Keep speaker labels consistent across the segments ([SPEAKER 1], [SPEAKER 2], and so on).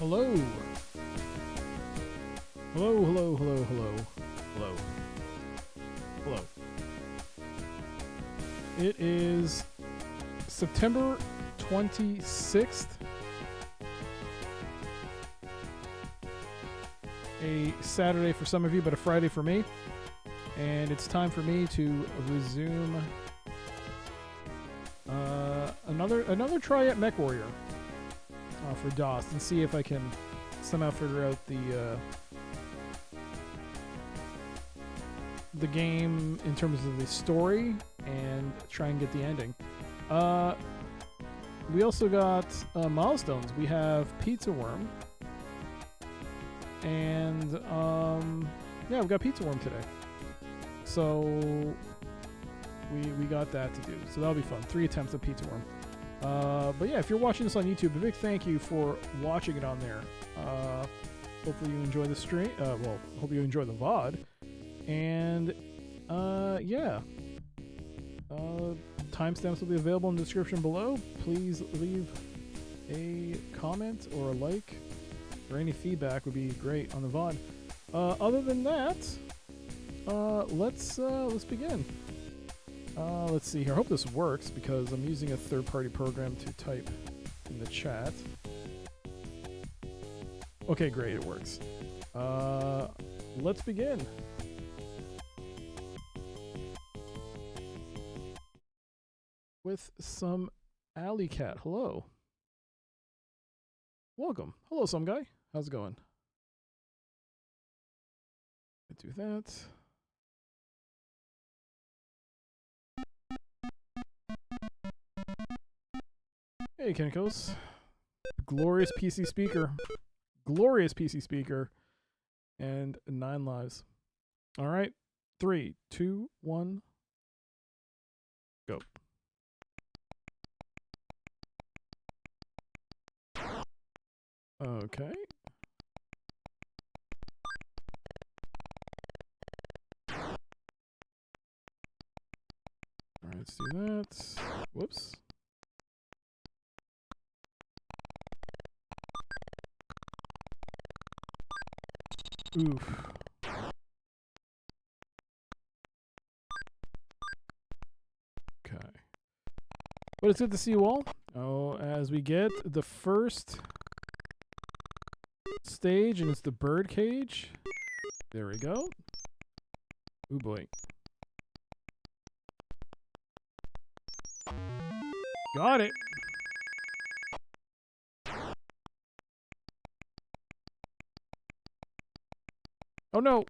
[SPEAKER 1] Hello. Hello, hello, hello, hello. Hello. Hello. It is September 26th. A Saturday for some of you, but a Friday for me. And it's time for me to resume another try at Mechwarrior for DOS and see if I can somehow figure out the game in terms of the story and try and get the ending. We also got milestones. We have Pizza Worm. And yeah, we've got Pizza Worm today. So we got that to do. So that'll be fun. 3 attempts at Pizza Worm. But yeah, if you're watching this on YouTube, a big thank you for watching it on there. Hopefully you enjoy the stream. Well, hope you enjoy the VOD. And yeah. Timestamps will be available in the description below. Please leave a comment or a like, or any feedback would be great on the VOD. Other than that, let's begin. Let's see here. I hope this works because I'm using a third-party program to type in the chat. Okay, great, it works. Let's begin. With some Alley Cat. Hello. Welcome. Hello, some guy. How's it going? Do that. Hey, Kenikos. Glorious PC speaker. Glorious PC speaker. And 9 lives. All right. 3, 2, 1. Go. Okay. Alright, let's do that. Whoops. Oof. Okay. But it's good to see you all. Oh, as we get the first stage, and it's the bird cage. There we go. Ooh boy. Got it. Oh no.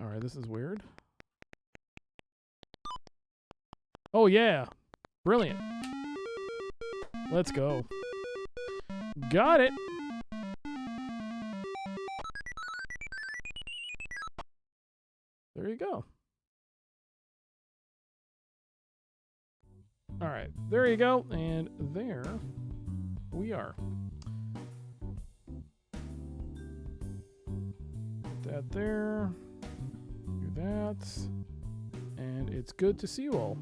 [SPEAKER 1] Alright, this is weird. Oh yeah. Brilliant. Let's go. Got it. There you go. Alright, there you go. And there we are. Put that there. Do that. And it's good to see you all.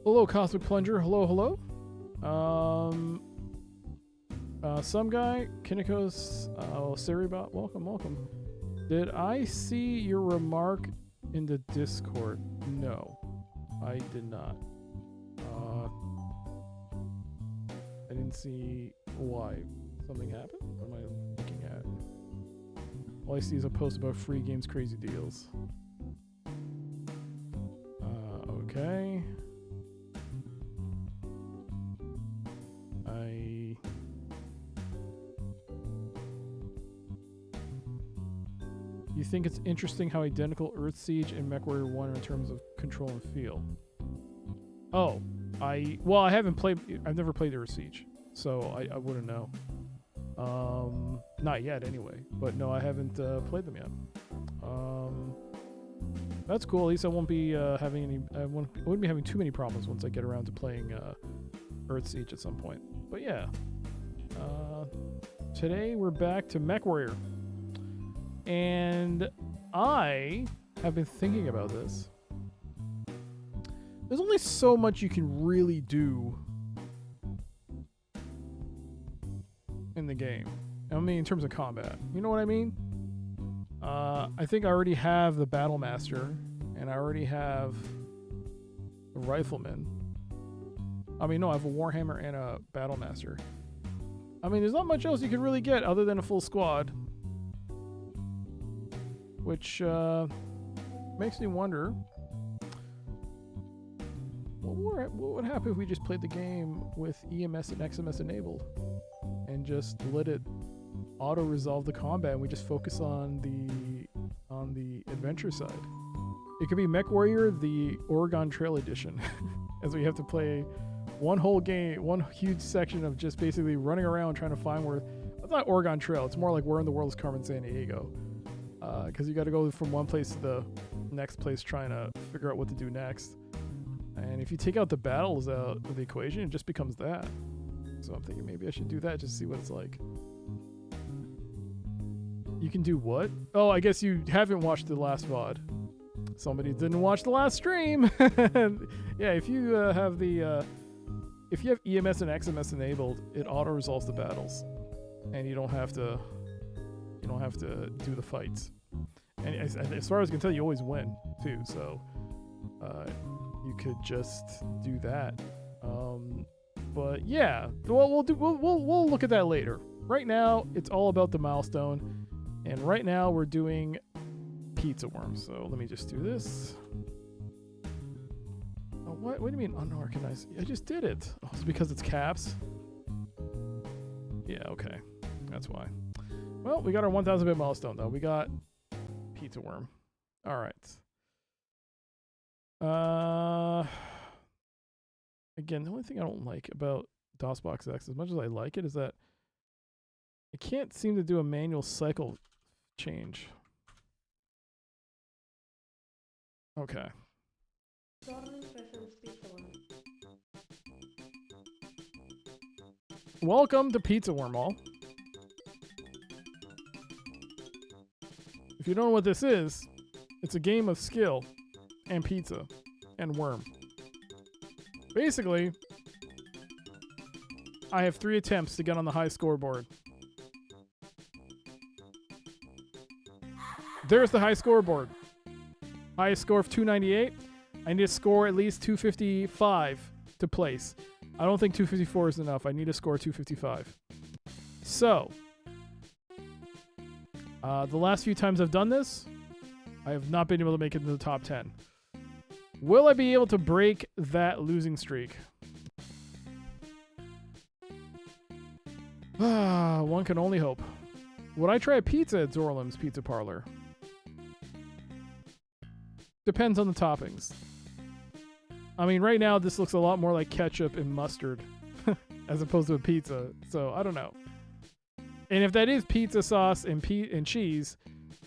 [SPEAKER 1] Hello, Cosmic Plunger. Hello, hello. Some guy, Kinikos, Seribot, welcome, welcome. Did I see your remark in the Discord? No, I did not. I didn't see why. Something happened? What am I looking at? All I see is a post about free games, crazy deals. Okay. You think it's interesting how identical Earthsiege and Mechwarrior 1 are in terms of control and feel? Oh, well, I haven't played. I've never played Earthsiege, so I wouldn't know. Not yet, anyway. But no, I haven't played them yet. That's cool. At least I won't be having any. I wouldn't be having too many problems once I get around to playing Earthsiege at some point. But yeah, today we're back to Mechwarrior. And I have been thinking about this. There's only so much you can really do in the game. I mean, in terms of combat. You know what I mean? I think I already have the Battle Master, and I already have the Rifleman. I mean, no, I have a Warhammer and a Battle Master. I mean, there's not much else you can really get other than a full squad. Which makes me wonder, what would happen if we just played the game with EMS and XMS enabled and just let it auto-resolve the combat and we just focus on the adventure side? It could be Mechwarrior, the Oregon Trail Edition, as we have to play one whole game, one huge section of just basically running around trying to find where... It's not Oregon Trail, it's more like where in the world is Carmen Sandiego. Because you got to go from one place to the next place trying to figure out what to do next. And if you take out the battles out of the equation, it just becomes that. So I'm thinking maybe I should do that just to see what it's like. You can do what? Oh, I guess you haven't watched the last VOD. Somebody didn't watch the last stream. Yeah, if you have the if you have EMS and XMS enabled, it auto resolves the battles, and you don't have to do the fights. And as far as I can tell, you always win too. So you could just do that. But yeah, we'll look at that later. Right now, it's all about the milestone, and right now we're doing pizza worms. So let me just do this. Oh, what do you mean unorganized? I just did it. Oh, it's because it's caps. Yeah, okay, that's why. Well, we got our 1,000 bit milestone though. We got pizza worm. All right. Again, the only thing I don't like about DOSBox X, as much as I like it, is that it can't seem to do a manual cycle change. Okay. Welcome to Pizza Worm all. If you don't know what this is, it's a game of skill and pizza and worm. Basically, I have 3 attempts to get on the high scoreboard. There's the high scoreboard. Highest score of 298. I need to score at least 255 to place. I don't think 254 is enough. I need to score 255. So, the last few times I've done this, I have not been able to make it into the top 10. Will I be able to break that losing streak? One can only hope. Would I try a pizza at Zorlim's Pizza Parlor? Depends on the toppings. I mean, right now this looks a lot more like ketchup and mustard as opposed to a pizza, so I don't know. And if that is pizza sauce and cheese,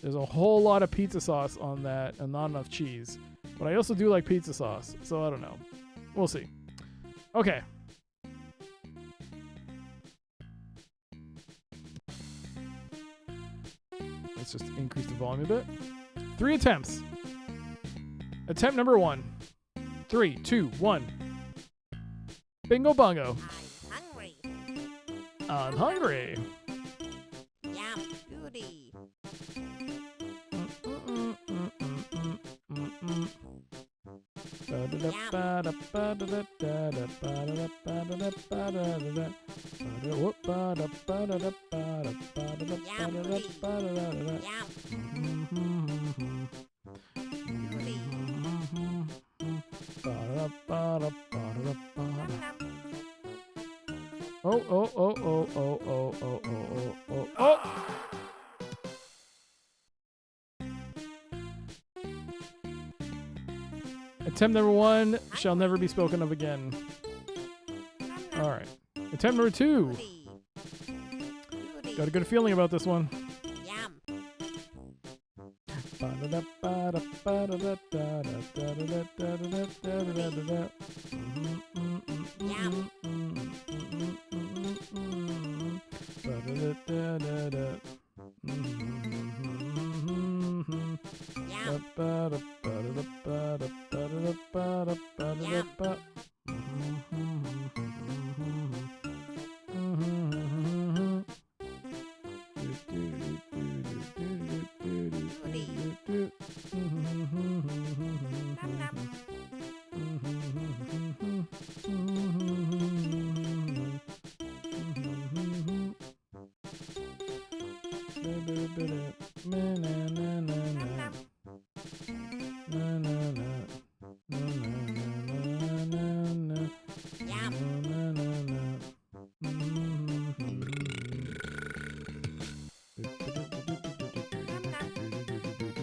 [SPEAKER 1] there's a whole lot of pizza sauce on that and not enough cheese. But I also do like pizza sauce, so I don't know. We'll see. Okay. Let's just increase the volume a bit. 3 attempts. Attempt number 1. 3, 2, 1. Bingo bongo. I'm hungry.
[SPEAKER 2] Yum, goody.
[SPEAKER 1] Oh! Attempt number 1 shall never be spoken of again. All right. Attempt number 2. Got a good feeling about this one.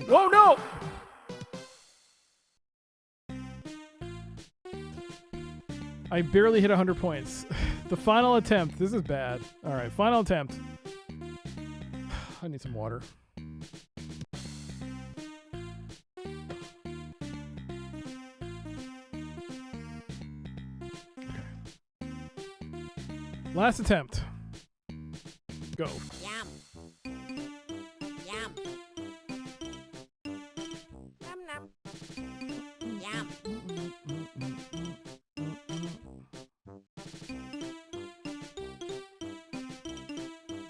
[SPEAKER 1] Whoa, no! I barely hit 100 points. The final attempt. This is bad. All right, final attempt. I need some water. Okay. Last attempt. Go.
[SPEAKER 2] Yum. Yum. Num num. Yum.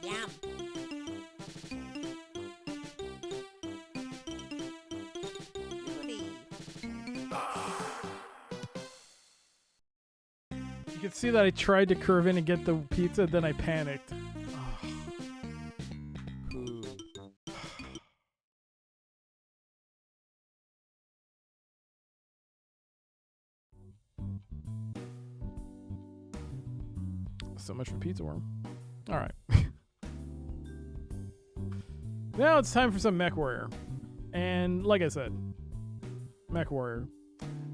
[SPEAKER 2] Yum. Goody.
[SPEAKER 1] You can see that I tried to curve in and get the pizza, then I panicked. So much for Pizza Worm. All right. Now it's time for some Mechwarrior. And like I said, Mechwarrior.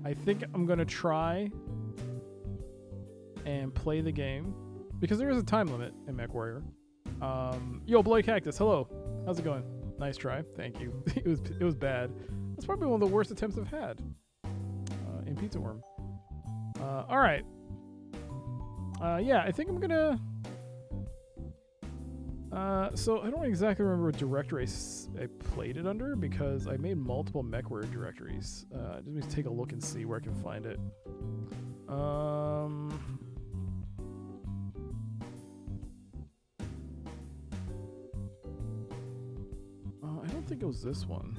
[SPEAKER 1] I think I'm going to try and play the game because there is a time limit in Mechwarrior. Yo, Bloody Cactus, hello. How's it going? Nice try. Thank you. It was bad. That's probably one of the worst attempts I've had in Pizza Worm. All right. Yeah, I think I'm gonna. So I don't exactly remember what directory I played it under because I made multiple Mechwarrior directories. Just need to take a look and see where I can find it. I don't think it was this one.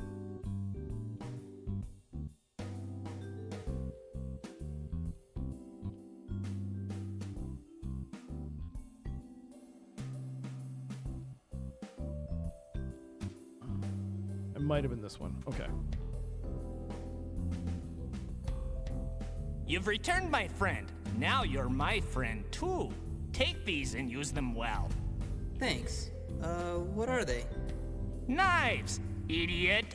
[SPEAKER 1] It might have been this one. Okay.
[SPEAKER 3] You've returned, my friend. Now you're my friend, too. Take these and use them well.
[SPEAKER 4] Thanks. What are they?
[SPEAKER 3] Knives, idiot.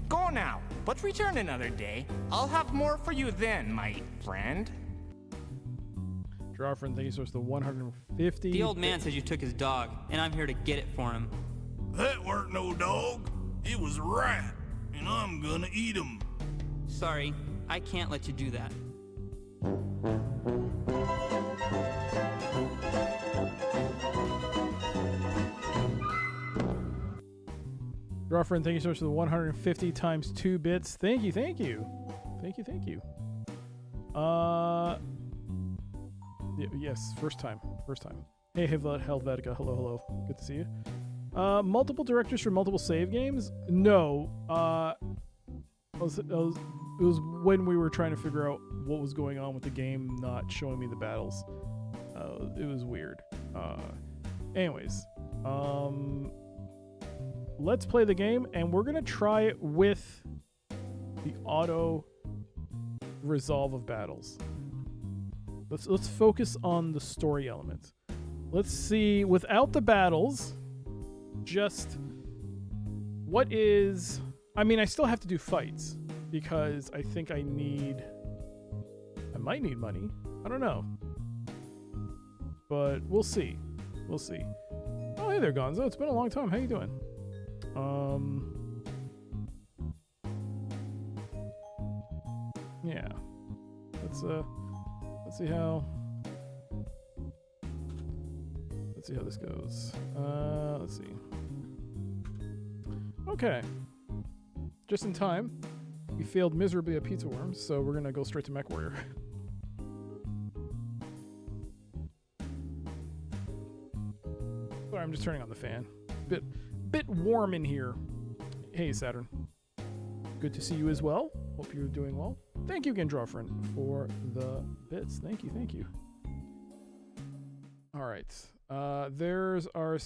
[SPEAKER 3] Go now, but return another day. I'll have more for you then, my friend.
[SPEAKER 1] Draw friend, thank you so much. The 150.
[SPEAKER 4] The old man says you took his dog, and I'm here to get it for him.
[SPEAKER 5] That weren't no dog. It was a rat, and I'm gonna eat him.
[SPEAKER 4] Sorry, I can't let you do that.
[SPEAKER 1] Draw friend, thank you so much for the 150 times 2 bits. Thank you, thank you. Thank you, thank you. Yes, first time. First time. Hey, Helvetica. Hello, hello. Good to see you. Multiple directors for multiple save games? No. It was when we were trying to figure out what was going on with the game not showing me the battles. It was weird. Anyways. Let's play the game, and we're going to try it with the auto resolve of battles. Let's focus on the story element. Let's see, without the battles, just what is... I mean, I still have to do fights, because I think I might need money. I don't know. But we'll see. We'll see. Oh, hey there, Gonzo. It's been a long time. How you doing? Yeah. Let's see how this goes. Let's see. Okay. just in time. We failed miserably at Pizza Worms, so we're gonna go straight to Mechwarrior. Sorry, I'm just turning on the fan. Bit warm in here. Hey, Saturn. Good to see you as well. Hope you're doing well. Thank you again, Drawfriend, for the bits. Thank you. All right. There's our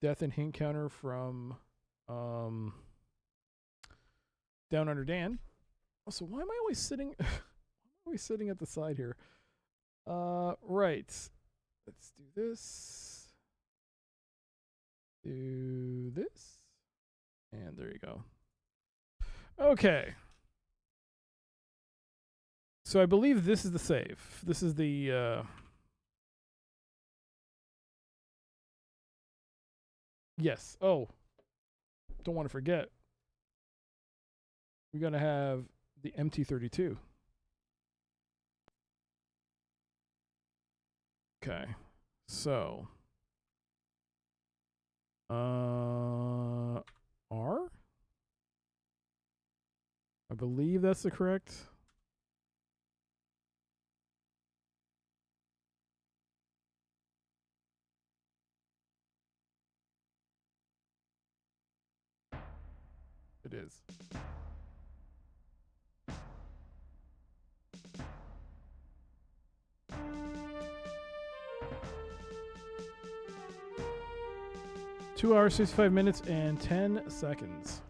[SPEAKER 1] death and hint counter from Down Under Dan. Also, why am I always sitting? At the side here? Right. Let's do this. Do this. And there you go. Okay. So I believe this is the save. This is the yes. Oh. Don't want to forget. We're going to have the MT32. Okay. So R? I believe that's the correct. It is. Two hours, 65 minutes, and 10 seconds.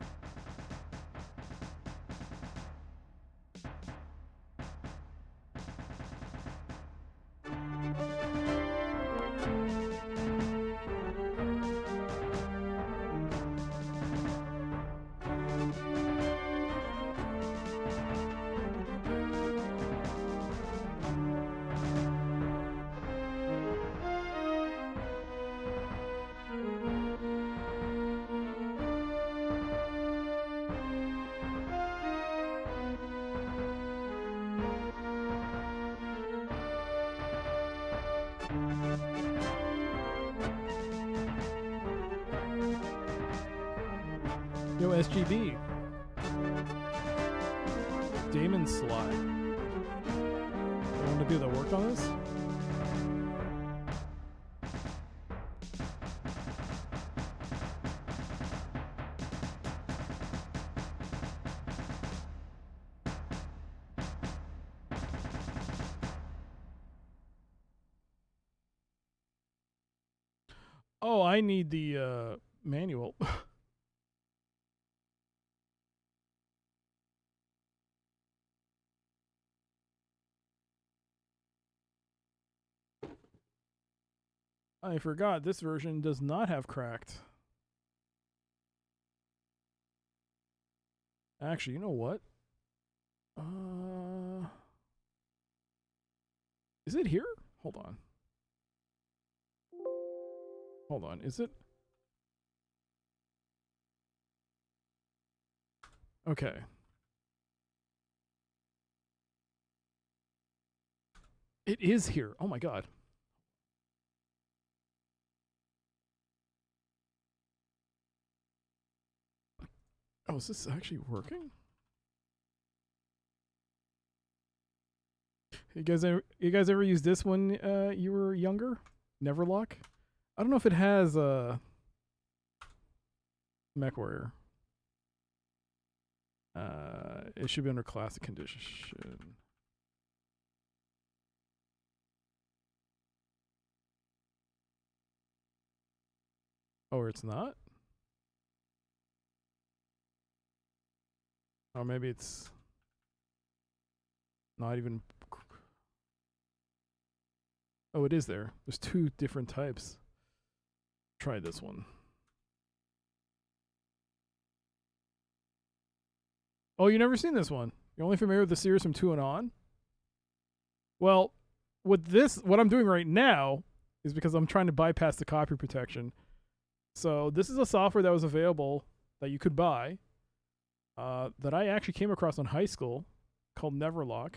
[SPEAKER 1] Yo, SGB. Damon Sly. You want to do the work on this? Oh, I need the manual. I forgot this version does not have cracked. Actually, you know what? Is it here? Hold on. Hold on. Is it? Okay. It is here. Oh my god. Oh, is this actually working? You guys ever use this when you were younger? Neverlock? I don't know if it has Mechwarrior. It should be under classic condition. Or it's not? Or maybe it's not even. Oh, it is there. There's two different types. Try this one. Oh, you never seen this one? You're only familiar with the series from 2 and on? Well, with this, what I'm doing right now is because I'm trying to bypass the copy protection. So this is a software that was available that you could buy. That I actually came across in high school called Neverlock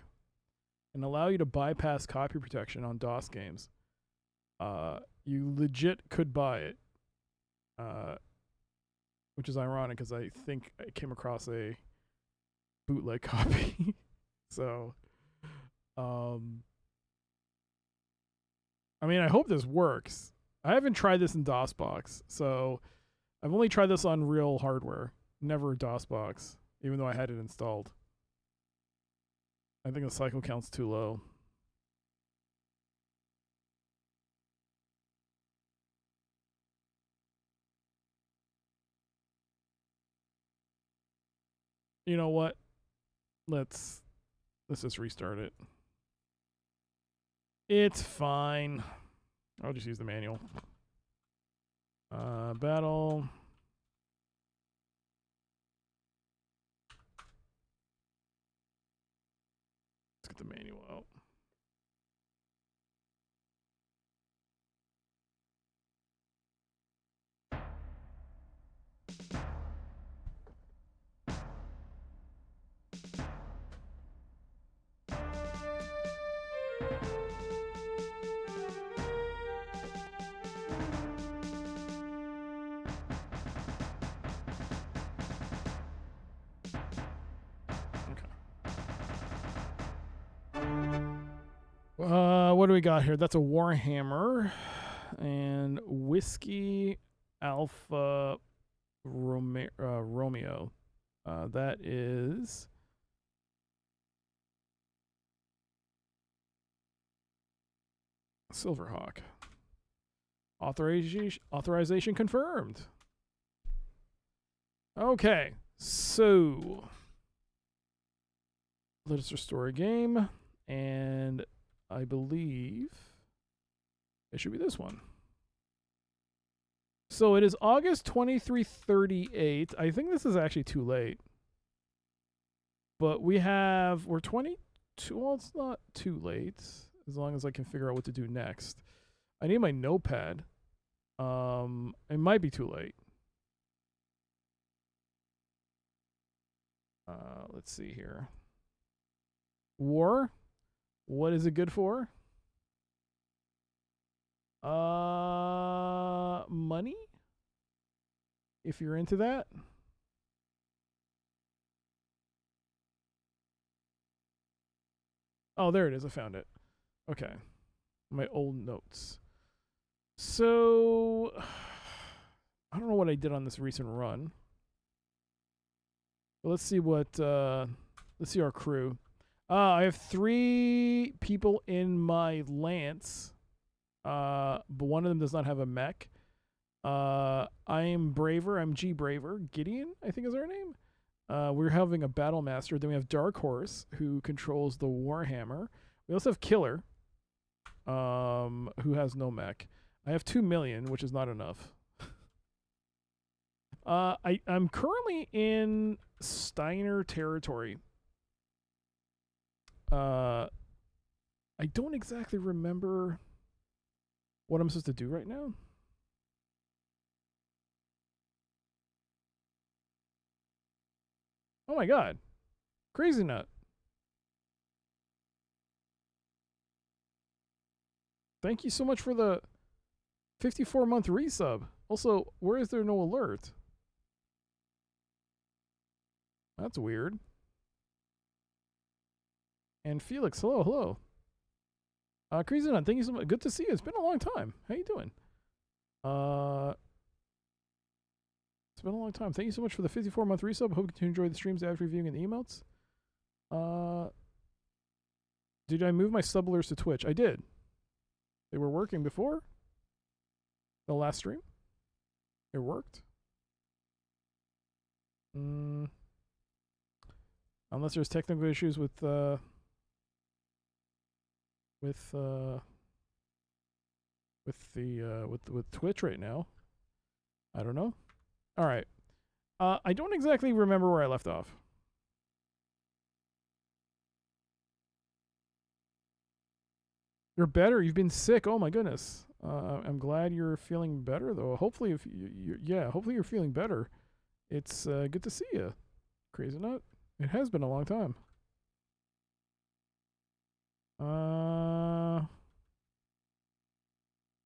[SPEAKER 1] and allow you to bypass copy protection on DOS games. You legit could buy it. which is ironic because I think I came across a bootleg copy. So, I mean, I hope this works. I haven't tried this in DOSBox, so I've only tried this on real hardware, never DOSBox, even though I had it installed. I think the cycle count's too low. You know what? Let's just restart it. It's fine. I'll just use the manual. Battle. Let's get the manual out. What do we got here? That's a Warhammer and Whiskey Alpha Romeo. That is Silverhawk. Authorization confirmed. Okay, so let us restore a game, and I believe it should be this one. So it is August 2338. I think this is actually too late. But we're 22. Well, it's not too late, as long as I can figure out what to do next. I need my notepad. It might be too late. Let's see here. War. What is it good for? Money? If you're into that. Oh, there it is. I found it. Okay. My old notes. So, I don't know what I did on this recent run. But let's see what, let's see our crew. I have 3 people in my Lance, but one of them does not have a mech. I am Braver. I'm G Braver. Gideon, I think is our name. We're having a Battle Master. Then we have Dark Horse, who controls the Warhammer. We also have Killer, who has no mech. I have 2 million, which is not enough. I'm currently in Steiner territory. I don't exactly remember what I'm supposed to do right now. Oh my god. Crazy Nut. Thank you so much for the 54-month resub. Also, where is there no alert? That's weird. And Felix, hello. Crazy Nut, thank you so much. Good to see you. It's been a long time. How you doing? It's been a long time. Thank you so much for the 54-month resub. Hope you enjoy the streams after reviewing and the emotes. Did I move my sub alerts to Twitch? I did. They were working before the last stream. It worked. Unless there's technical issues with Twitch right now. I don't know. All right. I don't exactly remember where I left off. You're better. You've been sick. Oh my goodness. I'm glad you're feeling better though. Hopefully, if hopefully you're feeling better. It's good to see you, Crazy Nut. It has been a long time.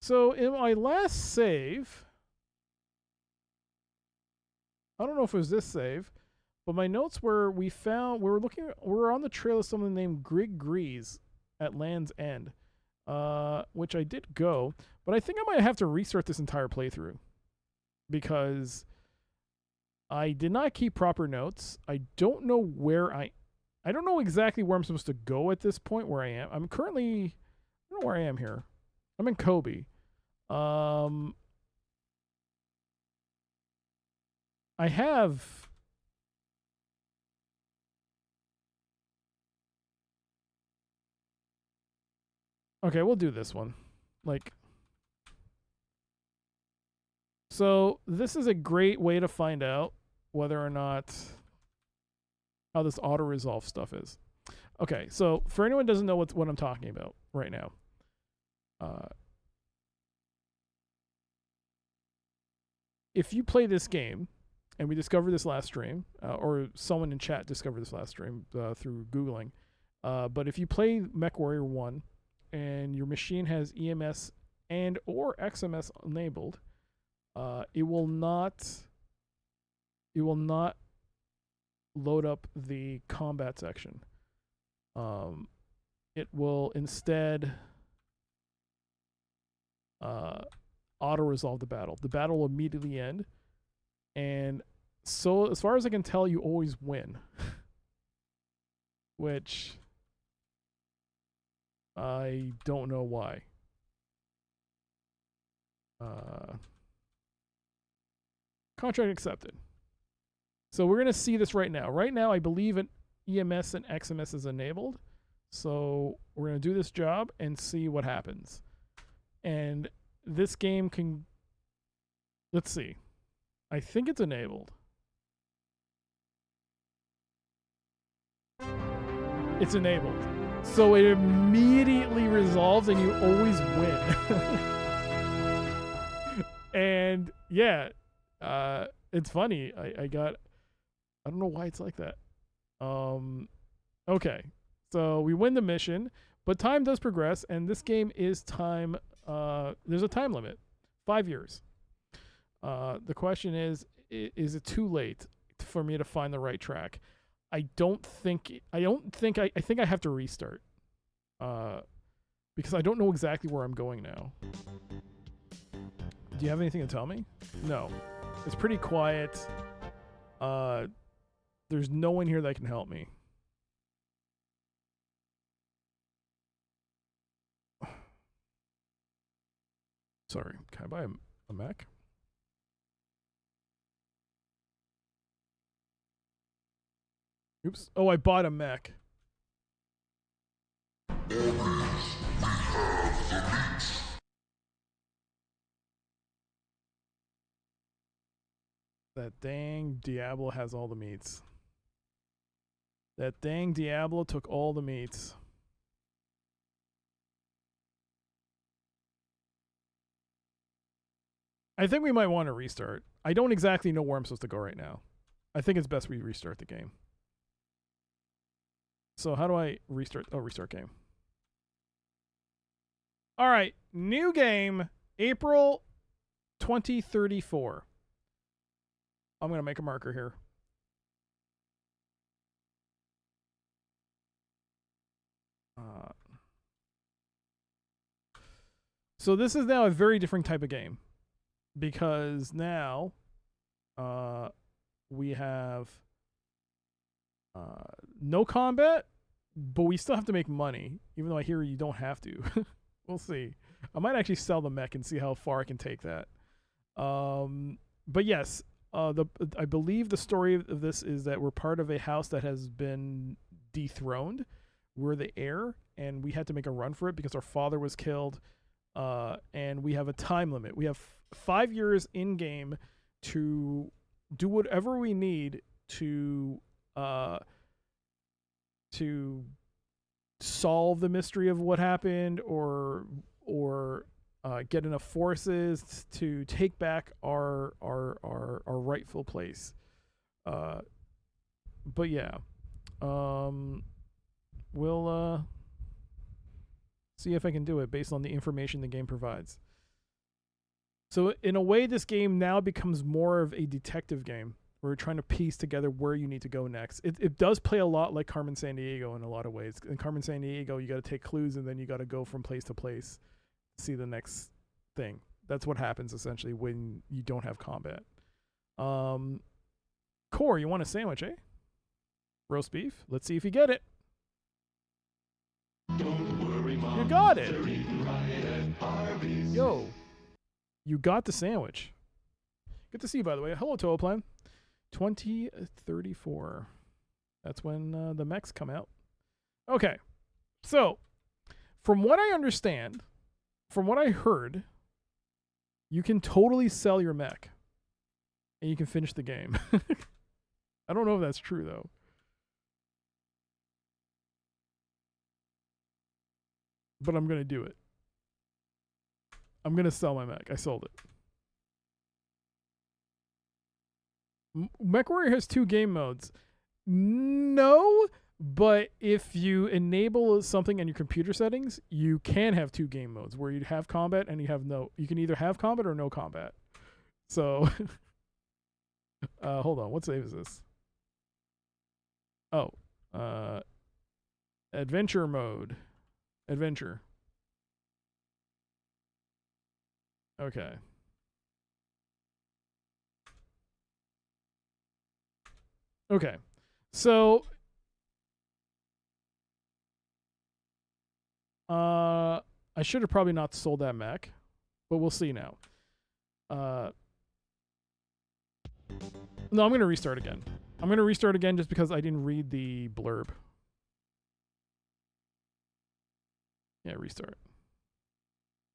[SPEAKER 1] So in my last save, I don't know if it was this save, but my notes were we were on the trail of someone named Grig Grease at Land's End, which I did go, but I think I might have to restart this entire playthrough because I did not keep proper notes. I don't know where I don't know exactly where I'm supposed to go at this point where I am. I don't know where I am here. I'm in Kobe. I have okay, we'll do this one. So this is a great way to find out whether or not how this auto resolve stuff is. Okay, so for anyone who doesn't know what I'm talking about right now, if you play this game, and we discovered this last stream, or someone in chat discovered this last stream through Googling, but if you play Mechwarrior 1 and your machine has EMS and or XMS enabled, it will not load up the combat section. It will instead auto resolve the battle. The battle will immediately end, and so as far as I can tell, you always win. Which I don't know why. Contract accepted. So we're going to see this right now. Right now, I believe an EMS and XMS is enabled. So we're going to do this job and see what happens. And this game can... Let's see. I think it's enabled. It's enabled. So it immediately resolves and you always win. And yeah, it's funny. I don't know why it's like that. Okay. So we win the mission, but time does progress, and this game is time. There's a time limit, 5 years. The question is it too late for me to find the right track? I think I have to restart. Because I don't know exactly where I'm going now. Do you have anything to tell me? No. It's pretty quiet. There's no one here that can help me. Sorry, can I buy a Mech? Oops. Oh, I bought a Mech. That dang Diablo has all the meats. That dang Diablo took all the meats. I think we might want to restart. I don't exactly know where I'm supposed to go right now. I think it's best we restart the game. So how do I restart? Oh, restart game. All right, new game, April 2034. I'm going to make a marker here. So this is now a very different type of game, because now we have no combat, but we still have to make money, even though I hear you don't have to. We'll see. I might actually sell the Mech and see how far I can take that. But yes, I believe the story of this is that we're part of a house that has been dethroned. We're the heir, and we had to make a run for it because our father was killed. And we have a time limit. We have 5 years in game to do whatever we need to solve the mystery of what happened, or get enough forces to take back our rightful place. But yeah, we'll see if I can do it based on the information the game provides. So in a way, this game now becomes more of a detective game. We're trying to piece together where you need to go next. It does play a lot like Carmen Sandiego in a lot of ways. In Carmen Sandiego, you got to take clues and then you got to go from place to place, see the next thing. That's what happens essentially when you don't have combat. Core, you want a sandwich, eh? Roast beef. Let's see if you get it.
[SPEAKER 6] Don't worry, Mom.
[SPEAKER 1] You got it.
[SPEAKER 6] They're eating right at Arby's.
[SPEAKER 1] Yo, you got the sandwich. Good to see you, by the way. Hello, Toaplan. 2034. That's when the mechs come out. Okay, so from what I understand, from what I heard, you can totally sell your mech, and you can finish the game. I don't know if that's true though. But I'm gonna do it. I'm gonna sell my mech. I sold it. Mechwarrior has 2 game modes. No, but if you enable something in your computer settings, you can have 2 game modes where you have combat and you have no. You can either have combat or no combat. So, hold on. What save is this? Oh, adventure mode. Adventure. Okay. Okay. So I should have probably not sold that mech, but we'll see now. No, I'm going to restart again. I'm going to restart again just because I didn't read the blurb. Yeah, restart.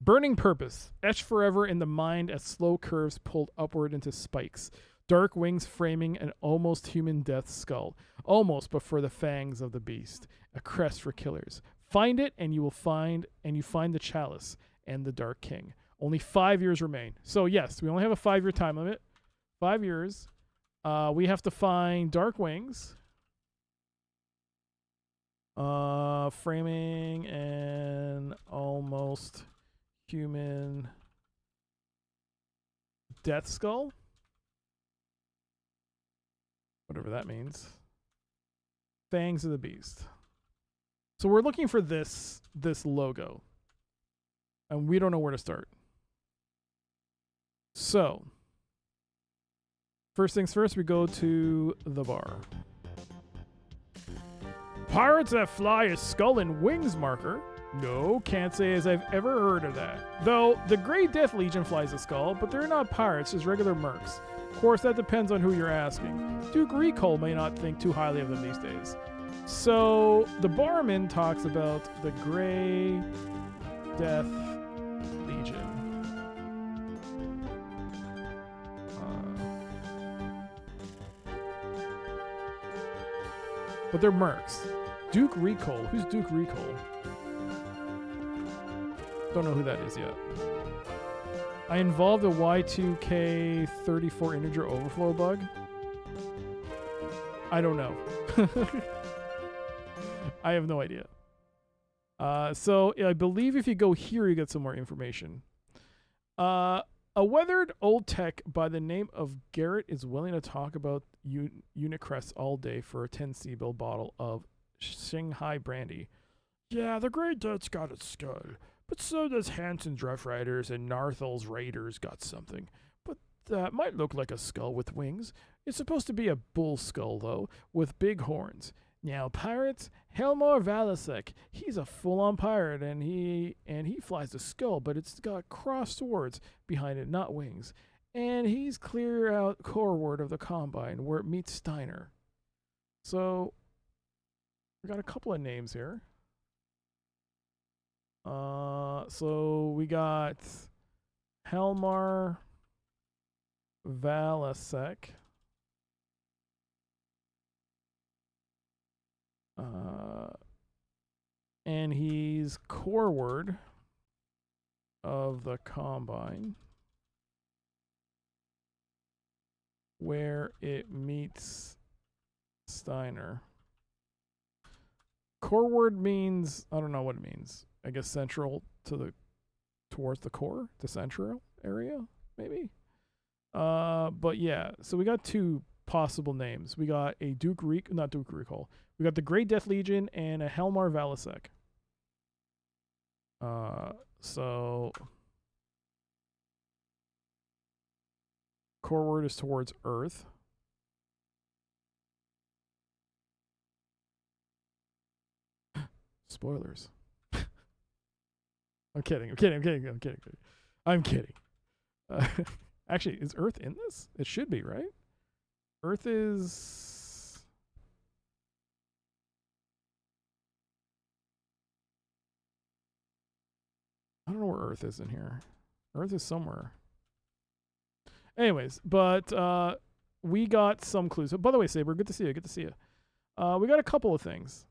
[SPEAKER 1] Burning purpose, etched forever in the mind as slow curves pulled upward into spikes. Dark wings framing an almost human death skull. Almost, but for the fangs of the beast. A crest for killers. Find it and you find the chalice and the Dark King. Only 5 years remain. So yes, we only have a 5-year time limit. 5 years. We have to find Dark Wings. Framing an almost human death skull. Whatever that means. Fangs of the beast. So we're looking for this logo. And we don't know where to start. So, first things first, we go to the bar. Pirates that fly a skull and wings marker? No, can't say as I've ever heard of that. Though, the Grey Death Legion flies a skull, but they're not pirates, just regular mercs. Of course, that depends on who you're asking. Duke Recall may not think too highly of them these days. So, the barman talks about the Grey Death Legion. But they're mercs. Duke Recall. Who's Duke Recall? Don't know who that is yet. I involved a Y2K 34 integer overflow bug. I don't know. I have no idea. So I believe if you go here, you get some more information. A weathered old tech by the name of Garrett is willing to talk about unit crests all day for a 10 C-bill bottle of Shanghai brandy. Yeah, the Grey Death's got a skull, but so does Hansen's Rough Riders and Narthel's Raiders got something. But that might look like a skull with wings. It's supposed to be a bull skull, though, with big horns. Now, pirates, Helmar Valasek, he's a full-on pirate, and he flies a skull, but it's got crossed swords behind it, not wings. And he's clear out coreward of the Combine, where it meets Steiner. So, we got a couple of names here. So we got Helmar Valasek. And he's coreward of the Combine, where it meets Steiner. Coreward means, I don't know what it means. I guess central towards the core, the central area, maybe. But yeah, so we got two possible names. We got a not Duke Recall. We got the Great Death Legion and a Helmar Valisek. So core word is towards Earth. Spoilers. I'm kidding. Actually, is Earth in this? It should be, right? Earth is... I don't know where Earth is in here. Earth is somewhere. Anyways, but we got some clues. By the way, Saber, good to see you. Good to see you. We got a couple of things.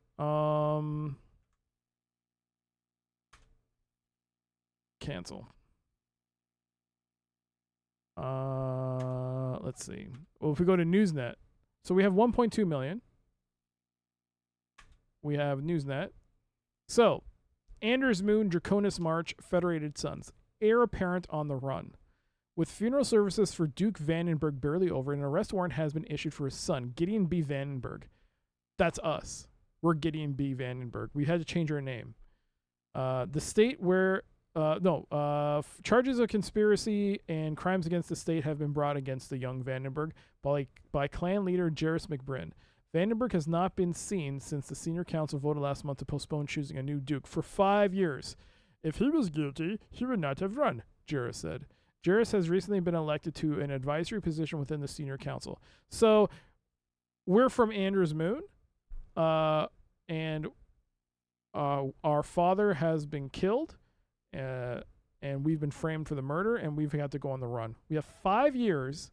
[SPEAKER 1] Cancel. Let's see. Well, if we go to Newsnet, so we have 1.2 million. We have Newsnet. So, Anders Moon, Draconis March, Federated Sons, heir apparent on the run. With funeral services for Duke Vandenberg barely over, an arrest warrant has been issued for his son, Gideon B. Vandenberg. That's us. We're Gideon B. Vandenberg. We had to change our name. The state where... charges of conspiracy and crimes against the state have been brought against the young Vandenberg by clan leader Jairus McBride. Vandenberg has not been seen since the senior council voted last month to postpone choosing a new duke for 5 years. If he was guilty, he would not have run, Jairus said. Jairus has recently been elected to an advisory position within the senior council. So, we're from Anders Moon, and our father has been killed. And we've been framed for the murder, and we've had to go on the run. We have 5 years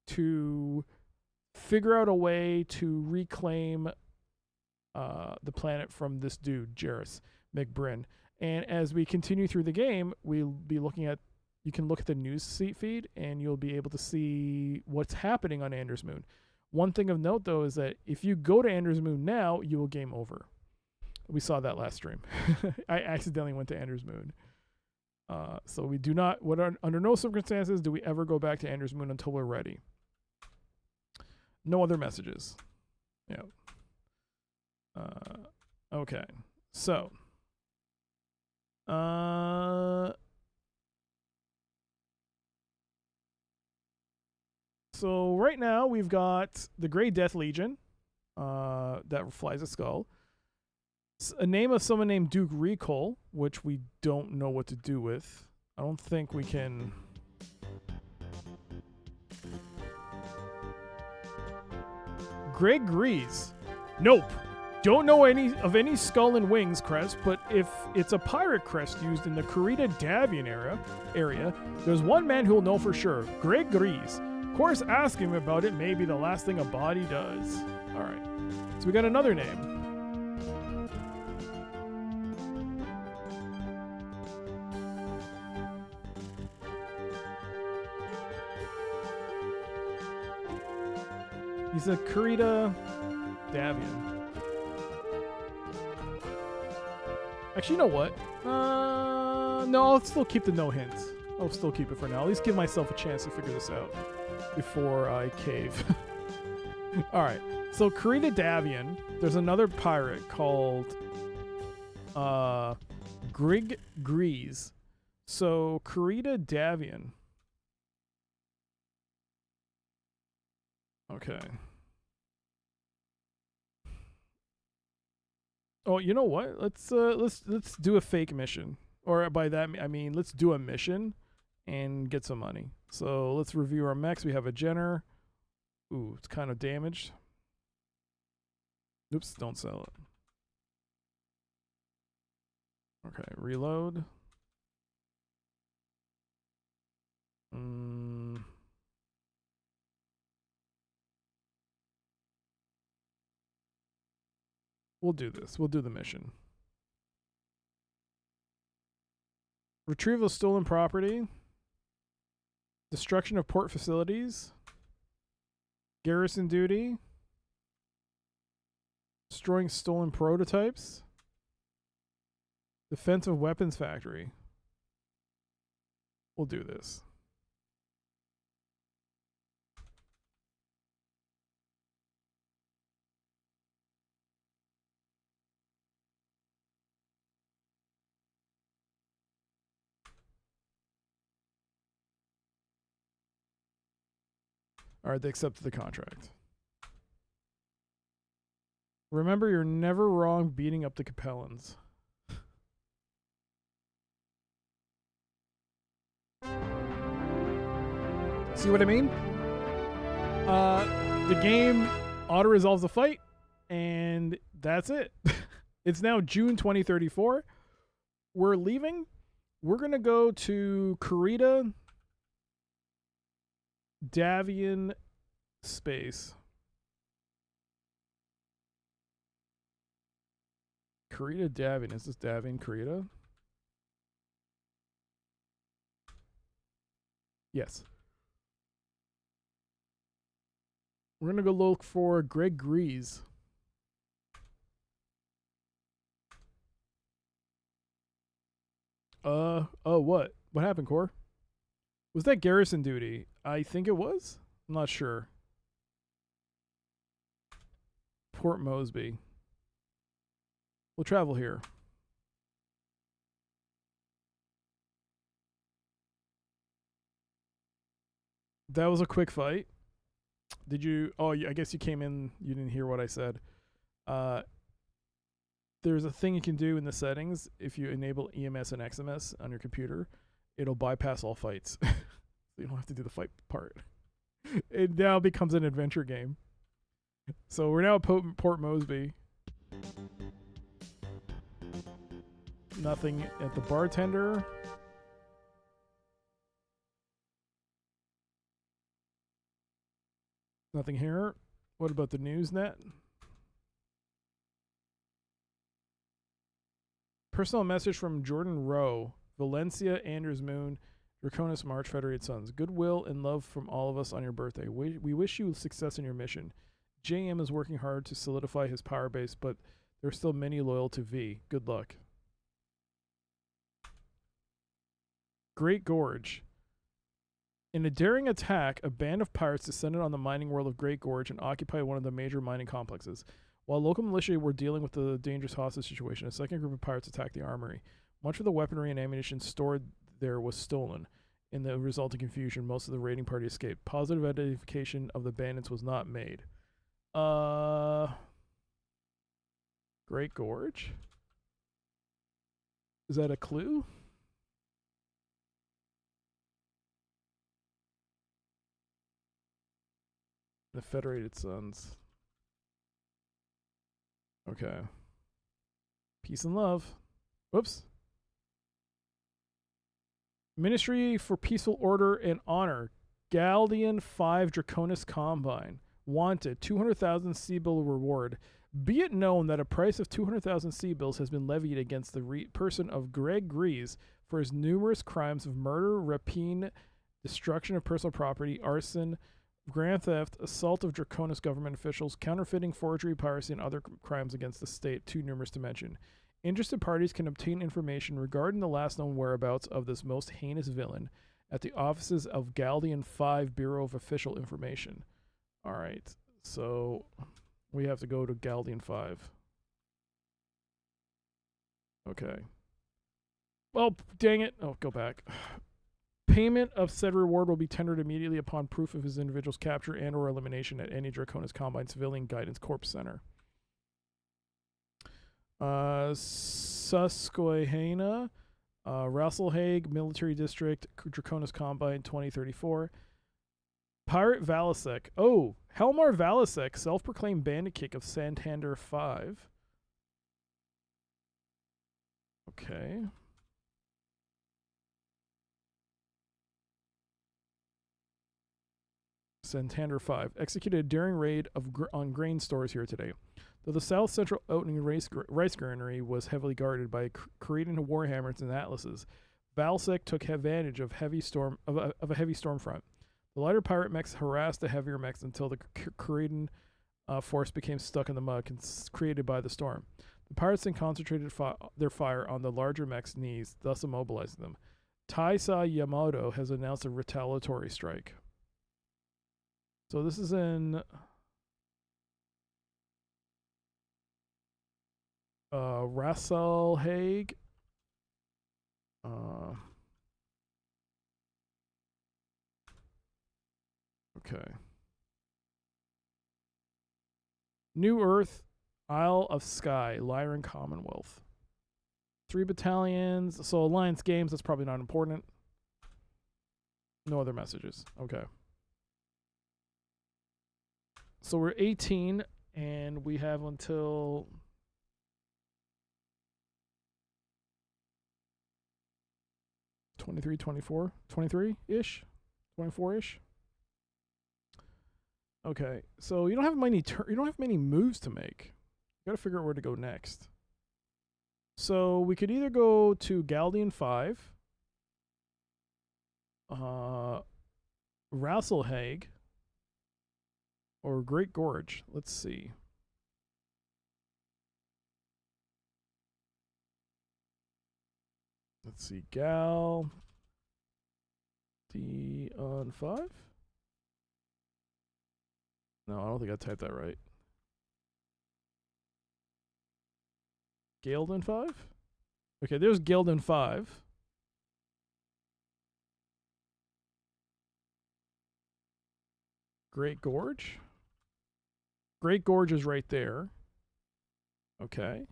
[SPEAKER 1] to figure out a way to reclaim the planet from this dude, Jairus McBride. And as we continue through the game, we'll be looking at, you can look at the news feed, and you'll be able to see what's happening on Anders Moon. One thing of note, though, is that if you go to Anders Moon now, you will game over. We saw that last stream. I accidentally went to Anders Moon. So we do not, under no circumstances do we ever go back to Anders Moon until we're ready. No other messages. Yeah. Okay. So. So right now we've got the Grey Death Legion, that flies a skull. A name of someone named Duke Recall, which we don't know what to do with. I don't think we can... Greg Grease. Nope. Don't know of any skull and wings crest, but if it's a pirate crest used in the Kurita Davian area, there's one man who'll know for sure. Greg Grease. Of course, ask him about it. Maybe the last thing a body does. All right. So we got another name. He's a Kurita Davian. Actually, you know what? No, I'll still keep the no hints. I'll still keep it for now. At least give myself a chance to figure this out before I cave. Alright, so Kurita Davian, there's another pirate called Grig Grease. So Kurita Davian. Okay. Oh, you know what? Let's do a fake mission. Or by that I mean let's do a mission and get some money. So let's review our mechs. We have a Jenner. Ooh, it's kind of damaged. Oops, don't sell it. Okay, reload. We'll do this. We'll do the mission. Retrieval of stolen property. Destruction of port facilities. Garrison duty. Destroying stolen prototypes. Defense of weapons factory. We'll do this. All right, they accepted the contract. Remember, you're never wrong beating up the Capellans. See what I mean? The game auto-resolves the fight, and that's it. It's now June 2034. We're leaving. We're going to go to Kurita Davian Space. Kurita Davian. Is this Davian Kurita? Yes. We're going to go look for Greg Grease. Oh, what? What happened, Core? Was that garrison duty? I think it was. I'm not sure. Port Mosby. We'll travel here. That was a quick fight. Did you? Oh, I guess you came in. You didn't hear what I said. There's a thing you can do in the settings if you enable EMS and XMS on your computer. It'll bypass all fights. You don't have to do the fight part. It now becomes an adventure game. So we're now at Port Mosby. Nothing at the bartender. Nothing here. What about the Newsnet? Personal message from Jordan Rowe. Valencia, Anders Moon, Draconis March, Federated Sons. Goodwill and love from all of us on your birthday. We wish you success in your mission. JM is working hard to solidify his power base, but there are still many loyal to V. Good luck. Great Gorge. In a daring attack, a band of pirates descended on the mining world of Great Gorge and occupied one of the major mining complexes. While local militia were dealing with the dangerous hostage situation, a second group of pirates attacked the armory. Much of the weaponry and ammunition stored there was stolen. In the resulting confusion, most of the raiding party escaped. Positive identification of the bandits was not made. Great Gorge? Is that a clue? The Federated Sons. Okay. Peace and love. Whoops. Ministry for Peaceful Order and Honor. Galdian 5 Draconis Combine. Wanted. 200,000 C-bill reward. Be it known that a price of 200,000 C-bills has been levied against the person of Greg Grease for his numerous crimes of murder, rapine, destruction of personal property, arson, grand theft, assault of Draconis government officials, counterfeiting, forgery, piracy, and other crimes against the state, too numerous to mention. Interested parties can obtain information regarding the last known whereabouts of this most heinous villain at the offices of Galdian 5 Bureau of Official Information. All right, so we have to go to Galdian 5. Okay. Well, dang it. Oh, go back. Payment of said reward will be tendered immediately upon proof of his individual's capture and or elimination at any Draconis Combine Civilian Guidance Corps Center. Susquehanna, Rasselhague Military District, Draconis Combine 2034. Pirate Valasek. Oh, Helmar Valasek, self-proclaimed bandit kick of Santander 5. Okay. Santander 5 executed a daring raid on grain stores here today. Though the south central opening rice granary was heavily guarded by Cretan warhammers and atlases, Valsec took advantage of a heavy storm front. The lighter pirate mechs harassed the heavier mechs until the Cretan force became stuck in the mud created by the storm. The pirates then concentrated their fire on the larger mechs' knees, thus immobilizing them. Taisa Yamato has announced a retaliatory strike. So this is in Rasselhague. Okay. New Earth, Isle of Skye, Lyran Commonwealth. 3 battalions. So Alliance games, that's probably not important. No other messages. Okay. So we're 18, and we have until... $23, $24, $23-ish? $24-ish? Okay, so you don't have many moves to make. You gotta figure out where to go next. So we could either go to Galdian 5, Rasselhague, or Great Gorge. Let's see. Let's see, Gal D on 5. No, I don't think I typed that right. Galden 5? Okay, there's Galden 5. Great Gorge. Great Gorge is right there. Okay.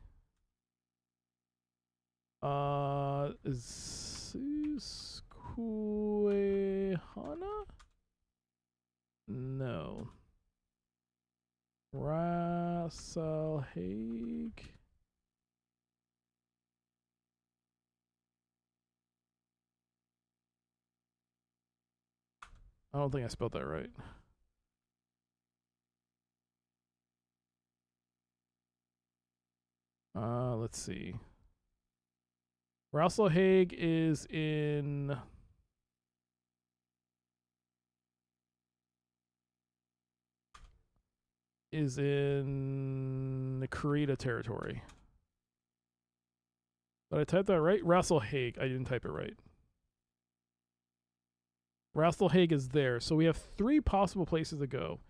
[SPEAKER 1] Susquehanna? No. Rasselhague. I don't think I spelled that right. Let's see. Rasselhague is in the Kurita territory. Did I type that right? Rasselhague. I didn't type it right. Rasselhague is there. So we have 3 possible places to go.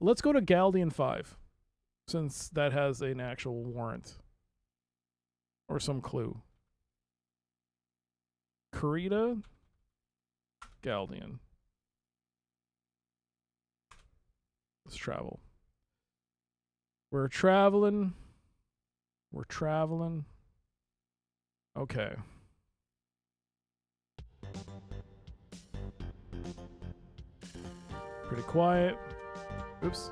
[SPEAKER 1] Let's go to Galdian 5, since that has an actual warrant. Or some clue. Kurita, Galdian. Let's travel. We're traveling. Okay. Pretty quiet. Oops.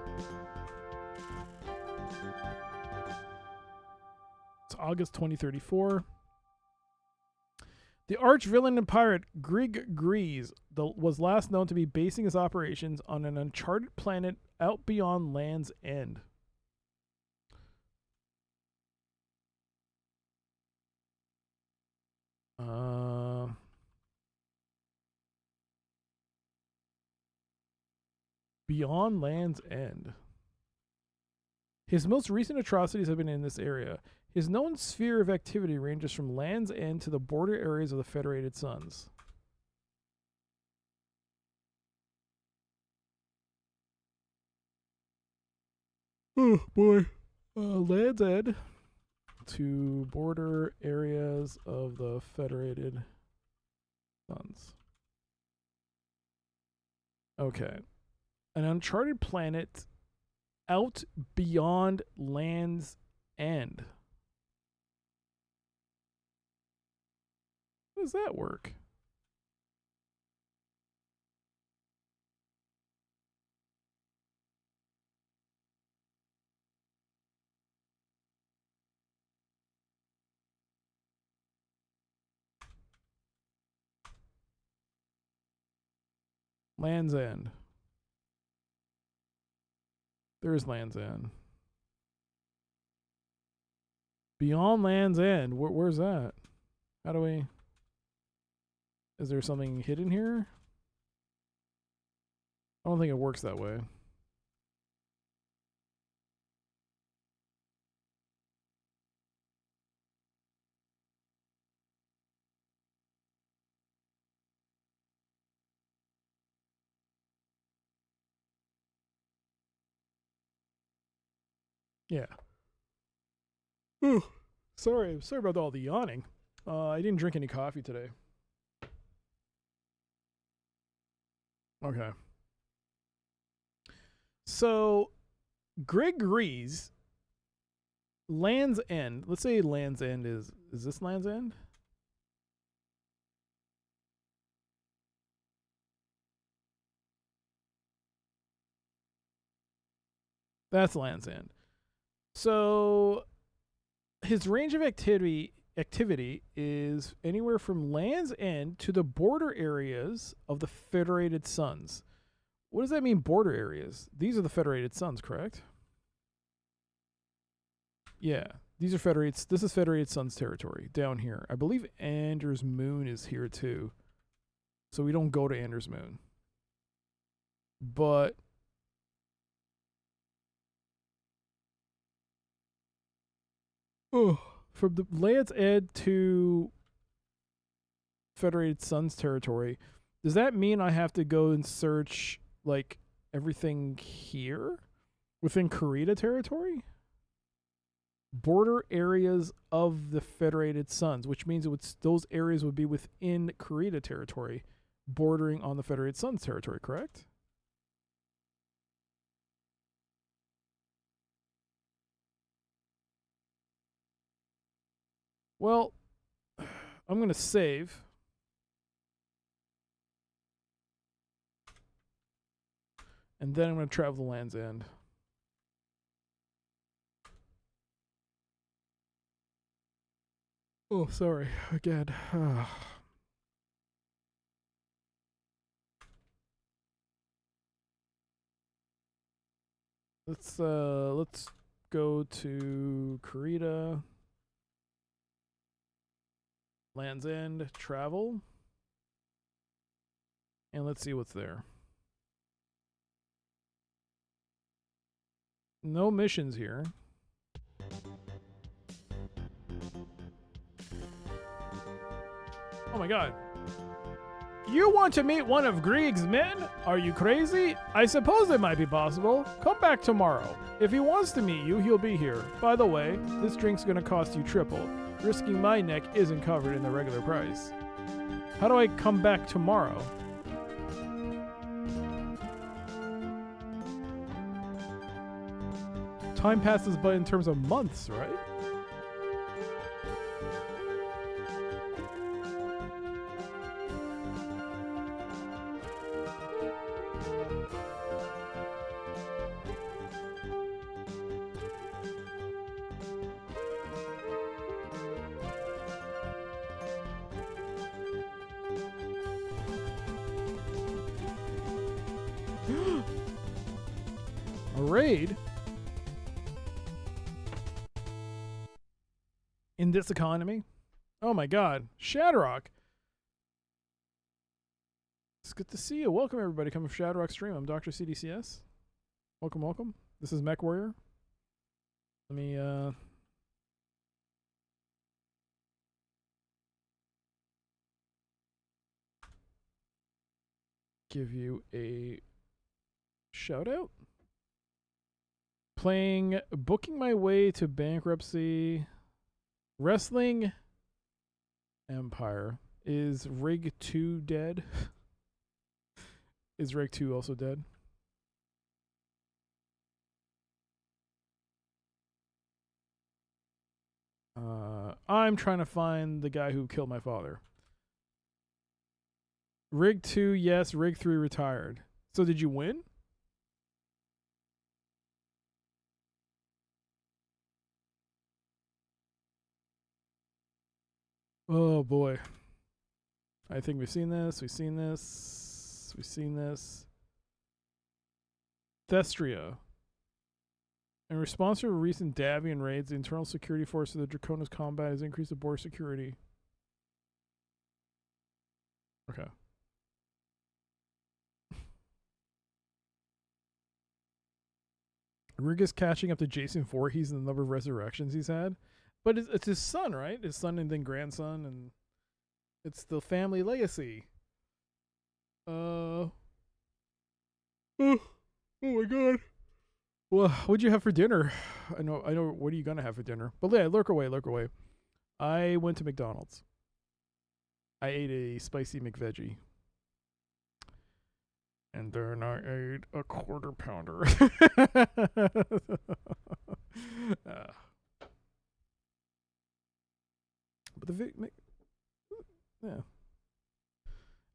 [SPEAKER 1] It's August 2034. The arch-villain and pirate Grig Grease was last known to be basing his operations on an uncharted planet out beyond Land's End. Beyond Land's End. His most recent atrocities have been in this area. His known sphere of activity ranges from Land's End to the border areas of the Federated Suns. Oh boy. Land's End to border areas of the Federated Suns. Okay. An uncharted planet out beyond Land's End. How does that work? Land's End. There is Land's End. Beyond Land's End. Where's that? How do we... Is there something hidden here? I don't think it works that way. Yeah. Ooh, sorry about all the yawning. I didn't drink any coffee today. Okay. So, Gregory's Land's End. Let's say Land's End is this Land's End? That's Land's End. So, his range of activity is anywhere from Land's End to the border areas of the Federated Suns. What does that mean, border areas? These are the Federated Suns, correct? Yeah, these are Federated. This is Federated Suns territory down here. I believe Anders Moon is here too. So we don't go to Anders Moon. But from the Land's End to Federated Suns territory, does that mean I have to go and search like everything here within Kurita territory? Border areas of the Federated Suns, which means those areas would be within Kurita territory, bordering on the Federated Suns territory, correct? Well, I'm going to save. And then I'm going to travel the Land's End. Oh, sorry. Again. Let's go to Kurita. Land's End, travel. And let's see what's there. No missions here. Oh my god. You want to meet one of Grieg's men? Are you crazy? I suppose it might be possible. Come back tomorrow. If he wants to meet you, he'll be here. By the way, this drink's gonna cost you triple. Risking my neck isn't covered in the regular price. How do I come back tomorrow? Time passes by in terms of months, right? A raid? In this economy? Oh my god. Shadrock. It's good to see you. Welcome everybody coming from Shadrock Stream. I'm Dr. CDCS. Welcome, welcome. This is Mechwarrior. Let me give you a shout out. Playing Booking My Way to Bankruptcy. Wrestling Empire. Is Rig 2 dead? Is Rig 2 also dead? I'm trying to find the guy who killed my father. Rig 2, yes. Rig 3 retired. So did you win? Oh boy. I think we've seen this. We've seen this. We've seen this. Thestria. In response to recent Davian raids, the internal security force of the Draconis combat has increased the border security. Okay. Rig is catching up to Jason Voorhees in the number of resurrections he's had. But it's his son, right? His son and then grandson, and it's the family legacy. Oh my god. Well, what'd you have for dinner? I know. What are you gonna have for dinner? But yeah, lurk away. I went to McDonald's. I ate a spicy McVeggie. And then I ate a quarter pounder. But yeah.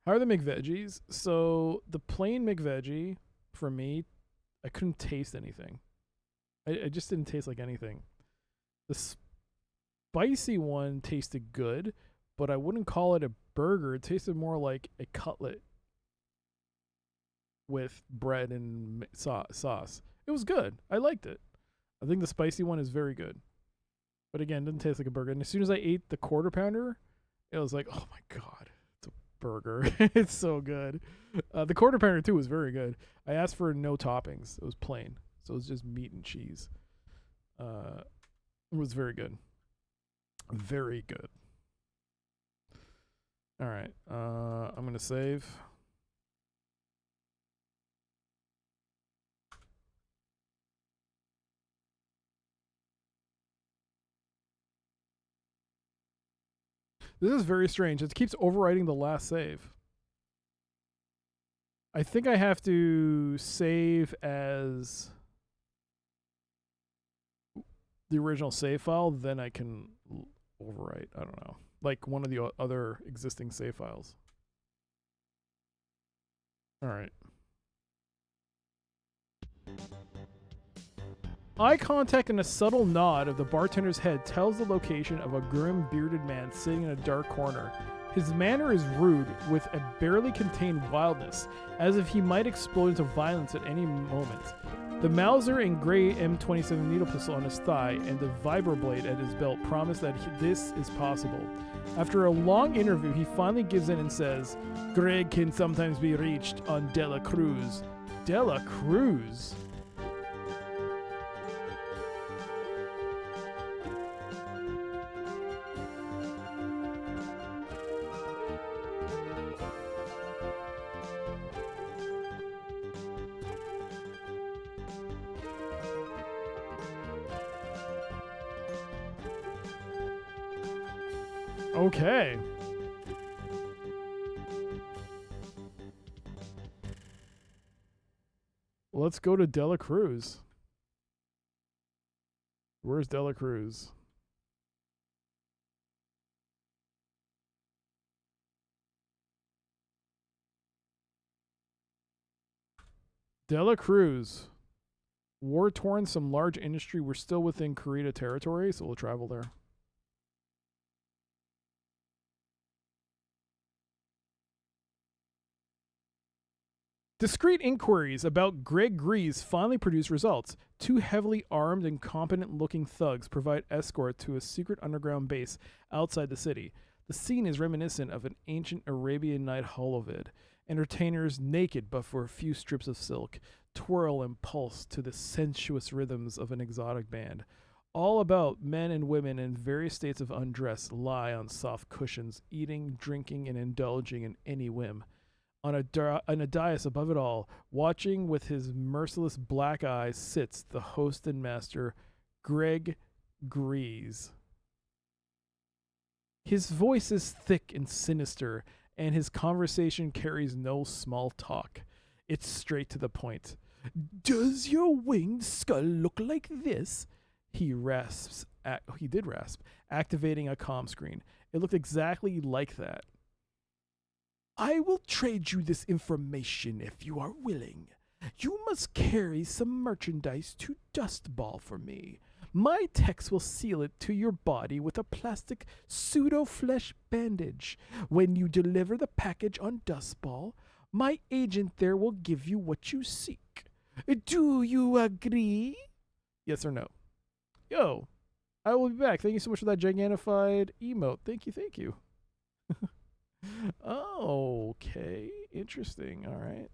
[SPEAKER 1] How are the McVeggies? So the plain McVeggie, for me, I couldn't taste anything. I just didn't taste like anything. The spicy one tasted good, but I wouldn't call it a burger. It tasted more like a cutlet with bread and sauce. It was good. I liked it. I think the spicy one is very good. But again, it didn't taste like a burger. And as soon as I ate the quarter pounder, it was like, oh my God, it's a burger. It's so good. The quarter pounder too was very good. I asked for no toppings. It was plain. So it was just meat and cheese. It was very good. Very good. All right. I'm going to save. This is very strange. It keeps overwriting the last save. I think I have to save as the original save file, then I can overwrite. I don't know. Like one of the other existing save files. All right. Eye contact and a subtle nod of the bartender's head tells the location of a grim bearded man sitting in a dark corner. His manner is rude, with a barely contained wildness, as if he might explode into violence at any moment. The Mauser and gray M27 needle pistol on his thigh and the vibroblade at his belt promise that this is possible. After a long interview, he finally gives in and says, "Greg can sometimes be reached on Dela Cruz." Dela Cruz? Okay. Let's go to Dela Cruz. Where's Dela Cruz? Dela Cruz. War-torn, some large industry. We're still within Kurita territory, so we'll travel there. Discreet inquiries about Greg Grease finally produce results. Two heavily armed and competent-looking thugs provide escort to a secret underground base outside the city. The scene is reminiscent of an ancient Arabian Night holovid. Entertainers, naked but for a few strips of silk, twirl and pulse to the sensuous rhythms of an exotic band. All about, men and women in various states of undress lie on soft cushions, eating, drinking, and indulging in any whim. On a dais above it all, watching with his merciless black eyes, sits the host and master, Greg Grease. His voice is thick and sinister, and his conversation carries no small talk. It's straight to the point. "Does your winged skull look like this?" He rasps. He did rasp, activating a comm screen. It looked exactly like that. "I will trade you this information if you are willing. You must carry some merchandise to Dustball for me. My techs will seal it to your body with a plastic pseudo-flesh bandage. When you deliver the package on Dustball, my agent there will give you what you seek. Do you agree?" Yes or no? Yo, I will be back. Thank you so much for that gigantified emote. Thank you. Okay, interesting. All right.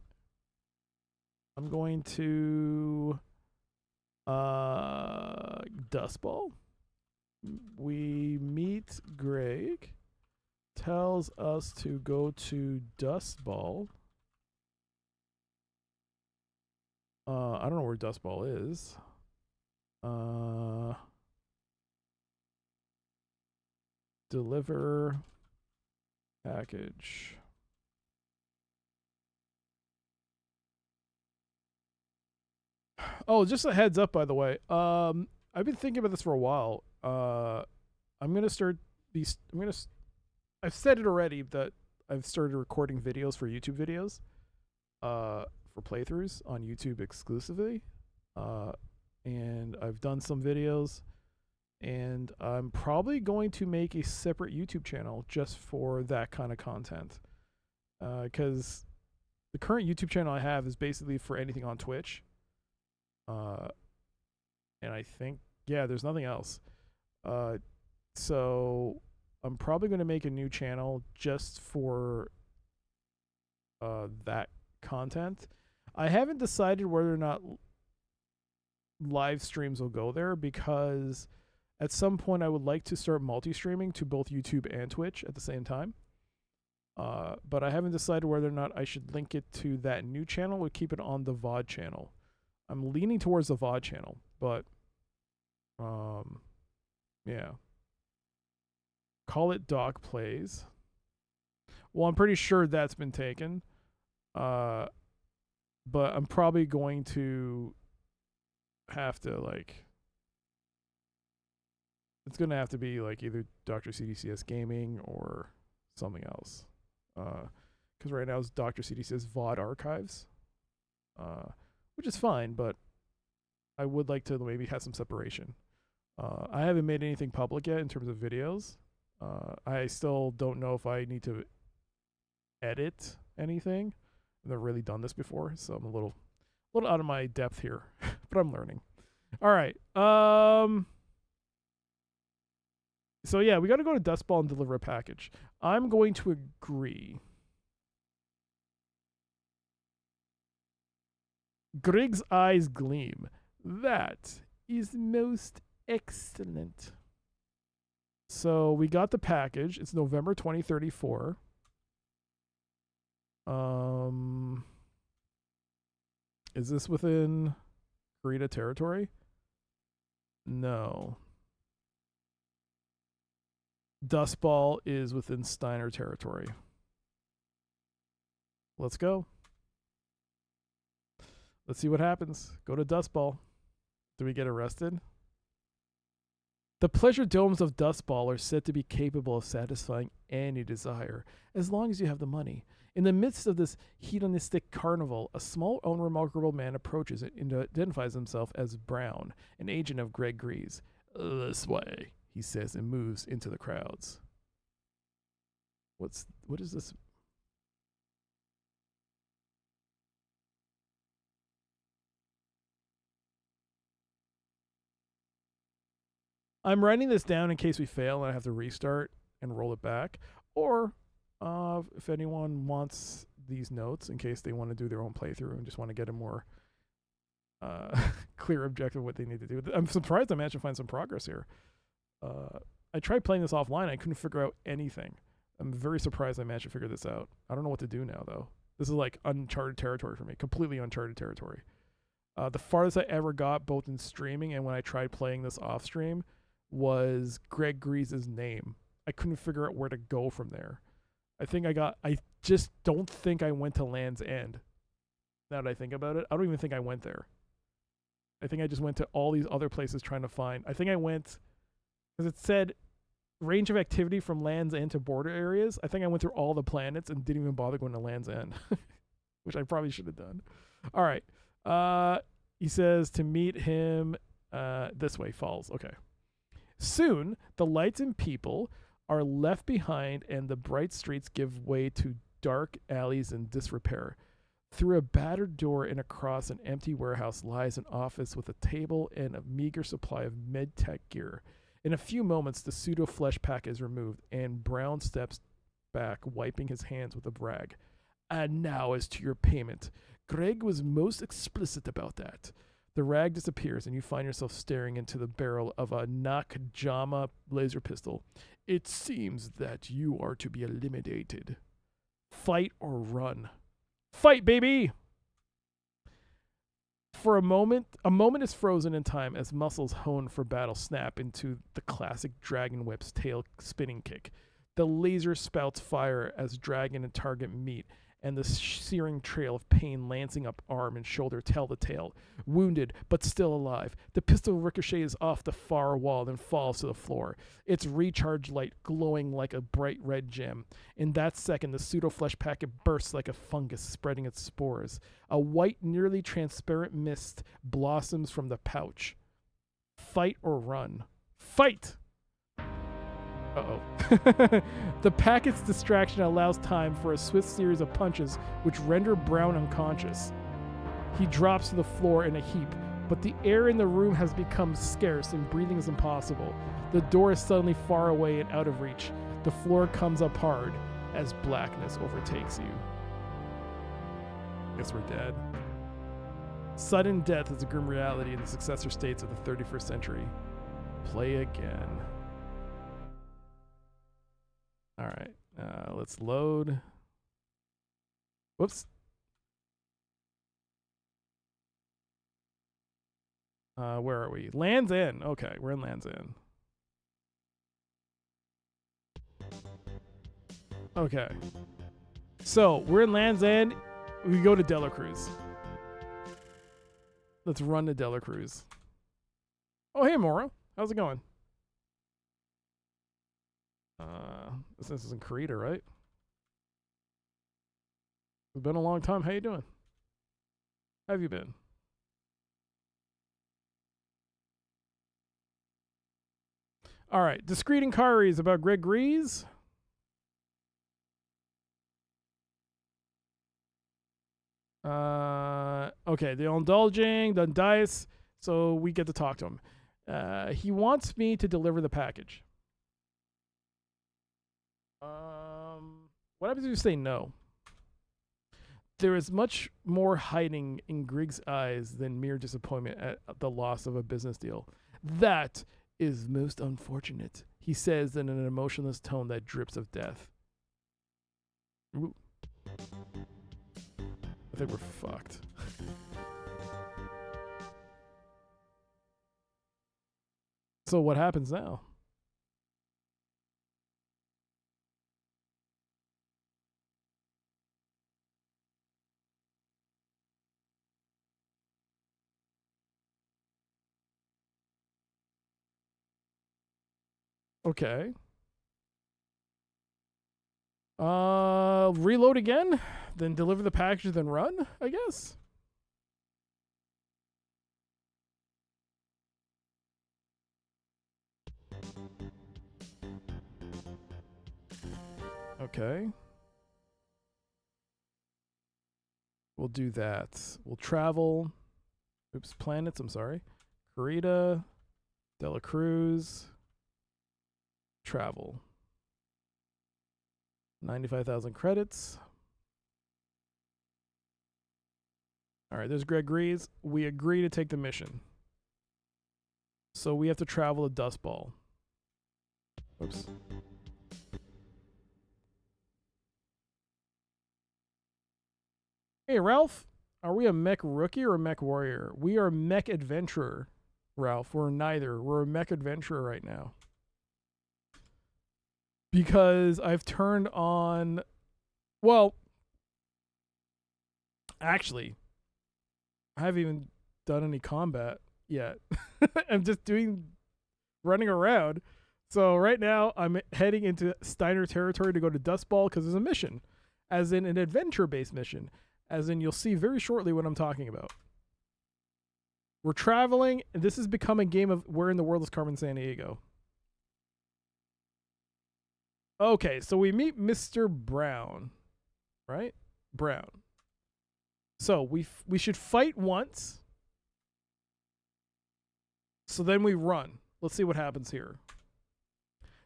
[SPEAKER 1] I'm going to Dustball. We meet Greg. Tells us to go to Dustball. I don't know where Dustball is. Deliver package. Oh, just a heads up, by the way. I've been thinking about this for a while. I'm gonna start these. I've said it already that I've started recording videos for YouTube videos. For playthroughs on YouTube exclusively. And I've done some videos, and I'm probably going to make a separate YouTube channel just for that kind of content. Because the current YouTube channel I have is basically for anything on Twitch. And I think, yeah, there's nothing else. So I'm probably going to make a new channel just for that content. I haven't decided whether or not live streams will go there, because at some point I would like to start multi-streaming to both YouTube and Twitch at the same time. But I haven't decided whether or not I should link it to that new channel or keep it on the VOD channel. I'm leaning towards the VOD channel, but yeah. Call it Doc Plays. Well, I'm pretty sure that's been taken. But I'm probably going to have to, like, it's going to have to be like either Dr. CDCS Gaming or something else. Because right now it's Dr. CDCS VOD Archives, which is fine, but I would like to maybe have some separation. I haven't made anything public yet in terms of videos. I still don't know if I need to edit anything. I've never really done this before, so I'm a little out of my depth here, but I'm learning. All right. So yeah, we got to go to Dustball and deliver a package. I'm going to agree. Grig's eyes gleam. That is most excellent. So we got the package. It's November 2034. Is this within Karita territory? No. Dustball is within Steiner territory. Let's go. Let's see what happens. Go to Dustball. Do we get arrested? The pleasure domes of Dustball are said to be capable of satisfying any desire, as long as you have the money. In the midst of this hedonistic carnival, a small, unremarkable man approaches it and identifies himself as Brown, an agent of Greg Grease. This way, he says, and moves into the crowds. What is this? I'm writing this down in case we fail and I have to restart and roll it back. Or if anyone wants these notes in case they want to do their own playthrough and just want to get a more clear objective of what they need to do. I'm surprised I managed to find some progress here. I tried playing this offline. I couldn't figure out anything. I'm very surprised I managed to figure this out. I don't know what to do now, though. This is like uncharted territory for me. Completely uncharted territory. The farthest I ever got, both in streaming and when I tried playing this off stream, was Greg Grease's name. I couldn't figure out where to go from there. I just don't think I went to Land's End. Now that I think about it, I don't even think I went there. I think I just went to all these other places trying to find. I think I went, because it said range of activity from Land's End to border areas. I think I went through all the planets and didn't even bother going to Land's End, which I probably should have done. All right. He says to meet him this way, Falls. Okay. Soon, the lights and people are left behind and the bright streets give way to dark alleys in disrepair. Through a battered door and across an empty warehouse lies an office with a table and a meager supply of med-tech gear. In a few moments, the pseudo-flesh pack is removed, and Brown steps back, wiping his hands with a rag. And now as to your payment. Greg was most explicit about that. The rag disappears, and you find yourself staring into the barrel of a Nakajama laser pistol. It seems that you are to be eliminated. Fight or run. Fight, baby! For a moment is frozen in time as muscles honed for battle snap into the classic Dragon Whip's tail spinning kick. The laser spouts fire as dragon and target meet, and the searing trail of pain lancing up arm and shoulder tell the tale. Wounded, but still alive, the pistol ricochets off the far wall and falls to the floor, its recharge light glowing like a bright red gem. In that second, the pseudo-flesh packet bursts like a fungus spreading its spores. A white, nearly transparent mist blossoms from the pouch. Fight or run? Fight! Uh-oh. The packet's distraction allows time for a swift series of punches which render Brown unconscious. He drops to the floor in a heap, but the air in the room has become scarce and breathing is impossible. The door is suddenly far away and out of reach. The floor comes up hard as blackness overtakes you. Guess we're dead. Sudden death is a grim reality in the successor states of the 31st century. Play again. All right, let's load. Whoops. Where are we? Land's End. Okay, we're in Land's End. Okay. So, we're in Land's End. We go to Delacruz. Let's run to Delacruz. Oh, hey, Mora. How's it going? This is in Karita, right? It's been a long time. How you doing? How have you been? All right. Discreet inquiries about Greg Grease. Okay. The indulging, the dice. So we get to talk to him. He wants me to deliver the package. What happens if you say no? There is much more hiding in Grig's eyes than mere disappointment at the loss of a business deal. That is most unfortunate, he says in an emotionless tone that drips of death. Ooh. I think we're fucked. So what happens now? Okay. Reload again, then deliver the package, then run, I guess. Okay. We'll do that. We'll travel. Oops, planets, I'm sorry. Karita, Delacruz. Travel. 95,000 credits. All right, there's Greg Grease. We agree to take the mission. So we have to travel to Dust Ball. Oops. Hey, Ralph. Are we a mech rookie or a mech warrior? We are mech adventurer, Ralph. We're neither. We're a mech adventurer right now. Because I've turned on, well, actually, I haven't even done any combat yet. I'm just running around. So right now I'm heading into Steiner territory to go to Dust Ball because there's a mission, as in an adventure-based mission, as in you'll see very shortly what I'm talking about. We're traveling, and this has become a game of where in the world is Carmen Sandiego. Okay, so we meet Mr. Brown, right? Brown. So we should fight once. So then we run. Let's see what happens here.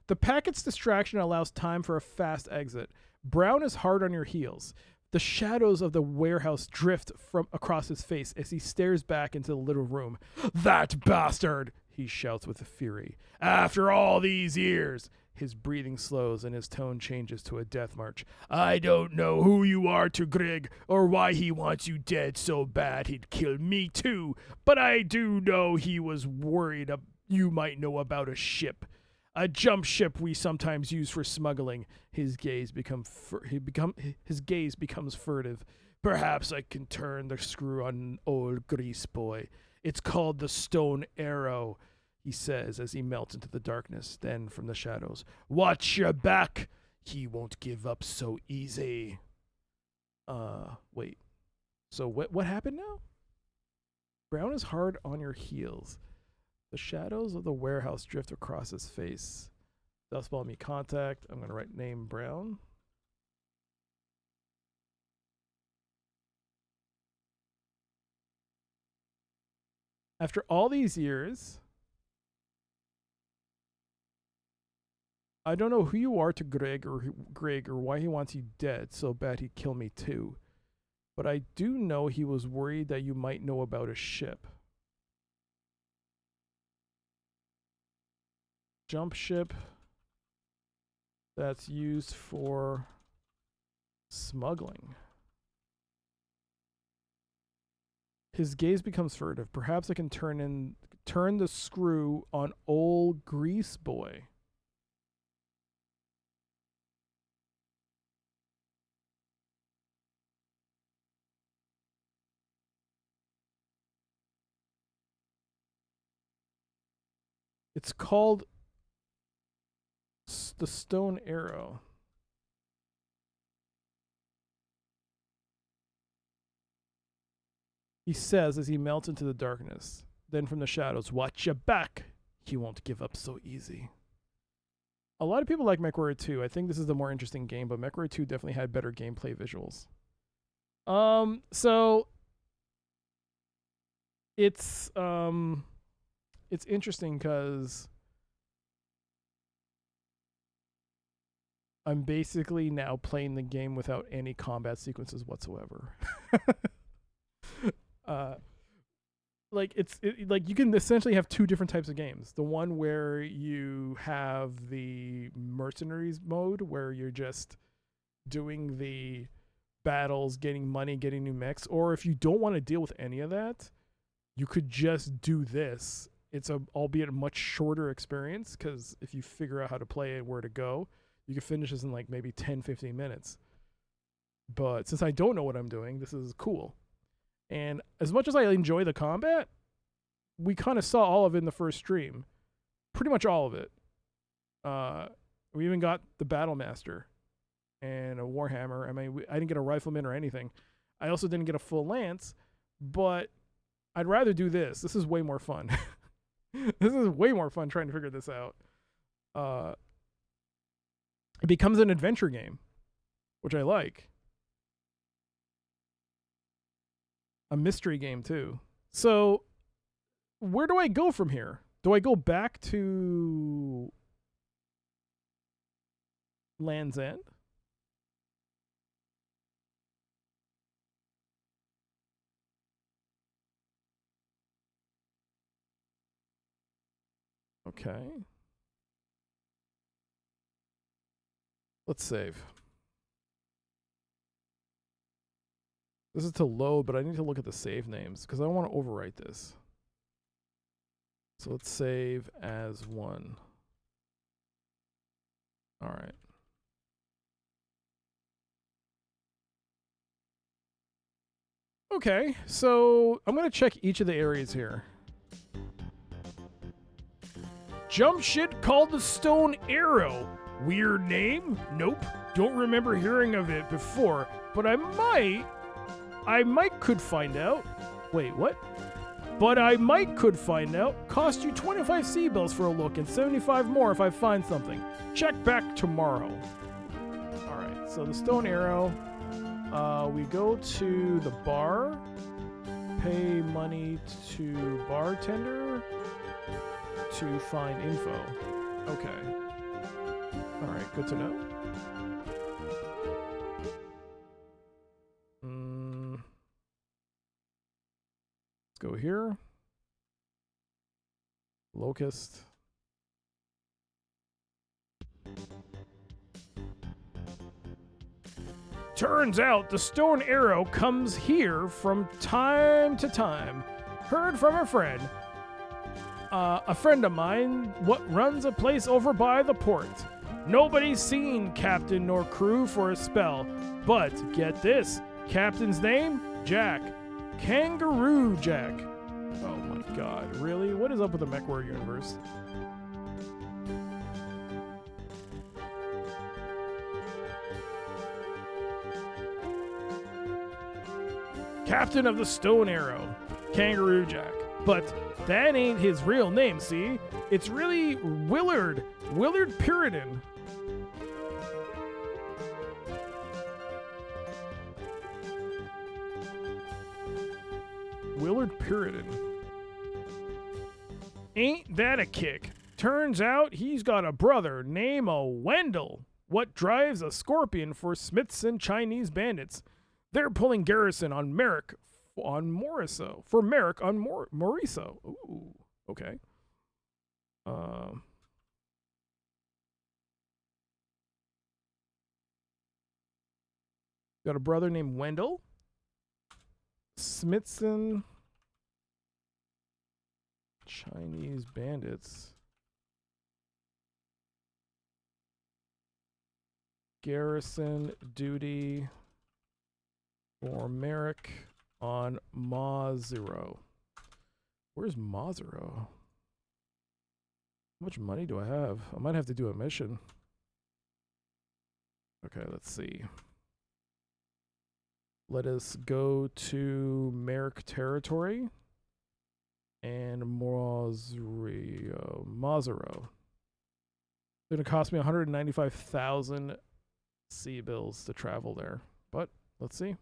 [SPEAKER 1] The packet's distraction allows time for a fast exit. Brown is hard on your heels. The shadows of the warehouse drift from across his face as he stares back into the little room. That bastard! He shouts with fury. After all these years! His breathing slows and his tone changes to a death march. I don't know who you are to Greg or why he wants you dead so bad he'd kill me too, but I do know he was worried you might know about a ship. A jump ship we sometimes use for smuggling. His gaze becomes furtive. Perhaps I can turn the screw on an old grease boy. It's called the Stone Arrow, he says as he melts into the darkness. Then from the shadows, watch your back. He won't give up so easy. Wait. So what happened now? Brown is hard on your heels. The shadows of the warehouse drift across his face. Dustball me contact. I'm going to write name Brown. After all these years, I don't know who you are to Greg or why he wants you dead so bad he'd kill me too. But I do know he was worried that you might know about a ship. Jump ship that's used for smuggling. His gaze becomes furtive. Perhaps I can turn the screw on old grease boy. It's called the Stone Arrow. He says as he melts into the darkness. Then from the shadows, watch your back. He won't give up so easy. A lot of people like Mechwarrior 2. I think this is the more interesting game, but Mechwarrior 2 definitely had better gameplay visuals. So it's interesting because I'm basically now playing the game without any combat sequences whatsoever. Like like you can essentially have two different types of games. The one where you have the mercenaries mode where you're just doing the battles, getting money, getting new mechs, or if you don't want to deal with any of that, you could just do this. It's albeit a much shorter experience because if you figure out how to play it, where to go, you can finish this in like maybe 10-15 minutes. But since I don't know what I'm doing, this is cool. And as much as I enjoy the combat, we kind of saw all of it in the first stream. Pretty much all of it. We even got the Battle Master and a Warhammer. I mean, I didn't get a Rifleman or anything. I also didn't get a full Lance, but I'd rather do this. This is way more fun. This is way more fun trying to figure this out. It becomes an adventure game, which I like. A mystery game too. So where do I go from here? Do I go back to Land's End? Okay. Let's save. This is to load, but I need to look at the save names because I don't want to overwrite this. So let's save as 1. All right. Okay, so I'm going to check each of the areas here. Jump shit called the Stone Arrow. Weird name? Nope. Don't remember hearing of it before, but I might could find out. Wait, what? But I might could find out. Cost you 25 C-bills for a look and 75 more if I find something. Check back tomorrow. Alright, so the Stone Arrow. We go to the bar. Pay money to bartender to find info. Okay. Alright, good to know. Go here. Locust. Turns out the Stone Arrow comes here from time to time. Heard from a friend. a friend of mine what runs a place over by the port. Nobody's seen captain nor crew for a spell, but get this, captain's name, Jack. Kangaroo Jack. Oh my god, really? What is up with the Mechwarrior universe? Captain of the Stone Arrow, Kangaroo Jack. But that ain't his real name, see? It's really Willard Puritan. Willard Puritan. Ain't that a kick? Turns out he's got a brother named Wendell, what drives a scorpion for Smiths and Chinese bandits. They're pulling garrison on Merrick on Moriso. For Merrick on Moriso. Ooh, okay. Got a brother named Wendell. Smithson. Chinese bandits. Garrison duty for Merrick on Mazero. Where's Mazero? How much money do I have? I might have to do a mission. Okay, let's see. Let us go to Merrick territory and Mazero. It's going to cost me 195,000 sea bills to travel there, but let's see.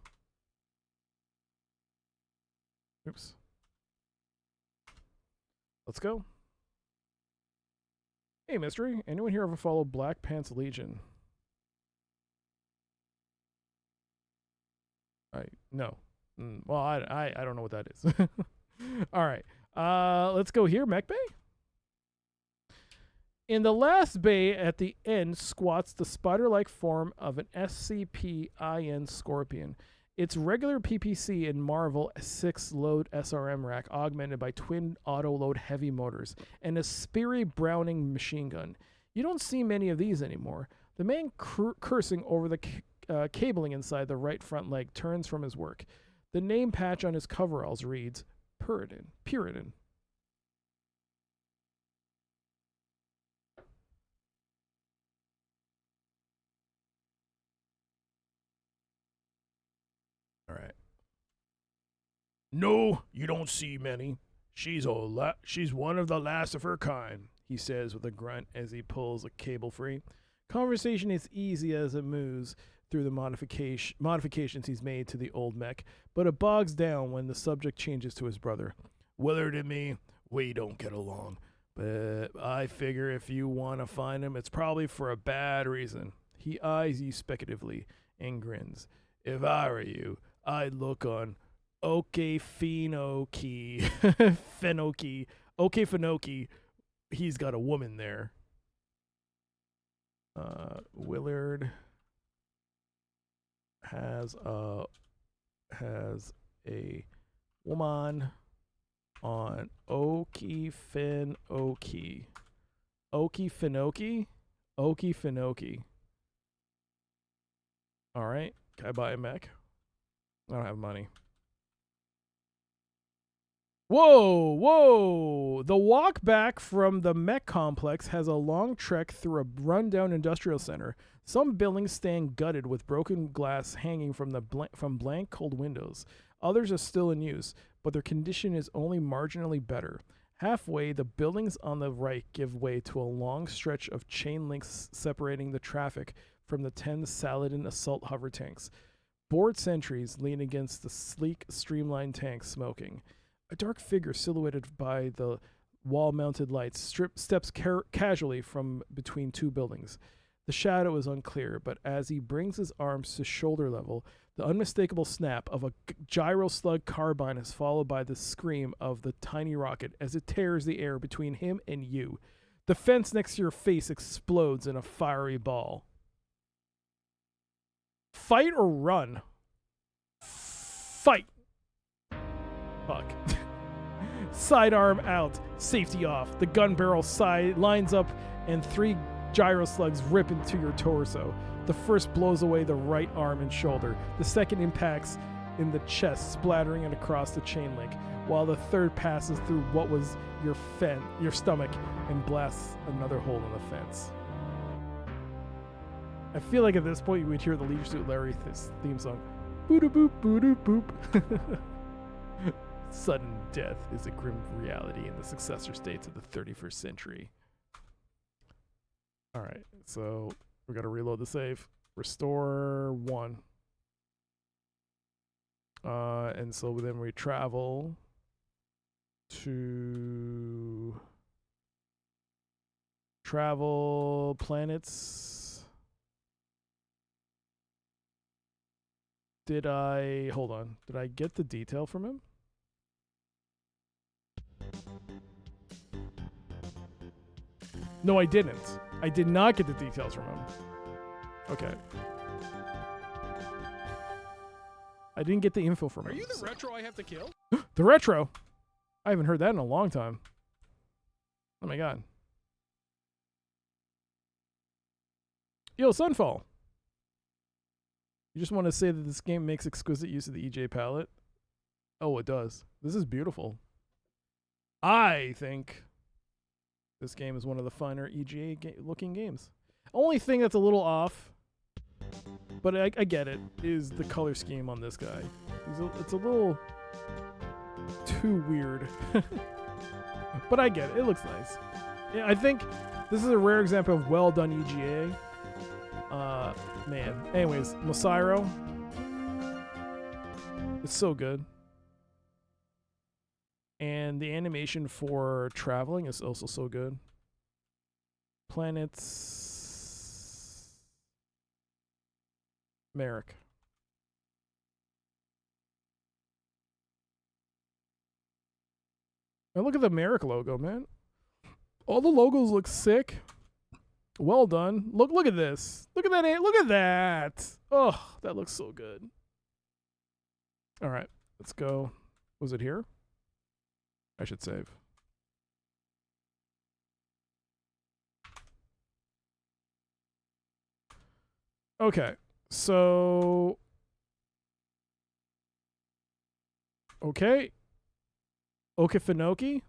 [SPEAKER 1] Oops. Let's go. Hey, mystery. Anyone here ever follow Black Pants Legion? No. Well, I don't know what that is. All right. Let's go here, Mech Bay. In the last bay at the end squats the spider-like form of an SCP-IN Scorpion. Its regular PPC and Marvel 6-load SRM rack augmented by twin auto-load heavy motors and a Speary Browning machine gun. You don't see many of these anymore. The man cursing over the cabling inside the right front leg turns from his work. The name patch on his coveralls reads Puritan. All right. No, you don't see many. She's one of the last of her kind, he says with a grunt as he pulls a cable free. Conversation is easy as it moves through the modifications he's made to the old mech, but it bogs down when the subject changes to his brother. Willard and me, we don't get along, but I figure if you want to find him, it's probably for a bad reason. He eyes you speculatively and grins. If I were you, I'd look on Okefenoki. Okefenoki. He's got a woman there. Willard has a woman on Okefenoki. Okefenoki. All right. Can I buy a mech? I don't have money. Whoa! The walk back from the mech complex has a long trek through a rundown industrial center. Some buildings stand gutted with broken glass hanging from blank cold windows. Others are still in use, but their condition is only marginally better. Halfway, the buildings on the right give way to a long stretch of chain links separating the traffic from the 10 Saladin assault hover tanks. Bored sentries lean against the sleek, streamlined tanks, smoking. A dark figure silhouetted by the wall-mounted lights steps casually from between two buildings. The shadow is unclear, but as he brings his arms to shoulder level, the unmistakable snap of a gyro-slug carbine is followed by the scream of the tiny rocket as it tears the air between him and you. The fence next to your face explodes in a fiery ball. Fight or run? Fight. Fuck. Sidearm out, safety off. The gun barrel side lines up, and 3 gyro slugs rip into your torso. The first blows away the right arm and shoulder. The second impacts in the chest, splattering it across the chain link, while the third passes through what was your stomach and blasts another hole in the fence. I feel like at this point you would hear the Leisure Suit Larry theme song. Boo-doo-boop, boo-doo-boop. Sudden death is a grim reality in the successor states of the 31st century. All right, so we got to reload the save. Restore 1. And so then we travel to planets. Hold on. Did I get the detail from him? No, I didn't. I did not get the details from him. Okay. I didn't get the info from him.
[SPEAKER 7] Are you the retro I have to kill?
[SPEAKER 1] The retro? I haven't heard that in a long time. Oh my god. Yo, Sunfall. You just want to say that this game makes exquisite use of the EJ palette? Oh, it does. This is beautiful. I think this game is one of the finer EGA looking games. Only thing that's a little off, but I get it, is the color scheme on this guy. It's a little too weird. But I get it. It looks nice. Yeah, I think this is a rare example of well done EGA. Man. Anyways, Mechwarrior. It's so good. And the animation for traveling is also so good. Planets. Merrick. And look at the Merrick logo, man. All the logos look sick. Well done. Look at this. Look at that. Look at that. Oh, that looks so good. All right, let's go. Was it here? I should save. Okay, so... Okay. Okefenokee?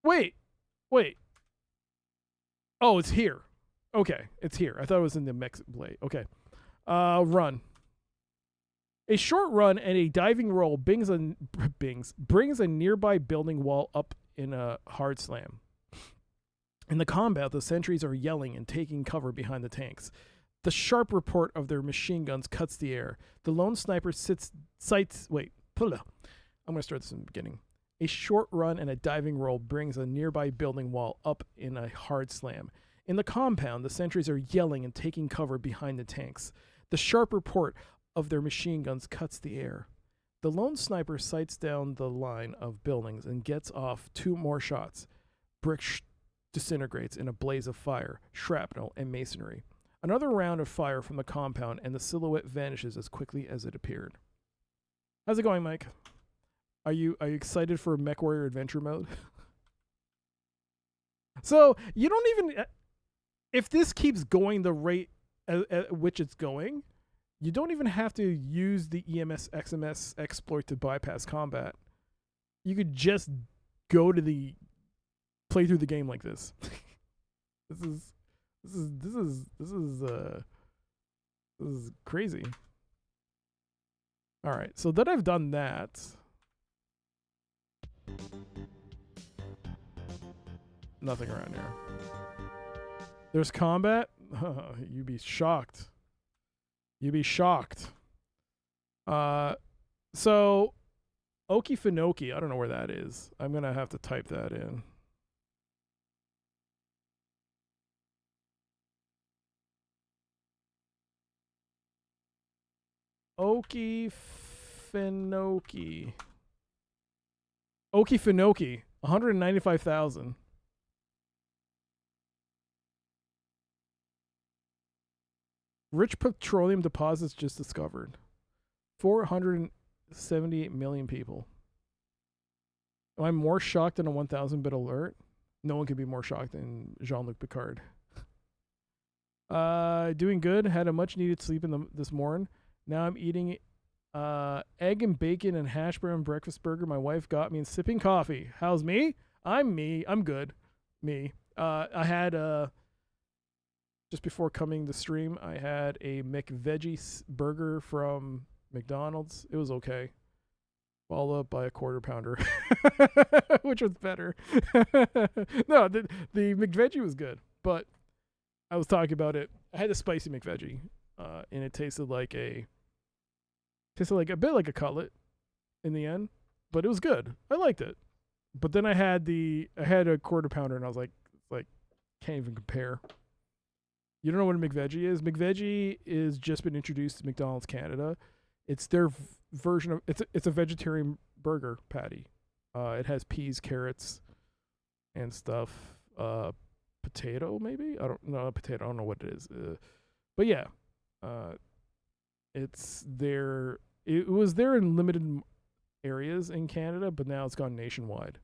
[SPEAKER 1] Wait. Oh, it's here. Okay, it's here. I thought it was in the Mech Blade. Okay. Run. A short run and a diving roll brings a nearby building wall up in a hard slam. In the combat, the sentries are yelling and taking cover behind the tanks. The sharp report of their machine guns cuts the air. The lone sniper I'm going to start this in the beginning. A short run and a diving roll brings a nearby building wall up in a hard slam. In the compound, the sentries are yelling and taking cover behind the tanks. The sharp report of their machine guns cuts the air. The lone sniper sights down the line of buildings and gets off 2 more shots. Brick disintegrates in a blaze of fire, shrapnel, and masonry. Another round of fire from the compound, and the silhouette vanishes as quickly as it appeared. How's it going, Mike? Are you excited for Mechwarrior Adventure Mode? So, you don't even... If this keeps going the rate at which it's going, you don't even have to use the EMS XMS exploit to bypass combat. You could just go to play through the game like this. This is crazy. All right, so that I've done that. Nothing around here. There's combat? You'd be shocked. You'd be shocked. So, Okefenokee, I don't know where that is. I'm going to have to type that in. Okefenokee. 195,000. Rich petroleum deposits just discovered. 400 78 million people. Am I more shocked than a 1,000-bit alert? No one could be more shocked than Jean-Luc Picard. Doing good. Had a much-needed sleep this morning. Now I'm eating egg and bacon and hash brown breakfast burger my wife got me and sipping coffee. How's me? I'm me. I'm good. Me. I had just before coming to stream, I had a McVeggie burger from McDonald's. It was okay. Followed up by a quarter pounder, which was better. No, the McVeggie was good, but I was talking about it. I had a spicy McVeggie, and it tasted like a bit like a cutlet in the end, but it was good. I liked it. But then I had a quarter pounder, and I was like can't even compare. You don't know what a McVeggie is? McVeggie is just been introduced to McDonald's Canada. It's their version of it's a vegetarian burger patty. It has peas, carrots, and stuff. Potato maybe? I don't know. Potato. I don't know what it is. But yeah, it's there. It was there in limited areas in Canada, but now it's gone nationwide.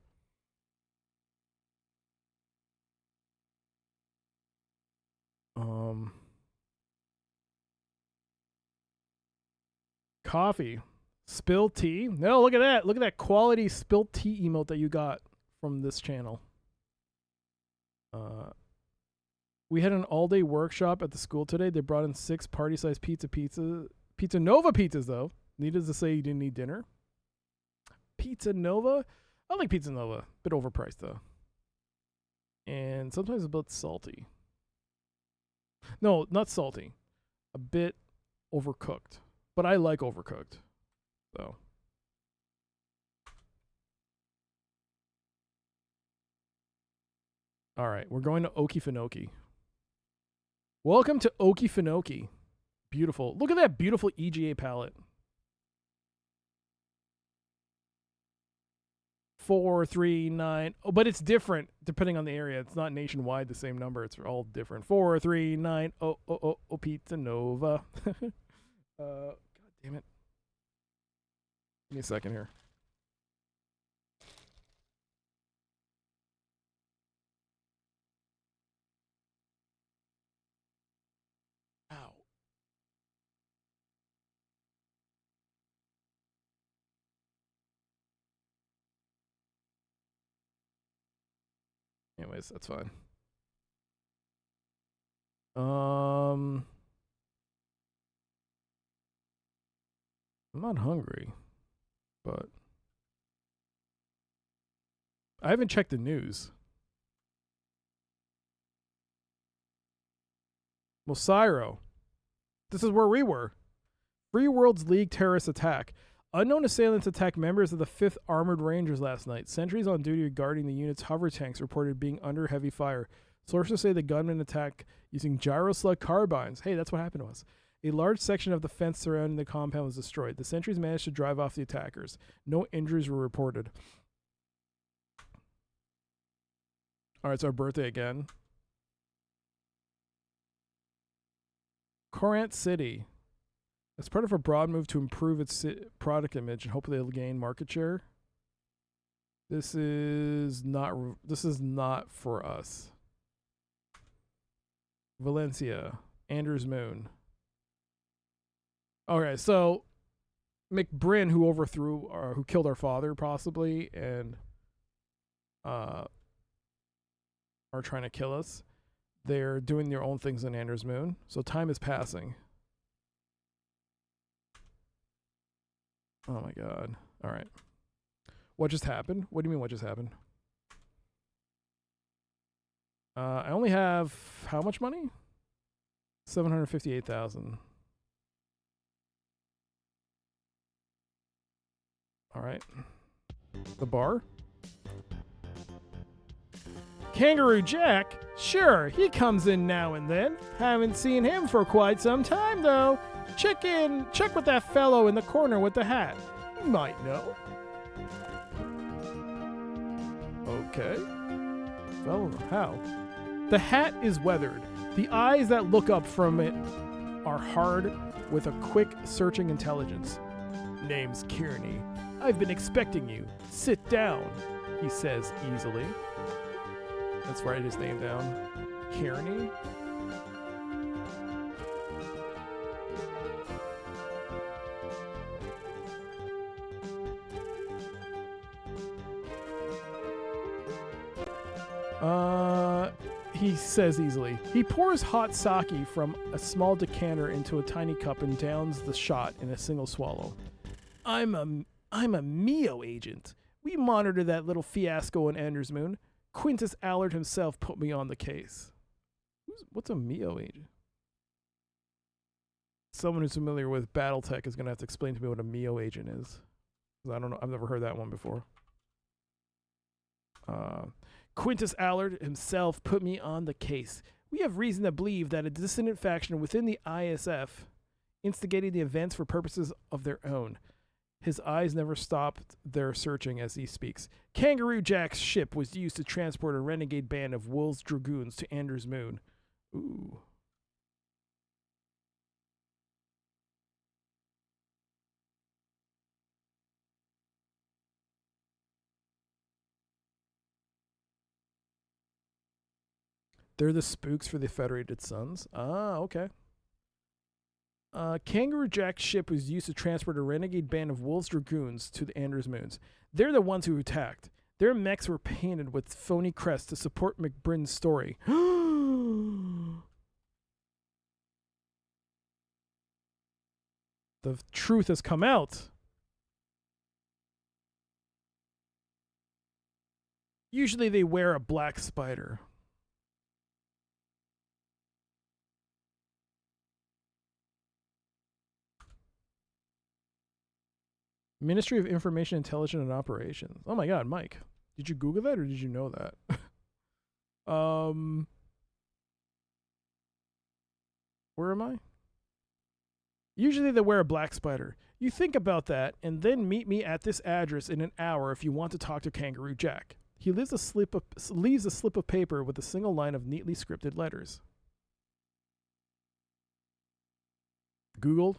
[SPEAKER 1] Coffee. Spill tea. No, look at that. Look at that quality spilled tea emote that you got from this channel. We had an all-day workshop at the school today. They brought in 6 party-sized Pizza Nova pizzas, though. Needless to say, you didn't need dinner. Pizza Nova? I like Pizza Nova. Bit overpriced, though. And sometimes a bit salty. No, not salty. A bit overcooked. But I like overcooked. So. All right, we're going to Okefenokee. Welcome to Okefenokee. Beautiful. Look at that beautiful EGA palette. 439. Oh, but it's different depending on the area. It's not nationwide the same number. It's all different. 439. Oh, Pizza Nova. God damn it. Give me a second here. Ow. Anyways, that's fine. I'm not hungry, but I haven't checked the news. Mechwarrior. This is where we were. Free Worlds League terrorist attack. Unknown assailants attacked members of the 5th Armored Rangers last night. Sentries on duty guarding the unit's hover tanks reported being under heavy fire. Sources say the gunmen attacked using gyroslug carbines. Hey, that's what happened to us. A large section of the fence surrounding the compound was destroyed. The sentries managed to drive off the attackers. No injuries were reported. All right, it's our birthday again. Corinth City. As part of a broad move to improve its product image and hopefully it'll gain market share. This is not for us. Valencia. Anders Moon. Okay, so McBrin, who killed our father possibly, and are trying to kill us. They're doing their own things in Anders Moon, so time is passing. Oh my god. All right. What just happened? What do you mean what just happened? I only have how much money? 758,000. All right. The bar? Kangaroo Jack? Sure, he comes in now and then. Haven't seen him for quite some time, though. Check with that fellow in the corner with the hat. He might know. Okay. Fellow, how? The hat is weathered. The eyes that look up from it are hard with a quick, searching intelligence. Name's Kearney. I've been expecting you. Sit down, he says easily. Let's write his name down. Kearney? He says easily. He pours hot sake from a small decanter into a tiny cup and downs the shot in a single swallow. I'm a Mio agent. We monitor that little fiasco on Anders Moon. Quintus Allard himself put me on the case. What's a Mio agent? Someone who's familiar with BattleTech is going to have to explain to me what a Mio agent is. I don't know. I've never heard that one before. Quintus Allard himself put me on the case. We have reason to believe that a dissident faction within the ISF instigated the events for purposes of their own. His eyes never stopped their searching as he speaks. Kangaroo Jack's ship was used to transport a renegade band of Wolves Dragoons to Anders Moon. Ooh. They're the spooks for the Federated Sons. Ah, okay. Kangaroo Jack's ship was used to transport a renegade band of Wolves Dragoons to the Anders Moons. They're the ones who attacked. Their mechs were painted with phony crests to support McBrinn's story. The truth has come out. Usually they wear a black spider. Ministry of Information, Intelligence, and Operations. Oh my God, Mike. Did you Google that or did you know that? Where am I? Usually they wear a black spider. You think about that and then meet me at this address in an hour if you want to talk to Kangaroo Jack. He leaves a slip of paper with a single line of neatly scripted letters. Googled?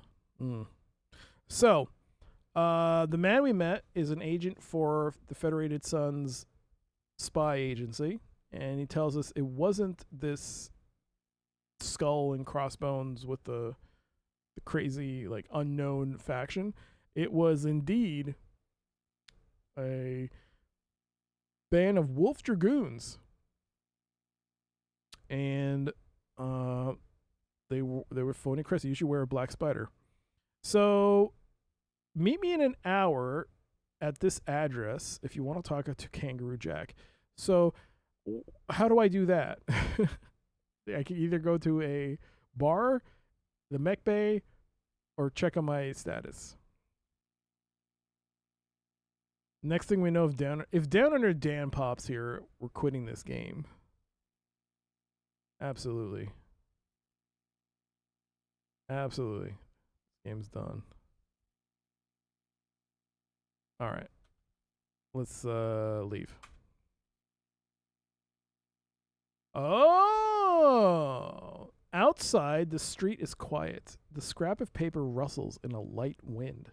[SPEAKER 1] So, the man we met is an agent for the Federated Sons spy agency, and he tells us it wasn't this skull and crossbones with the crazy, like, unknown faction. It was indeed a band of Wolf Dragoons, and they were phony crests. They usually wear a black spider. So meet me in an hour at this address if you want to talk to Kangaroo Jack. So how do I do that? I can either go to a bar, the Mech Bay, or check on my status. Next thing we know, if Down Under Dan pops here, we're quitting this game. Absolutely. Absolutely. Game's done. All right. Let's leave. Oh! Outside, the street is quiet. The scrap of paper rustles in a light wind.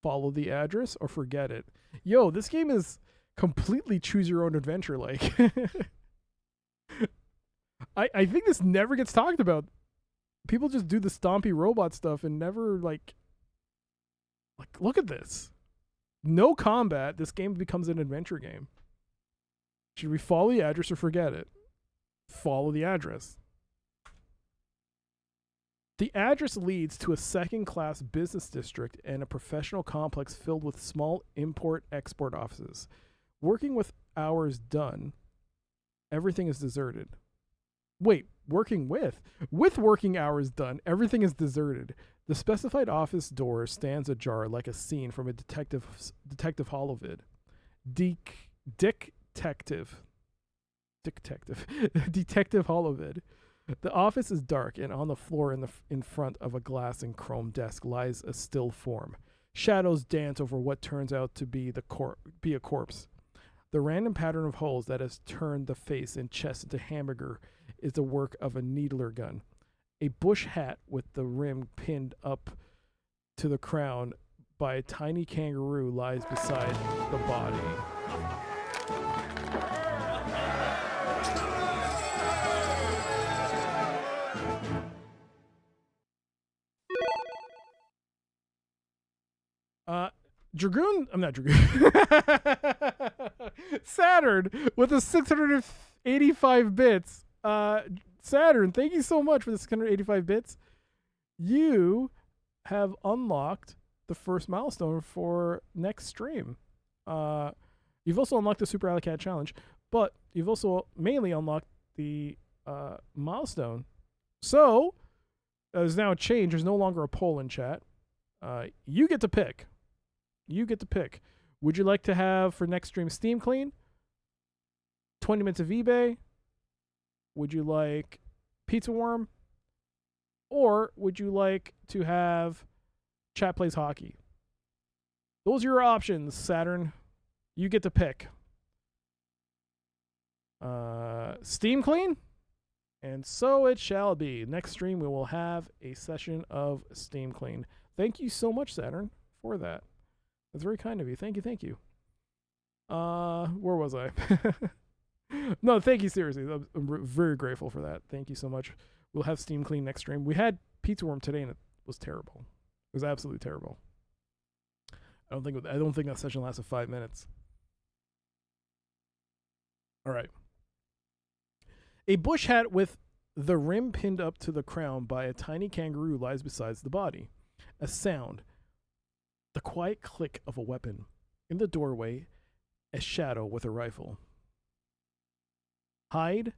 [SPEAKER 1] Follow the address or forget it. Yo, this game is completely choose your own adventure like. I think this never gets talked about. People just do the stompy robot stuff and never like look at this. No combat, this game becomes an adventure game. Should we follow the address or forget it? Follow the address. The address leads to a second-class business district and a professional complex filled with small import-export offices. Working with hours done, everything is deserted. Wait, working with? With working hours done, everything is deserted. The specified office door stands ajar like a scene from a detective holovid. Detective holovid. The office is dark, and on the floor in front of a glass and chrome desk lies a still form. Shadows dance over what turns out to be a corpse. The random pattern of holes that has turned the face and chest into hamburger is the work of a needler gun. A bush hat with the rim pinned up to the crown by a tiny kangaroo lies beside the body. Dragoon, I'm not Dragoon. Saturn with the 685 bits. Saturn, thank you so much for the 685 bits. You have unlocked the first milestone for next stream. You've also unlocked the Super Alley Cat Challenge, but you've also mainly unlocked the milestone. So, there's now a change. There's no longer a poll in chat. You get to pick. You get to pick. Would you like to have for next stream Steam Clean? 20 minutes of eBay? Would you like Pizza Worm? Or would you like to have Chat Plays Hockey? Those are your options, Saturn. You get to pick. Steam Clean? And so it shall be. Next stream we will have a session of Steam Clean. Thank you so much, Saturn, for that. That's very kind of you. Thank you, thank you. Where was I? No, thank you, seriously. I'm very grateful for that. Thank you so much. We'll have Steam Clean next stream. We had Pizza Worm today, and it was terrible. It was absolutely terrible. I don't think that session lasted 5 minutes. All right. A bush hat with the rim pinned up to the crown by a tiny kangaroo lies beside the body. A sound. The quiet click of a weapon. In the doorway, a shadow with a rifle. Hide,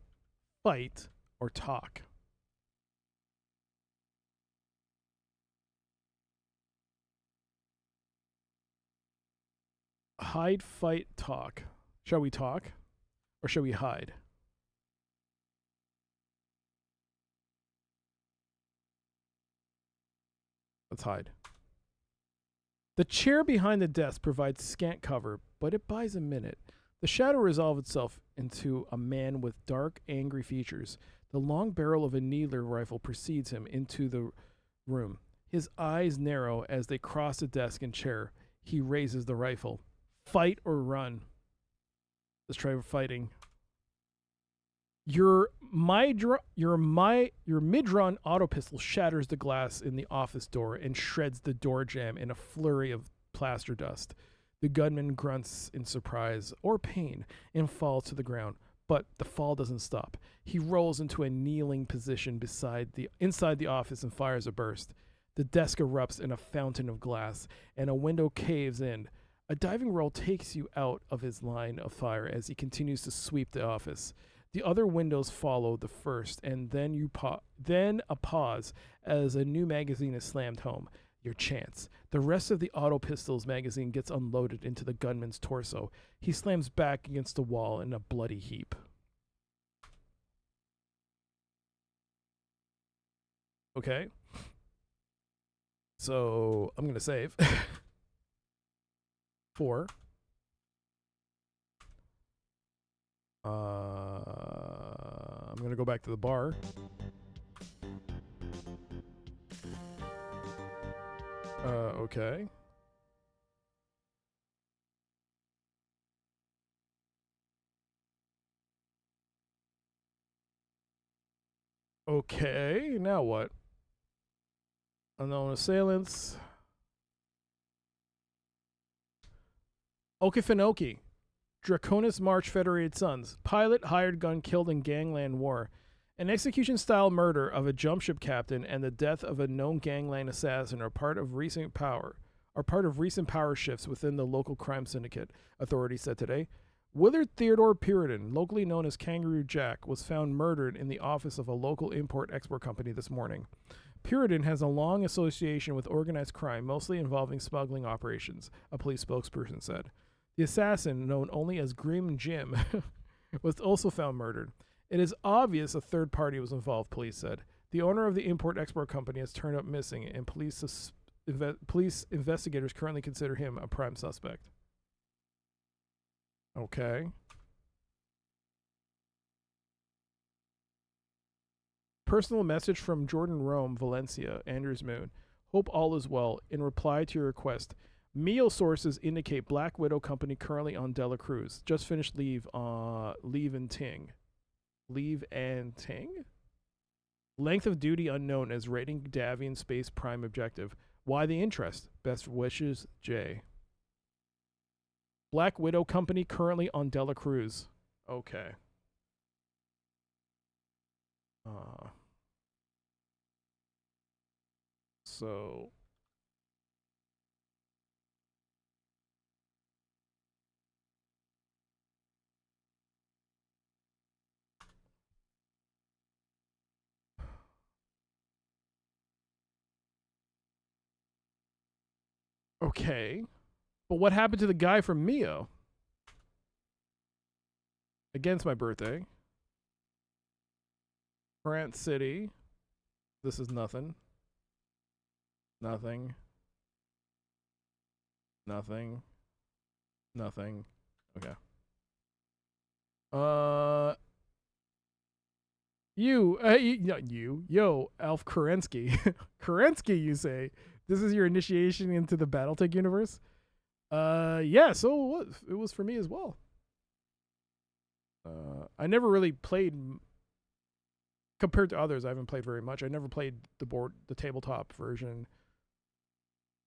[SPEAKER 1] fight, or talk. Hide, fight, talk. Shall we talk? Or shall we hide? Let's hide. The chair behind the desk provides scant cover, but it buys a minute. The shadow resolves itself into a man with dark, angry features. The long barrel of a needler rifle precedes him into the room. His eyes narrow as they cross the desk and chair. He raises the rifle. Fight or run? Let's try fighting. Your mid-run auto pistol shatters the glass in the office door and shreds the door jamb in a flurry of plaster dust. The gunman grunts in surprise or pain and falls to the ground, but the fall doesn't stop. He rolls into a kneeling position inside the office and fires a burst. The desk erupts in a fountain of glass, and a window caves in. A diving roll takes you out of his line of fire as he continues to sweep the office. The other windows follow the first, and then then a pause as a new magazine is slammed home. Your chance. The rest of the auto pistol's magazine gets unloaded into the gunman's torso. He slams back against the wall in a bloody heap. Okay. So I'm going to save. 4. I'm going to go back to the bar. Okay. Okay, now what? Unknown assailants. Okefenokee. Draconis March Federated Sons. Pilot, hired gun killed in gangland war. An execution-style murder of a jumpship captain and the death of a known gangland assassin are part of recent power shifts within the local crime syndicate, authorities said today. Willard Theodore Puritan, locally known as Kangaroo Jack, was found murdered in the office of a local import-export company this morning. Puritan has a long association with organized crime, mostly involving smuggling operations, a police spokesperson said. The assassin, known only as Grim Jim, was also found murdered. It is obvious a third party was involved, police said. The owner of the import-export company has turned up missing, and police investigators currently consider him a prime suspect. Okay. Personal message from Jordan Rome, Valencia, Andrews Moon. Hope all is well. In reply to your request, meal sources indicate Black Widow Company currently on Dela Cruz. Just finished leave and Ting. Leave and Ting? Length of duty unknown as rating Davian Space Prime objective. Why the interest? Best wishes, Jay. Black Widow Company currently on Dela Cruz. Okay. So okay. But what happened to the guy from Mio? Against my birthday. Grant City. This is nothing. Nothing. Nothing. Nothing. Okay. Yo, Alf Kerensky. Kerensky, you say? This is your initiation into the Battletech universe? Yeah, so it was for me as well. I never really played, compared to others, I haven't played very much. I never played the tabletop version.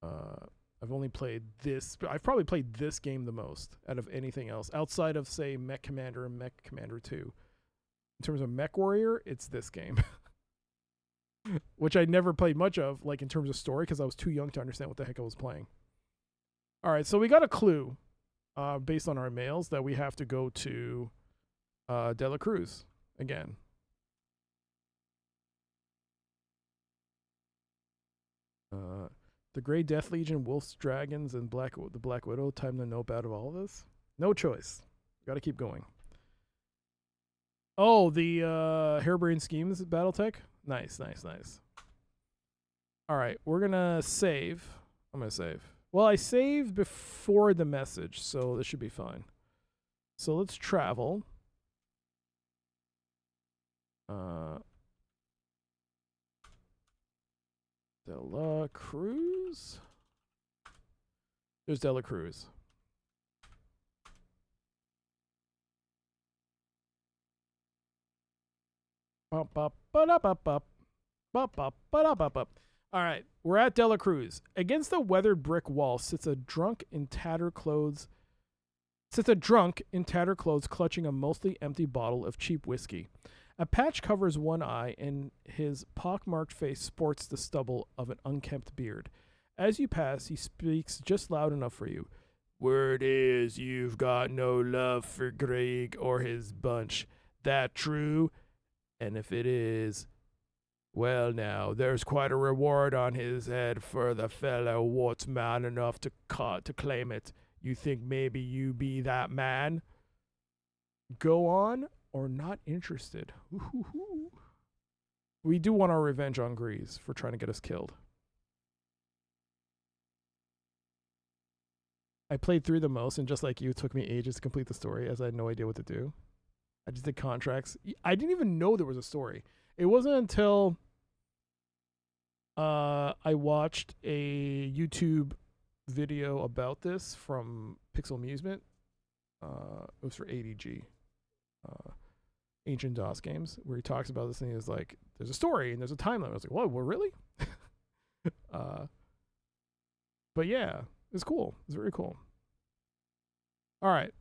[SPEAKER 1] I've only played this. I've probably played this game the most out of anything else, outside of, say, Mech Commander and Mech Commander 2. In terms of Mechwarrior, it's this game. Which I never played much of, like in terms of story, because I was too young to understand what the heck I was playing. All right, so we got a clue based on our mails that we have to go to Dela Cruz again. The Grey Death Legion, Wolf's Dragons, and the Black Widow. Time to nope out of all of this. No choice. Got to keep going. Oh, the Harebrained Schemes Battletech. Nice. All right, we're gonna save. I'm gonna save. Well, I saved before the message, so this should be fine. So let's travel. Dela Cruz. There's Dela Cruz. All right, we're at Dela Cruz. Against the weathered brick wall sits a drunk in tattered clothes, clutching a mostly empty bottle of cheap whiskey. A patch covers one eye, and his pockmarked face sports the stubble of an unkempt beard. As you pass, he speaks just loud enough for you. Word is you've got no love for Greg or his bunch. That true? And if it is, well now, there's quite a reward on his head for the fellow what's man enough to claim it. You think maybe you be that man? Go on or not interested? Ooh. We do want our revenge on Grease for trying to get us killed. I played through the most, and just like you, it took me ages to complete the story as I had no idea what to do. I just did contracts. I didn't even know there was a story. It wasn't until I watched a YouTube video about this from Pixel Amusement. It was for ADG, Ancient DOS Games, where he talks about this, and he was like, there's a story and there's a timeline. I was like, whoa, really? But yeah, it's cool. It's very cool. All right.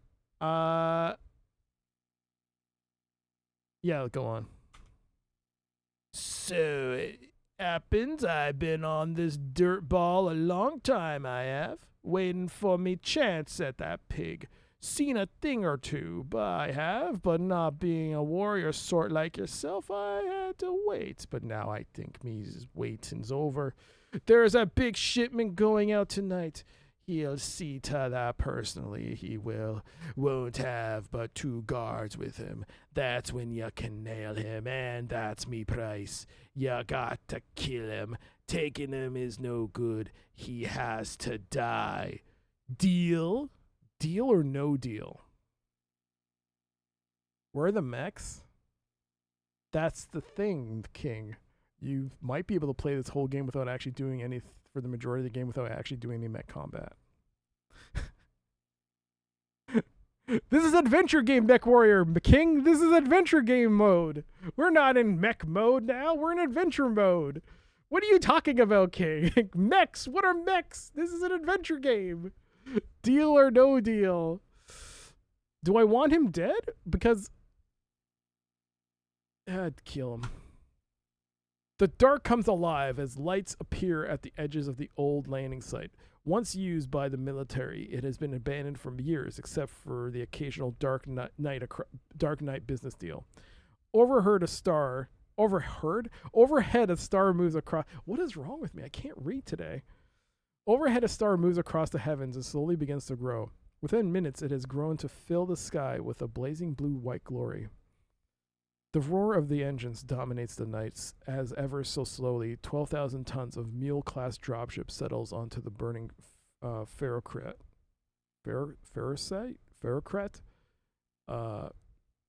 [SPEAKER 1] Yeah, go on. So it happens I've been on this dirt ball a long time, I have, waiting for me chance at that pig. Seen a thing or two, but not being a warrior sort like yourself, I had to wait. But now I think me waiting's over. There's a big shipment going out tonight. He'll see to that personally, he will. Won't have but 2 guards with him. That's when you can nail him, and that's me price. You got to kill him. Taking him is no good. He has to die. Deal? Deal or no deal? Where are the mechs? That's the thing, King. you might be able to play this whole game without actually doing any, for the majority of the game, without actually doing any mech combat. This is adventure game, Mechwarrior King. This is adventure game mode. We're not in mech mode now. We're in adventure mode. What are you talking about, King? Mechs. What are mechs? This is an adventure game. Deal or no deal. Do I want him dead? Because I'd kill him. The dark comes alive as lights appear at the edges of the old landing site. Once used by the military, it has been abandoned for years, except for the occasional dark night business deal. Overhead, a star moves across. What is wrong with me? I can't read today. Overhead, a star moves across the heavens and slowly begins to grow. Within minutes, it has grown to fill the sky with a blazing blue-white glory. The roar of the engines dominates the nights as ever so slowly 12,000 tons of mule-class dropship settles onto the burning ferrocret.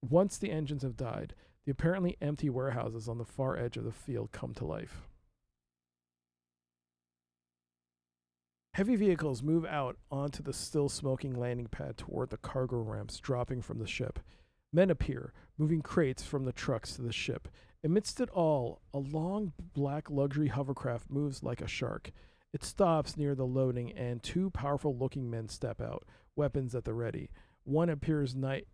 [SPEAKER 1] Once the engines have died, the apparently empty warehouses on the far edge of the field come to life. Heavy vehicles move out onto the still smoking landing pad toward the cargo ramps dropping from the ship. Men appear, moving crates from the trucks to the ship. Amidst it all, a long black luxury hovercraft moves like a shark. It stops near the loading, and two powerful-looking men step out, weapons at the ready. One wears night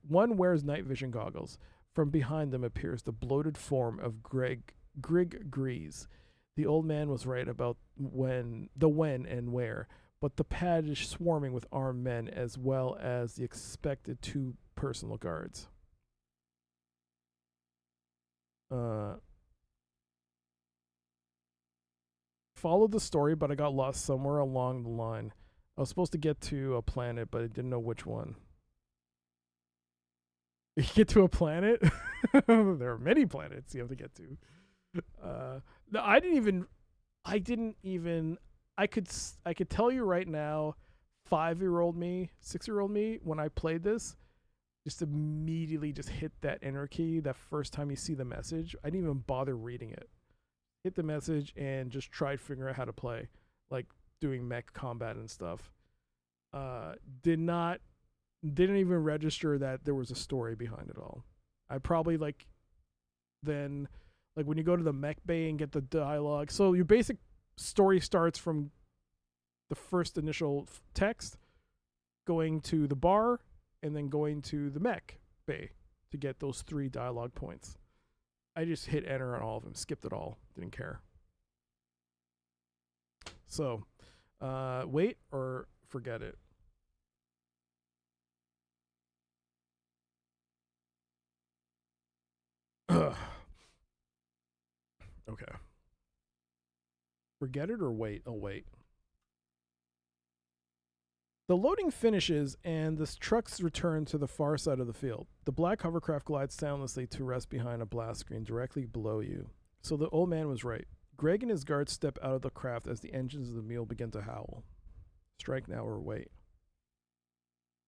[SPEAKER 1] vision goggles. From behind them appears the bloated form of Grig Grease. The old man was right about when and where, but the pad is swarming with armed men as well as the expected two personal guards. Followed the story, but I got lost somewhere along the line. I was supposed to get to a planet, but I didn't know which one. You get to a planet? There are many planets you have to get to. No, I could tell you right now, 5-year-old me, 6-year-old me, when I played this, just immediately just hit that enter key that first time you see the message. I didn't even bother reading it. Hit the message and just tried figuring out how to play, like doing mech combat and stuff. Didn't even register that there was a story behind it all. I probably when you go to the mech bay and get the dialogue. So your basic story starts from the first initial text, going to the bar, and then going to the mech bay to get those 3 dialogue points. I just hit enter on all of them, skipped it all, didn't care. So, wait or forget it. Okay. Forget it or wait? I'll wait. The loading finishes and the trucks return to the far side of the field. The black hovercraft glides soundlessly to rest behind a blast screen directly below you. So the old man was right. Greg and his guards step out of the craft as the engines of the mule begin to howl. Strike now or wait.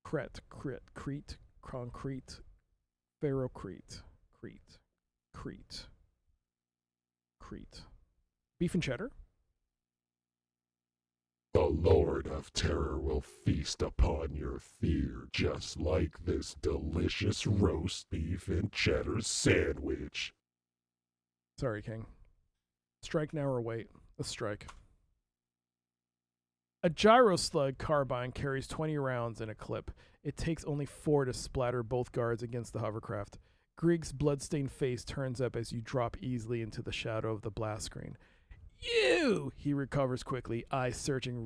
[SPEAKER 1] Crete, concrete, ferrocrete, Crete. Beef and cheddar?
[SPEAKER 6] The Lord of Terror will feast upon your fear, just like this delicious roast beef and cheddar sandwich.
[SPEAKER 1] Sorry, King. Strike now or wait. Let's strike. A gyro slug carbine carries 20 rounds in a clip. It takes only 4 to splatter both guards against the hovercraft. Grig's bloodstained face turns up as you drop easily into the shadow of the blast screen. You! He recovers quickly, eyes searching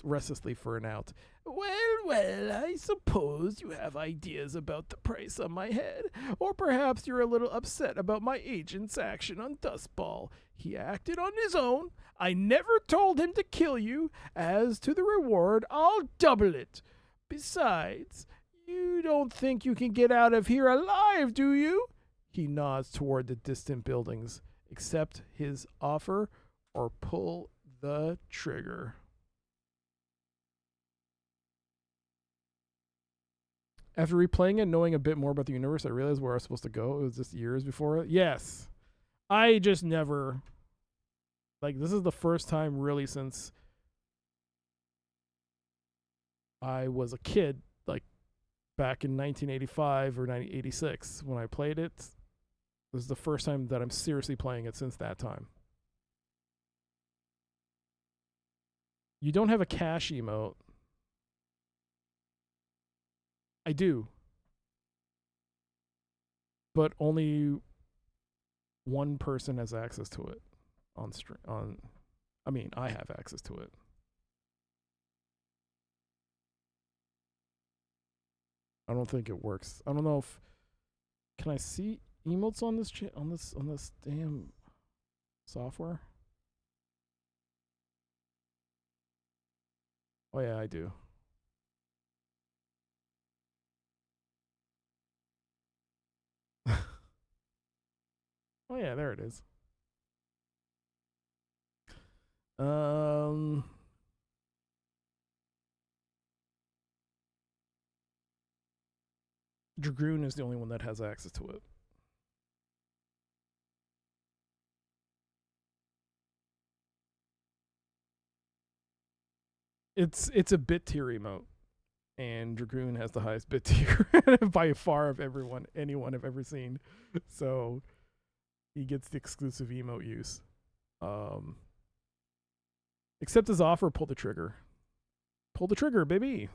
[SPEAKER 1] restlessly for an out. Well, I suppose you have ideas about the price on my head. Or perhaps you're a little upset about my agent's action on Dustball. He acted on his own. I never told him to kill you. As to the reward, I'll double it. Besides, you don't think you can get out of here alive, do you? He nods toward the distant buildings. Accept his offer or pull the trigger. After replaying it, knowing a bit more about the universe, I realized where I was supposed to go. It was just years before it. Yes. I just never Like, this is the first time really since I was a kid, like back in 1985 or 1986 when I played it. This is the first time that I'm seriously playing it since that time. You don't have a cash emote. I do. But only one person has access to it I mean, I have access to it. I don't think it works. I don't know if can I see emotes on this on this damn software? Oh yeah, I do. Oh yeah, there it is. Dragoon is the only one that has access to it. It's a bit tier emote, and Dragoon has the highest bit tier by far of anyone I've ever seen. So he gets the exclusive emote use. Accept his offer, pull the trigger. Pull the trigger, baby.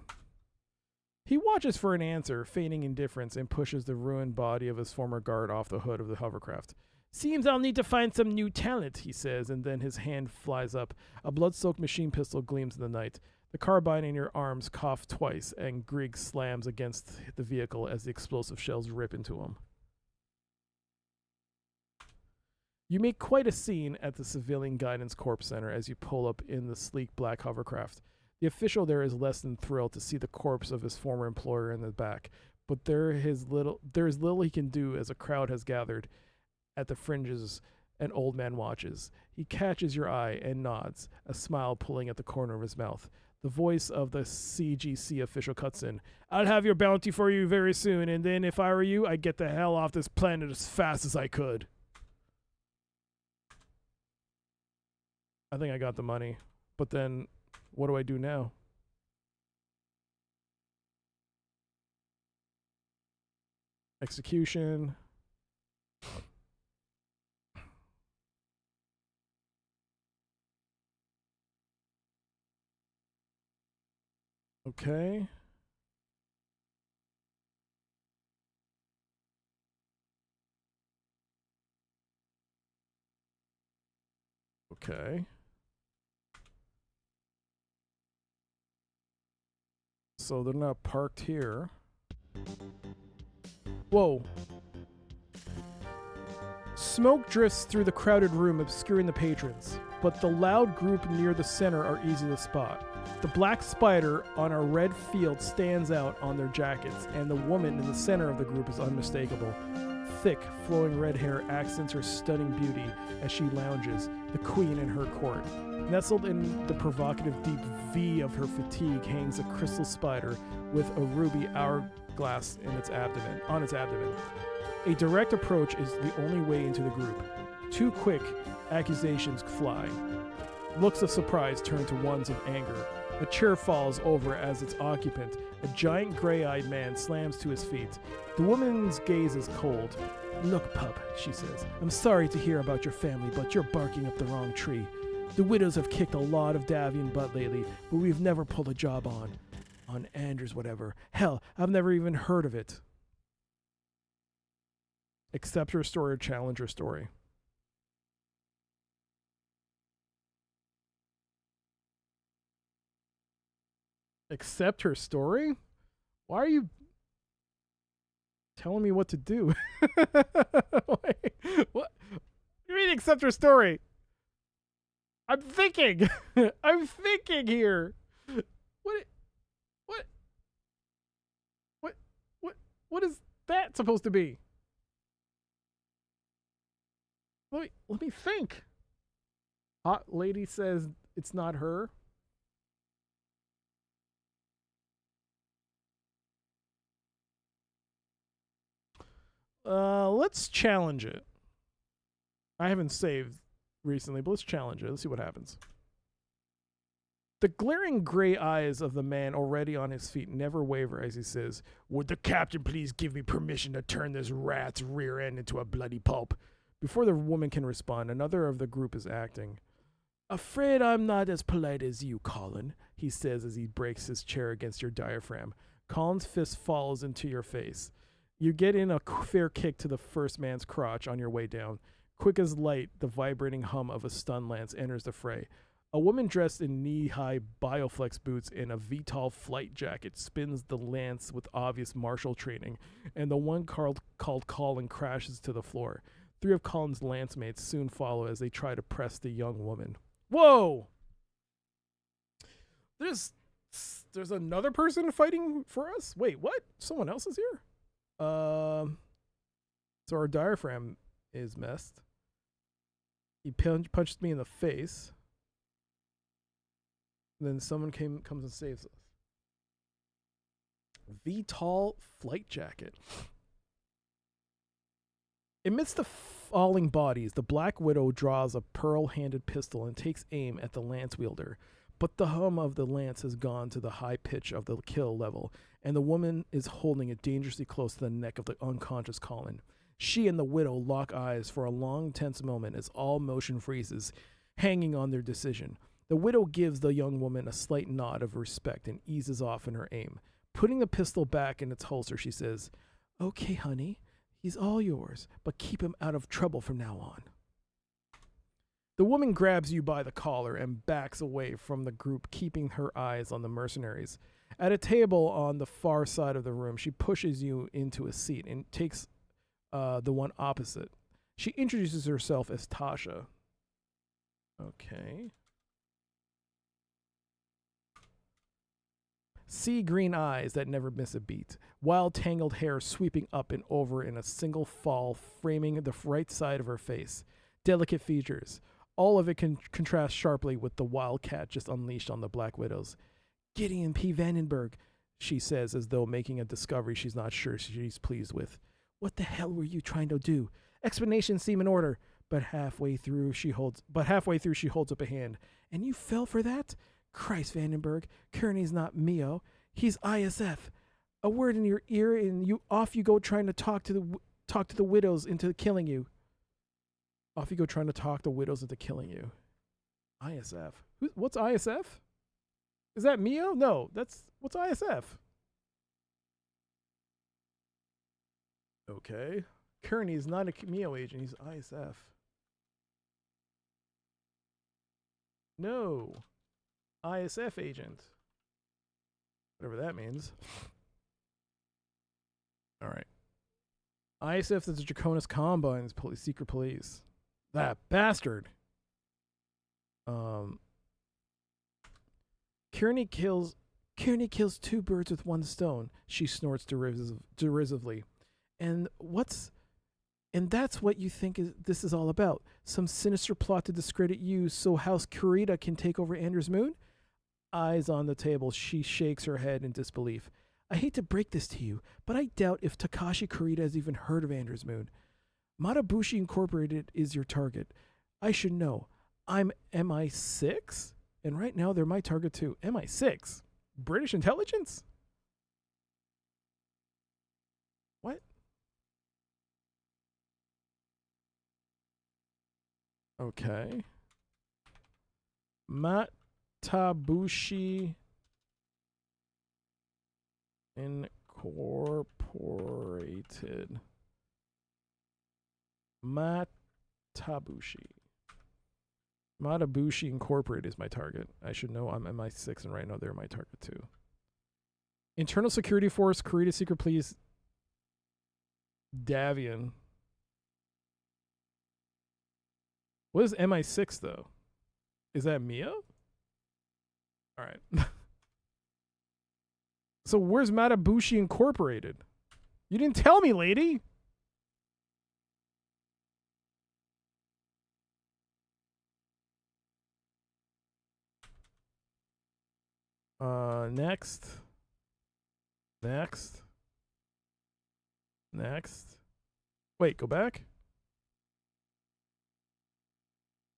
[SPEAKER 1] He watches for an answer, feigning indifference, and pushes the ruined body of his former guard off the hood of the hovercraft. Seems I'll need to find some new talent, he says, and then his hand flies up. A blood-soaked machine pistol gleams in the night. The carbine in your arms cough twice, and Grieg slams against the vehicle as the explosive shells rip into him. You make quite a scene at the Civilian Guidance Corps Center as you pull up in the sleek black hovercraft. The official there is less than thrilled to see the corpse of his former employer in the back, but there is little he can do as a crowd has gathered at the fringes. An old man watches. He catches your eye and nods, a smile pulling at the corner of his mouth. The voice of the CGC official cuts in. I'll have your bounty for you very soon, and then if I were you, I'd get the hell off this planet as fast as I could. I think I got the money, but then what do I do now? Execution. Okay. Okay. So they're not parked here. Whoa. Smoke drifts through the crowded room, obscuring the patrons, but the loud group near the center are easy to spot. The black spider on a red field stands out on their jackets, and the woman in the center of the group is unmistakable. Thick, flowing red hair accents her stunning beauty as she lounges, the queen in her court. Nestled in the provocative deep V of her fatigue hangs a crystal spider with a ruby hourglass on its abdomen. A direct approach is the only way into the group. Too quick, accusations fly. Looks of surprise turn to ones of anger. A chair falls over as its occupant, a giant gray-eyed man, slams to his feet. The woman's gaze is cold. Look, pup, she says, I'm sorry to hear about your family, but you're barking up the wrong tree. The widows have kicked a lot of Davian butt lately, but we've never pulled a job on Anders whatever. Hell, I've never even heard of it. Accept her story or challenge her story. Accept her story? Why are you telling me what to do? Wait, what? You mean accept her story? I'm thinking. I'm thinking here. What is that supposed to be? Let me think. Hot lady says it's not her. Let's challenge it. I haven't saved recently, but let's challenge it. Let's see what happens. The glaring gray eyes of the man already on his feet never waver as he says, "Would the captain please give me permission to turn this rat's rear end into a bloody pulp?" Before the woman can respond, another of the group is acting. "Afraid I'm not as polite as you, Colin," he says as he breaks his chair against your diaphragm. Colin's fist falls into your face. You get in a fair kick to the first man's crotch on your way down. Quick as light, the vibrating hum of a stun lance enters the fray. A woman dressed in knee-high Bioflex boots and a VTOL flight jacket spins the lance with obvious martial training, and the one called Colin crashes to the floor. 3 of Colin's lance mates soon follow as they try to press the young woman. Whoa! There's another person fighting for us? Wait, what? Someone else is here? So our diaphragm is messed. He punched me in the face. Then someone comes and saves us. VTOL flight jacket. Amidst the falling bodies, the Black Widow draws a pearl-handed pistol and takes aim at the lance wielder. But the hum of the lance has gone to the high pitch of the kill level, and the woman is holding it dangerously close to the neck of the unconscious Colin. She and the widow lock eyes for a long, tense moment as all motion freezes, hanging on their decision. The widow gives the young woman a slight nod of respect and eases off in her aim. Putting the pistol back in its holster, she says, "Okay, honey, he's all yours, but keep him out of trouble from now on." The woman grabs you by the collar and backs away from the group, keeping her eyes on the mercenaries. At a table on the far side of the room, she pushes you into a seat and takes the one opposite. She introduces herself as Tasha. Okay. Sea green eyes that never miss a beat. Wild tangled hair sweeping up and over in a single fall, framing the right side of her face. Delicate features. All of it can contrast sharply with the wildcat just unleashed on the Black Widows. "Gideon P. Vandenberg," she says as though making a discovery she's not sure she's pleased with. "What the hell were you trying to do? Explanations seem in order." But halfway through she holds up a hand. "And you fell for that? Christ, Vandenberg, Kearney's not Mio. He's ISF. A word in your ear and you go trying to talk to the widows into killing you. Off you go trying to talk the widows into killing you. ISF. What's ISF? Is that Mio? No, what's ISF? Okay. Kearney is not a Mio agent, he's ISF. No. ISF agent. Whatever that means. Alright. ISF is the Draconis Combines secret police. That bastard. Kearney kills 2 birds with 1 stone, she snorts derisively. And that's what you think this is all about? Some sinister plot to discredit you so House Kurita can take over Anders Moon? Eyes on the table, she shakes her head in disbelief. I hate to break this to you, but I doubt if Takashi Kurita has even heard of Anders Moon. Matabushi Incorporated is your target. I should know. I'm MI6? And right now they're my target too. MI6? British intelligence? What? Okay. Matabushi Incorporated. Matabushi Incorporated is my target. I should know I'm MI6, and right now they're my target too. Internal Security Force, Kurita Secret Police, Davian. What is MI6 though? Is that Mio? All right. So where's Matabushi Incorporated? You didn't tell me, lady. Next. Wait, go back.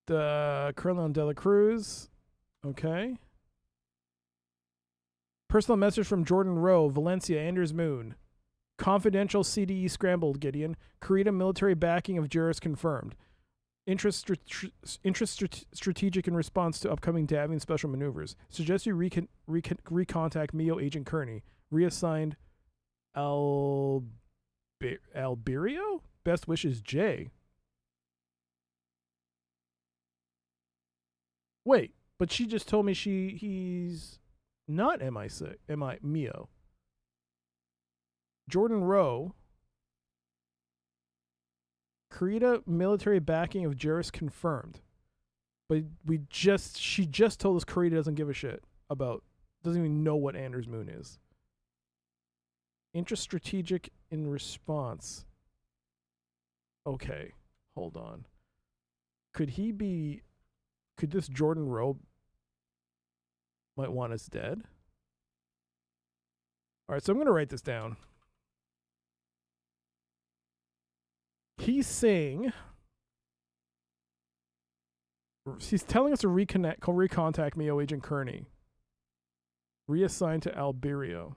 [SPEAKER 1] The Colonel de la Cruz. Okay. Personal message from Jordan Rowe, Valencia, Anders Moon. Confidential CDE scrambled, Gideon. Kurita military backing of Juris confirmed. Interest strategic in response to upcoming Davian special maneuvers. Suggest you recontact Mio Agent Kearney. Reassigned Alberio? Best wishes, Jay. Wait, but she just told me he's not MI6, Mio. Jordan Rowe. Kurita military backing of Juris confirmed. But she just told us Kurita doesn't give a shit about, doesn't even know what Anders Moon is. Interest strategic in response. Okay, hold on. Could this Jordan Rowe might want us dead? All right, so I'm going to write this down. He's saying, he's telling us to recontact Mio Agent Kearney. Reassign to Alberio.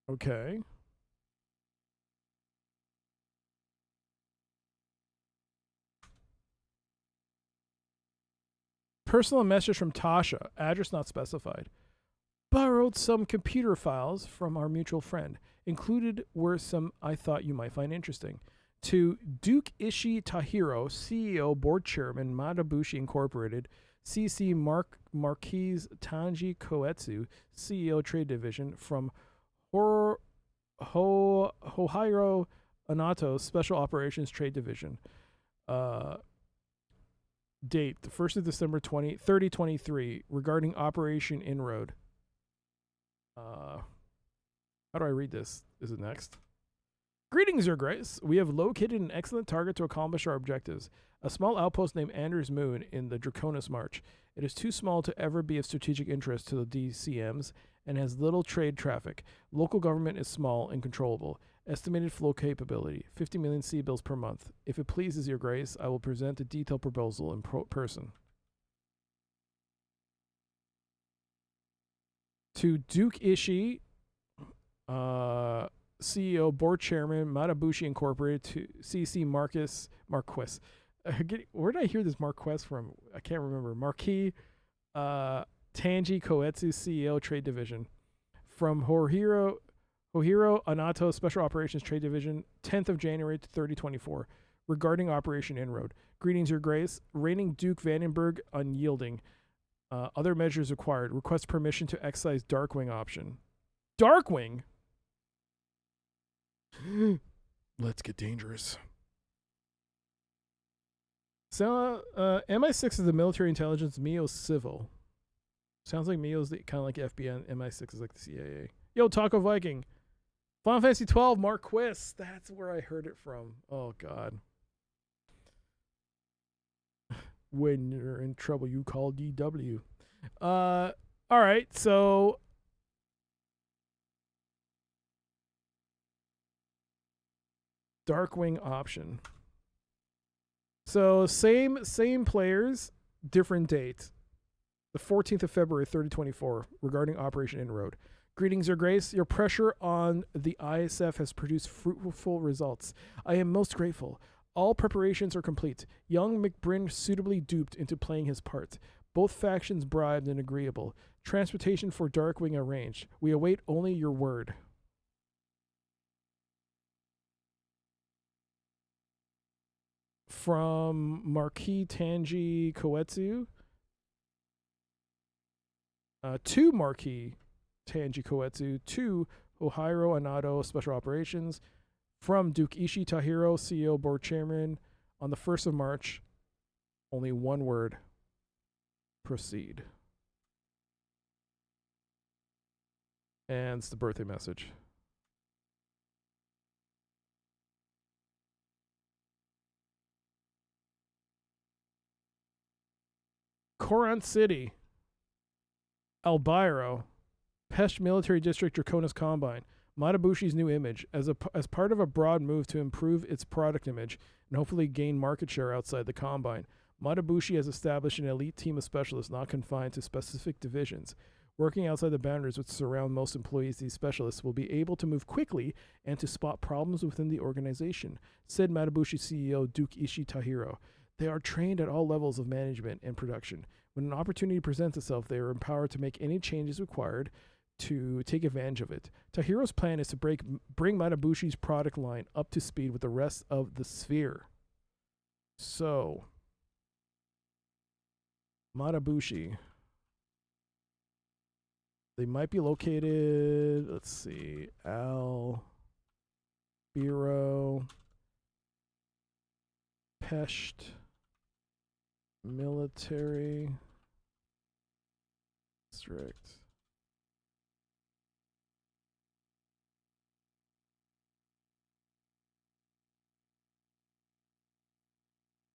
[SPEAKER 1] Okay. Personal message from Tasha. Address not specified. Borrowed some computer files from our mutual friend. Included were some I thought you might find interesting. To Duke Ishii Tahiro, CEO, Board Chairman, Madabushi Incorporated, CC Marquise Tanji Koetsu, CEO, Trade Division, from Hohiro Anato, Special Operations Trade Division. Date, the 1st of December 2023, regarding Operation Inroad. How do I read this? Is it next? Greetings, Your Grace. We have located an excellent target to accomplish our objectives. A small outpost named Anders Moon in the Draconis March. It is too small to ever be of strategic interest to the DCMs and has little trade traffic. Local government is small and controllable. Estimated flow capability, 50 million C-bills per month. If it pleases Your Grace, I will present a detailed proposal in person. To Duke Ishii, CEO, Board Chairman, Madabushi Incorporated, to CC Marquis. Where did I hear this Marquess from? I can't remember. Marquis Tanji Koetsu, CEO, Trade Division. From Hohiro Anato, Special Operations Trade Division, 10th of January to 2024, regarding Operation Inroad. Greetings, Your Grace. Reigning Duke Vandenberg unyielding. Other measures required. Request permission to exercise Darkwing option. Darkwing? Let's get dangerous. So, MI6 is the military intelligence, Mio's civil. Sounds like Mio's kind of like FBI, MI6 is like the CIA. Yo, Taco Viking. Final Fantasy 12, Marquis. That's where I heard it from. Oh, God. When you're in trouble, you call DW. All right, so Darkwing option. So same players, different date. The 14th of February, 2024, regarding Operation Inroad. Greetings, Your Grace. Your pressure on the ISF has produced fruitful results. I am most grateful. All preparations are complete. Young McBrin suitably duped into playing his part. Both factions bribed and agreeable. Transportation for Darkwing arranged. We await only your word. From Marquis Tanji Koetsu. To Marquis Tanji Koetsu. To Hohiro Anato, Special Operations. From Duke Ishii Tahiro, CEO, Board Chairman, on the 1st of March Only one word. Proceed. And it's the birthday message. Coron City. Albiro. Pesh Military District Draconis Combine. Matabushi's new image. As part of a broad move to improve its product image and hopefully gain market share outside the Combine, Matabushi has established an elite team of specialists not confined to specific divisions. Working outside the boundaries which surround most employees, these specialists will be able to move quickly and to spot problems within the organization, said Matabushi CEO Duke Ishii Tahiro. They are trained at all levels of management and production. When an opportunity presents itself, they are empowered to make any changes required to take advantage of it. Tahiro's plan is to bring Matabushi's product line up to speed with the rest of the sphere. So, Matabushi. They might be located, let's see, Albiro, Pesht, Military District.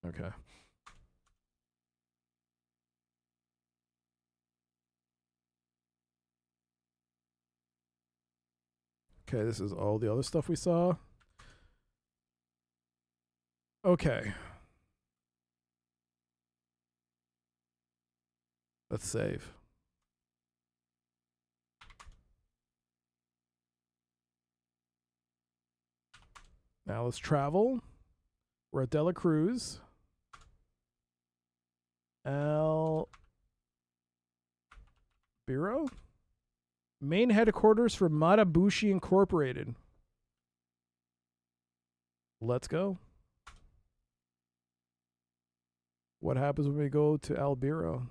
[SPEAKER 1] Okay. Okay, this is all the other stuff we saw. Okay. Let's save. Now let's travel. We're at Dela Cruz. Albiro? Main headquarters for Matabushi Incorporated. Let's go. What happens when we go to Albiro?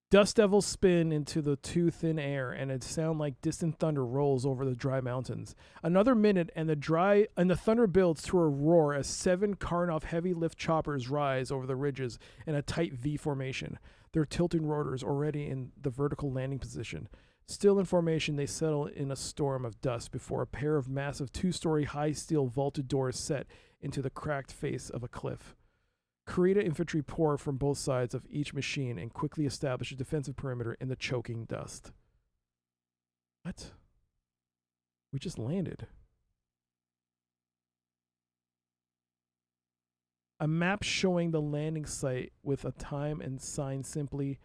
[SPEAKER 1] Dust devils spin into the too thin air, and it sound like distant thunder rolls over the dry mountains. Another minute, and the thunder builds to a roar as 7 Karnov heavy lift choppers rise over the ridges in a tight V formation. Their tilting rotors already in the vertical landing position. Still in formation, they settle in a storm of dust before a pair of massive 2-story high steel vaulted doors set into the cracked face of a cliff. Kurita infantry pour from both sides of each machine and quickly establish a defensive perimeter in the choking dust. What? We just landed. A map showing the landing site with a time and sign simply,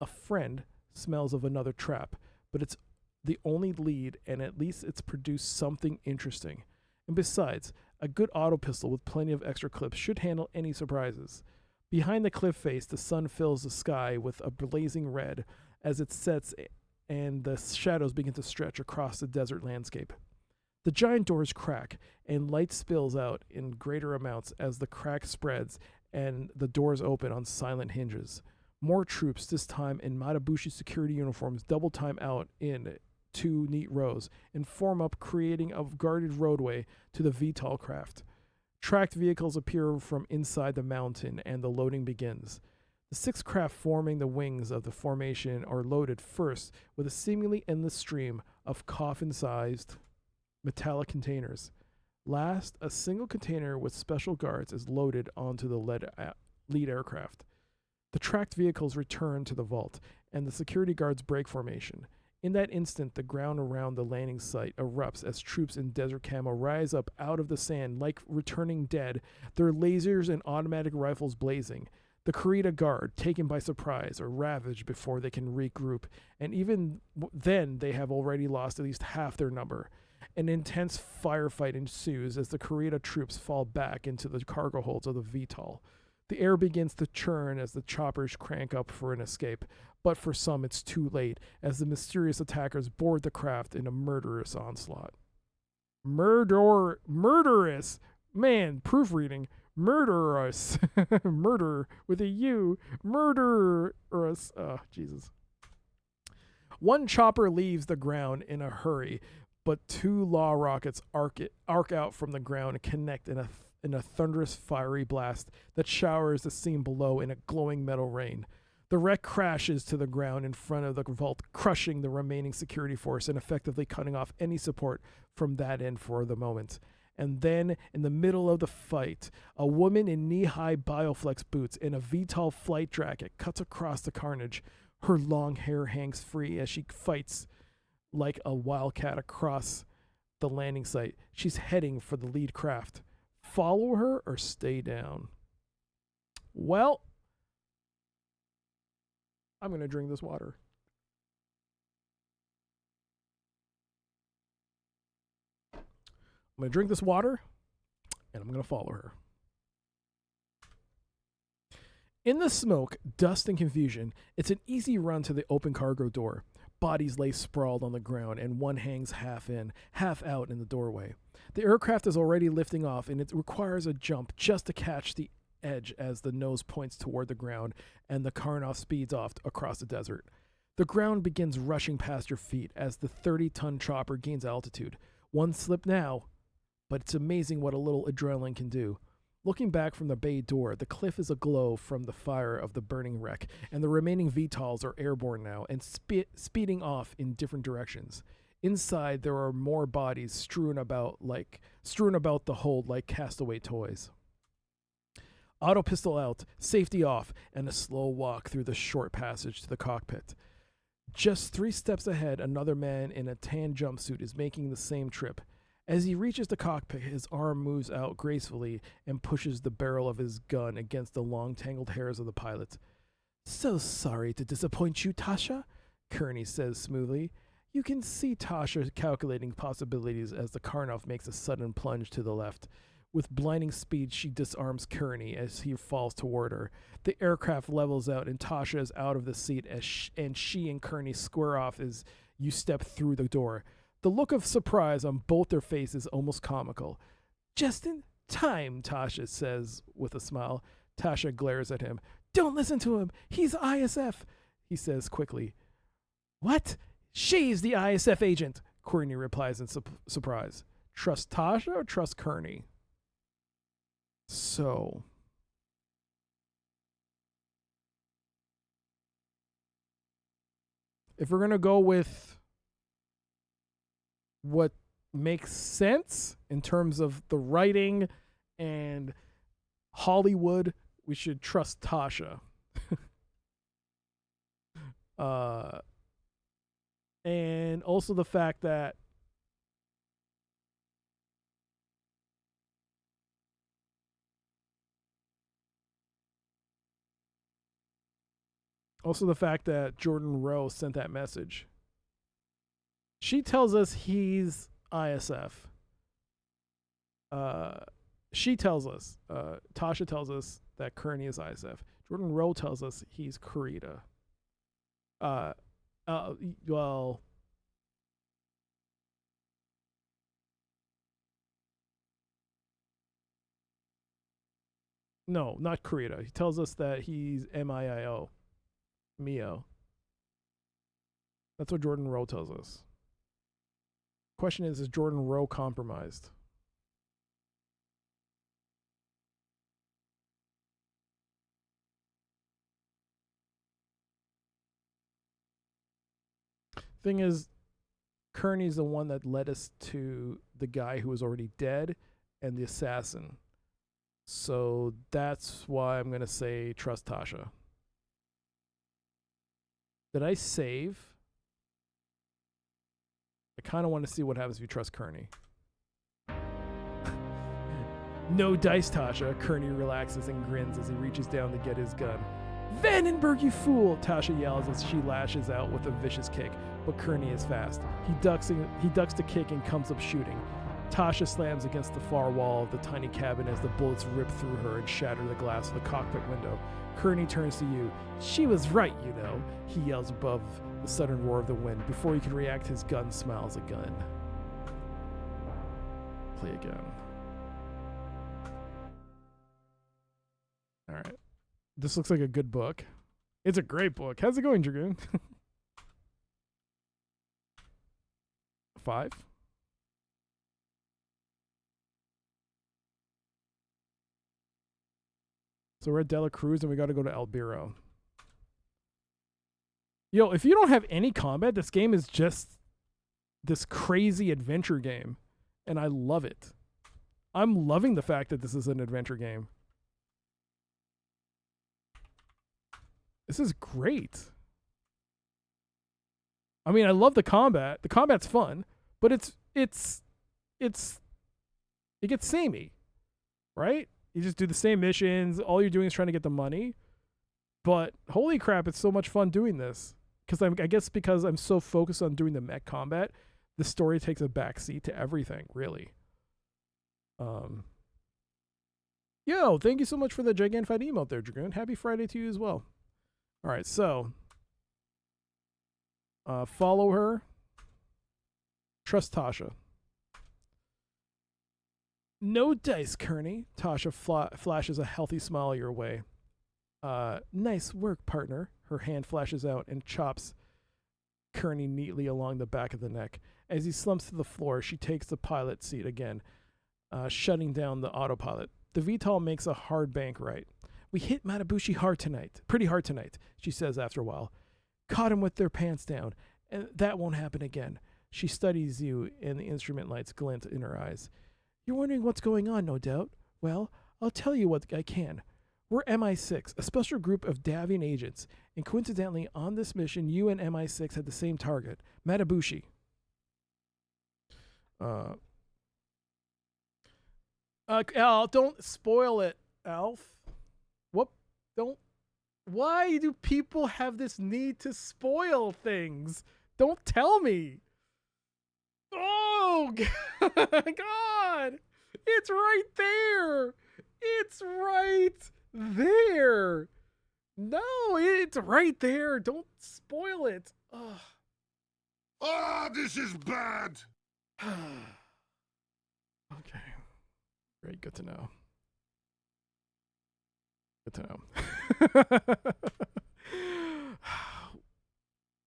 [SPEAKER 1] "A friend smells of another trap," but it's the only lead, and at least it's produced something interesting. And besides, a good auto pistol with plenty of extra clips should handle any surprises. Behind the cliff face, the sun fills the sky with a blazing red as it sets and the shadows begin to stretch across the desert landscape. The giant doors crack, and light spills out in greater amounts as the crack spreads and the doors open on silent hinges. More troops, this time in Matabushi security uniforms, double time out in 2 neat rows and form up, creating a guarded roadway to the VTOL craft. Tracked vehicles appear from inside the mountain, and the loading begins. The 6 craft forming the wings of the formation are loaded first with a seemingly endless stream of coffin-sized metallic containers. Last, a single container with special guards is loaded onto the lead aircraft. The tracked vehicles return to the vault, and the security guards break formation. In that instant, the ground around the landing site erupts as troops in desert camo rise up out of the sand like returning dead, their lasers and automatic rifles blazing. The Kurita guard, taken by surprise, are ravaged before they can regroup, and even then they have already lost at least half their number. An intense firefight ensues as the Kurita troops fall back into the cargo holds of the VTOL. The air begins to churn as the choppers crank up for an escape, but for some it's too late as the mysterious attackers board the craft in a murderous onslaught. Murderous! Man, proofreading. Murderous. Murder with a U. Murderous. Oh, Jesus. One chopper leaves the ground in a hurry, but 2 law rockets arc out from the ground and connect in in a thunderous, fiery blast that showers the scene below in a glowing metal rain. The wreck crashes to the ground in front of the vault, crushing the remaining security force and effectively cutting off any support from that end for the moment. And then, in the middle of the fight, a woman in knee-high Bioflex boots and a VTOL flight jacket cuts across the carnage. Her long hair hangs free as she fights like a wildcat across the landing site. She's heading for the lead craft. Follow her or stay down? Well, I'm going to drink this water. I'm going to drink this water, and I'm going to follow her. In the smoke, dust, and confusion, it's an easy run to the open cargo door. Bodies lay sprawled on the ground, and one hangs half in, half out in the doorway. The aircraft is already lifting off, and it requires a jump just to catch the edge as the nose points toward the ground and the Karnoff speeds off across the desert. The ground begins rushing past your feet as the 30-ton chopper gains altitude. One slip now, but it's amazing what a little adrenaline can do. Looking back from the bay door, the cliff is aglow from the fire of the burning wreck, and the remaining VTOLs are airborne now and speeding off in different directions. Inside, there are more bodies strewn about the hold like castaway toys. Auto pistol out, safety off, and a slow walk through the short passage to the cockpit. Just 3 steps ahead, another man in a tan jumpsuit is making the same trip. As he reaches the cockpit, his arm moves out gracefully and pushes the barrel of his gun against the long tangled hairs of the pilot. "So sorry to disappoint you, Tasha," Kearney says smoothly. You can see Tasha calculating possibilities as the Karnoff makes a sudden plunge to the left. With blinding speed, she disarms Kearney as he falls toward her. The aircraft levels out, and Tasha is out of the seat and she and Kearney square off as you step through the door. The look of surprise on both their faces is almost comical. "Just in time," Tasha says with a smile. Tasha glares at him. "Don't listen to him. He's ISF," he says quickly. "What? She's the ISF agent," Kearney replies in surprise. Trust Tasha or trust Kearney? So, if we're going to go with what makes sense in terms of the writing and Hollywood, we should trust Tasha. And also the fact that Jordan Rowe sent that message. She tells us he's ISF. She tells us, Tasha tells us that Kearney is ISF. Jordan Rowe tells us he's Kurita. Well, no, not Kurita. He tells us that he's MIO. Mio. That's what Jordan Rowe tells us. Question is Jordan Rowe compromised? Thing is, Kearney's the one that led us to the guy who was already dead and the assassin. So that's why I'm going to say trust Tasha. Did I save? I kind of want to see what happens if you trust Kearney. No dice, Tasha. Kearney relaxes and grins as he reaches down to get his gun. "Vandenberg, you fool!" Tasha yells as she lashes out with a vicious kick, but Kearney is fast. He ducks the kick and comes up shooting. Tasha slams against the far wall of the tiny cabin as the bullets rip through her and shatter the glass of the cockpit window. Kearney turns to you. "She was right, you know," he yells above the sudden roar of the wind. Before you can react, his gun smiles again. Play again. All right. This looks like a good book. It's a great book. How's it going, Dragoon? 5? So we're at Dela Cruz and we got to go to Albiro. Yo, if you don't have any combat, this game is just this crazy adventure game. And I love it. I'm loving the fact that this is an adventure game. This is great. I mean, I love the combat. The combat's fun, but it gets samey, right? You just do the same missions. All you're doing is trying to get the money. But holy crap, it's so much fun doing this. Because I guess because I'm so focused on doing the mech combat, the story takes a backseat to everything, really. Yo, thank you so much for the Gigantified emote there, Dragoon. Happy Friday to you as well. All right, so follow her. Trust Tasha. No dice, Kearney. Tasha flashes a healthy smile your way. Nice work, partner. Her hand flashes out and chops Kearney neatly along the back of the neck. As he slumps to the floor, she takes the pilot seat again, shutting down the autopilot. The VTOL makes a hard bank right. We hit Matabushi pretty hard tonight, she says after a while. Caught him with their pants down, and that won't happen again. She studies you, and the instrument lights glint in her eyes. You're wondering what's going on, no doubt. Well, I'll tell you what I can. We're MI6, a special group of Davian agents, and coincidentally, on this mission, you and MI6 had the same target, Matabushi. Al, don't spoil it, Alf. What? Don't. Why do people have this need to spoil things? Don't tell me. Oh, God. It's right there. It's right there. No, it's right there. Don't spoil it. Ugh.
[SPEAKER 6] Ah, this is bad.
[SPEAKER 1] Okay. Great. Good to know. Good to know.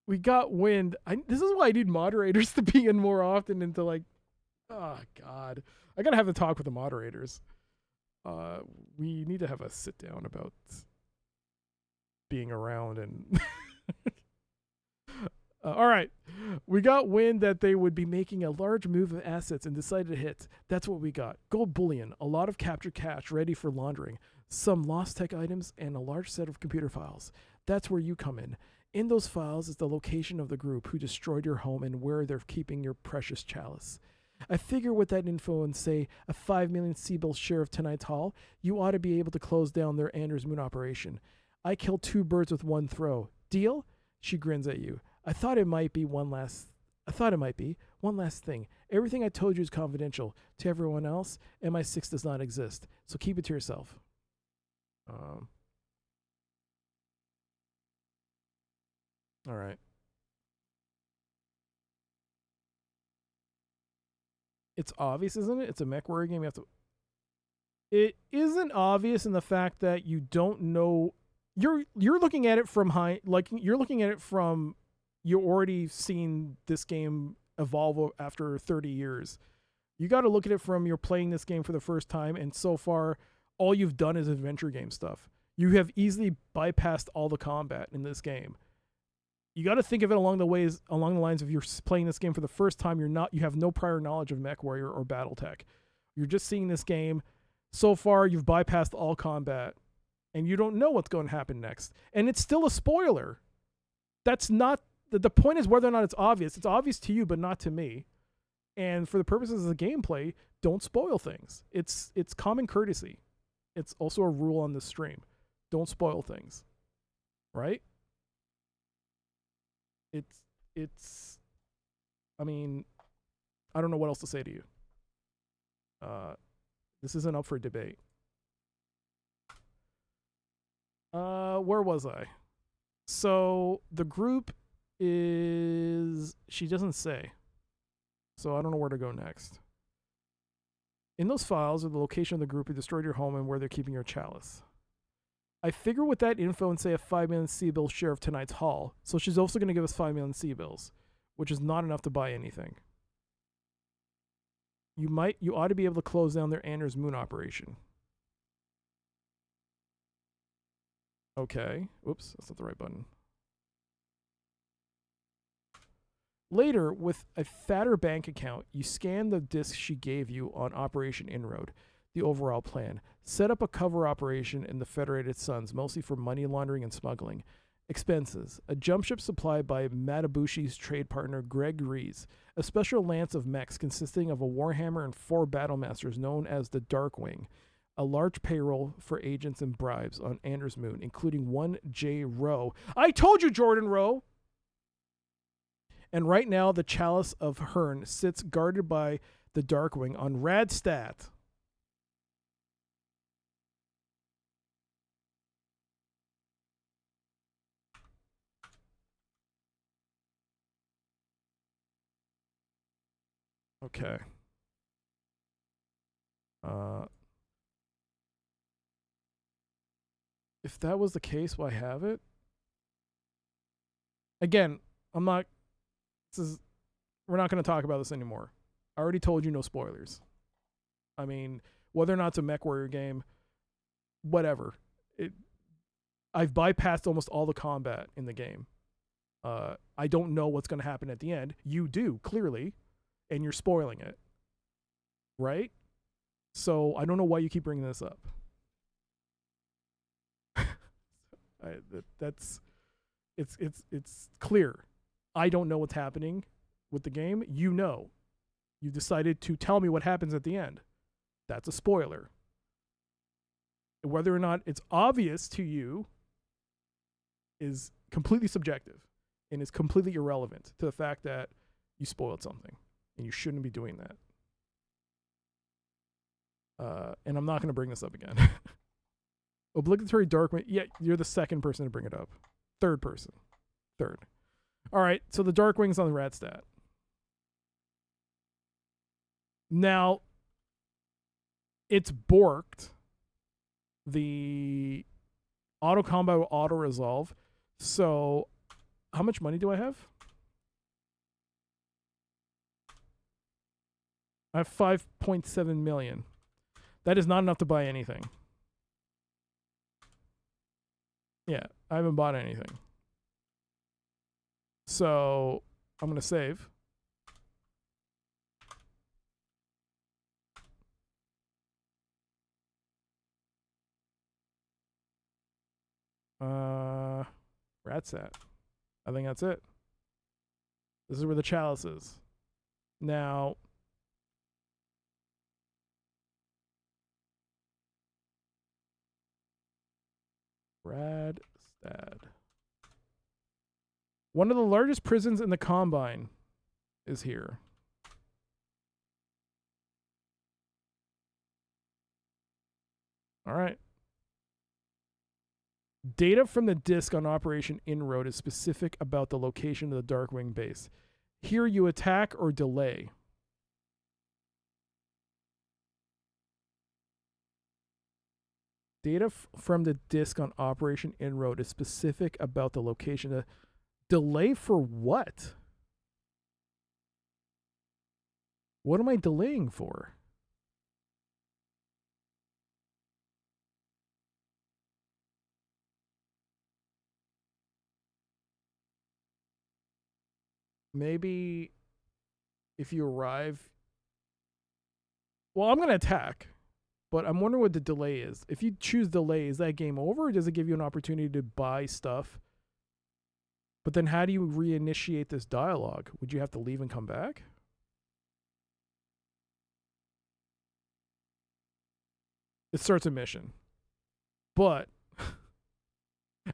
[SPEAKER 1] We got wind. This is why I need moderators to be in more often and to like, oh God. I gotta have a talk with the moderators. We need to have a sit down about being around and all right. We got wind that they would be making a large move of assets and decided to hit. That's what we got. Gold bullion, a lot of captured cash ready for laundering, some lost tech items, and a large set of computer files. That's where you come in. In those files is the location of the group who destroyed your home and where they're keeping your precious chalice. I figure with that info and say a 5 million C-bill share of tonight's haul, you ought to be able to close down their Anders Moon operation. I killed 2 birds with one throw. Deal? She grins at you. I thought it might be one last thing. Everything I told you is confidential. To everyone else, MI6 does not exist. So keep it to yourself. All right. It's obvious, isn't it? It's a Mechwarrior game. It isn't obvious in the fact that you don't know. You're looking at it from you already seen this game evolve after 30 years. You got to look at it from you're playing this game for the first time, and so far, all you've done is adventure game stuff. You have easily bypassed all the combat in this game. You got to think of it along the lines of you're playing this game for the first time. You have no prior knowledge of Mechwarrior or BattleTech. You're just seeing this game. So far, you've bypassed all combat, and you don't know what's going to happen next. And it's still a spoiler. That's not the point. Is whether or not it's obvious. It's obvious to you, but not to me. And for the purposes of the gameplay, don't spoil things. It's common courtesy. It's also a rule on this stream. Don't spoil things. Right? I mean, I don't know what else to say to you. This isn't up for debate. Where was I? So the group is, she doesn't say. So I don't know where to go next. In those files are the location of the group who destroyed your home and where they're keeping your chalice. I figure with that info and say a 5 million C-bill share of tonight's haul. So she's also going to give us 5 million C-bills, which is not enough to buy anything. You ought to be able to close down their Anders Moon operation. Okay. Oops, that's not the right button. Later, with a fatter bank account, you scan the disk she gave you on Operation Inroad, the overall plan. Set up a cover operation in the Federated Suns, mostly for money laundering and smuggling. Expenses. A jump ship supplied by Matabushi's trade partner Greg Rees. A special lance of mechs consisting of a Warhammer and 4 Battlemasters known as the Darkwing. A large payroll for agents and bribes on Anders Moon, including one J. Rowe. I told you, Jordan Rowe! And right now, the Chalice of Hearn sits guarded by the Darkwing on Radstadt. Okay. If that was the case, why have it? Again, we're not going to talk about this anymore. I already told you no spoilers. I mean, whether or not it's a Mechwarrior game, whatever. I've bypassed almost all the combat in the game. I don't know what's going to happen at the end. You do, clearly, and you're spoiling it. Right? So I don't know why you keep bringing this up. It's clear. I don't know what's happening with the game. You know. You decided to tell me what happens at the end. That's a spoiler. Whether or not it's obvious to you is completely subjective and is completely irrelevant to the fact that you spoiled something and you shouldn't be doing that. And I'm not going to bring this up again. Obligatory Darkwing. Yeah, you're the second person to bring it up. Third person. Third. All right, so the Darkwing's on the Radstadt. Now, it's borked. The auto combat will auto resolve. So, how much money do I have? I have 5.7 million. That is not enough to buy anything. Yeah, I haven't bought anything. So, I'm going to save. Ratsat. I think that's it. This is where the Chalice is. Now, Radstad. One of the largest prisons in the Combine is here. All right. Data from the disk on Operation Inroad is specific about the location of the Darkwing base. Here you attack or delay. Data from the disk on Operation Inroad is specific about the location of... Delay for what? What am I delaying for? Maybe if you arrive... Well, I'm going to attack, but I'm wondering what the delay is. If you choose delay, is that game over, or does it give you an opportunity to buy stuff? But then how do you reinitiate this dialogue? Would you have to leave and come back? It starts a mission. But,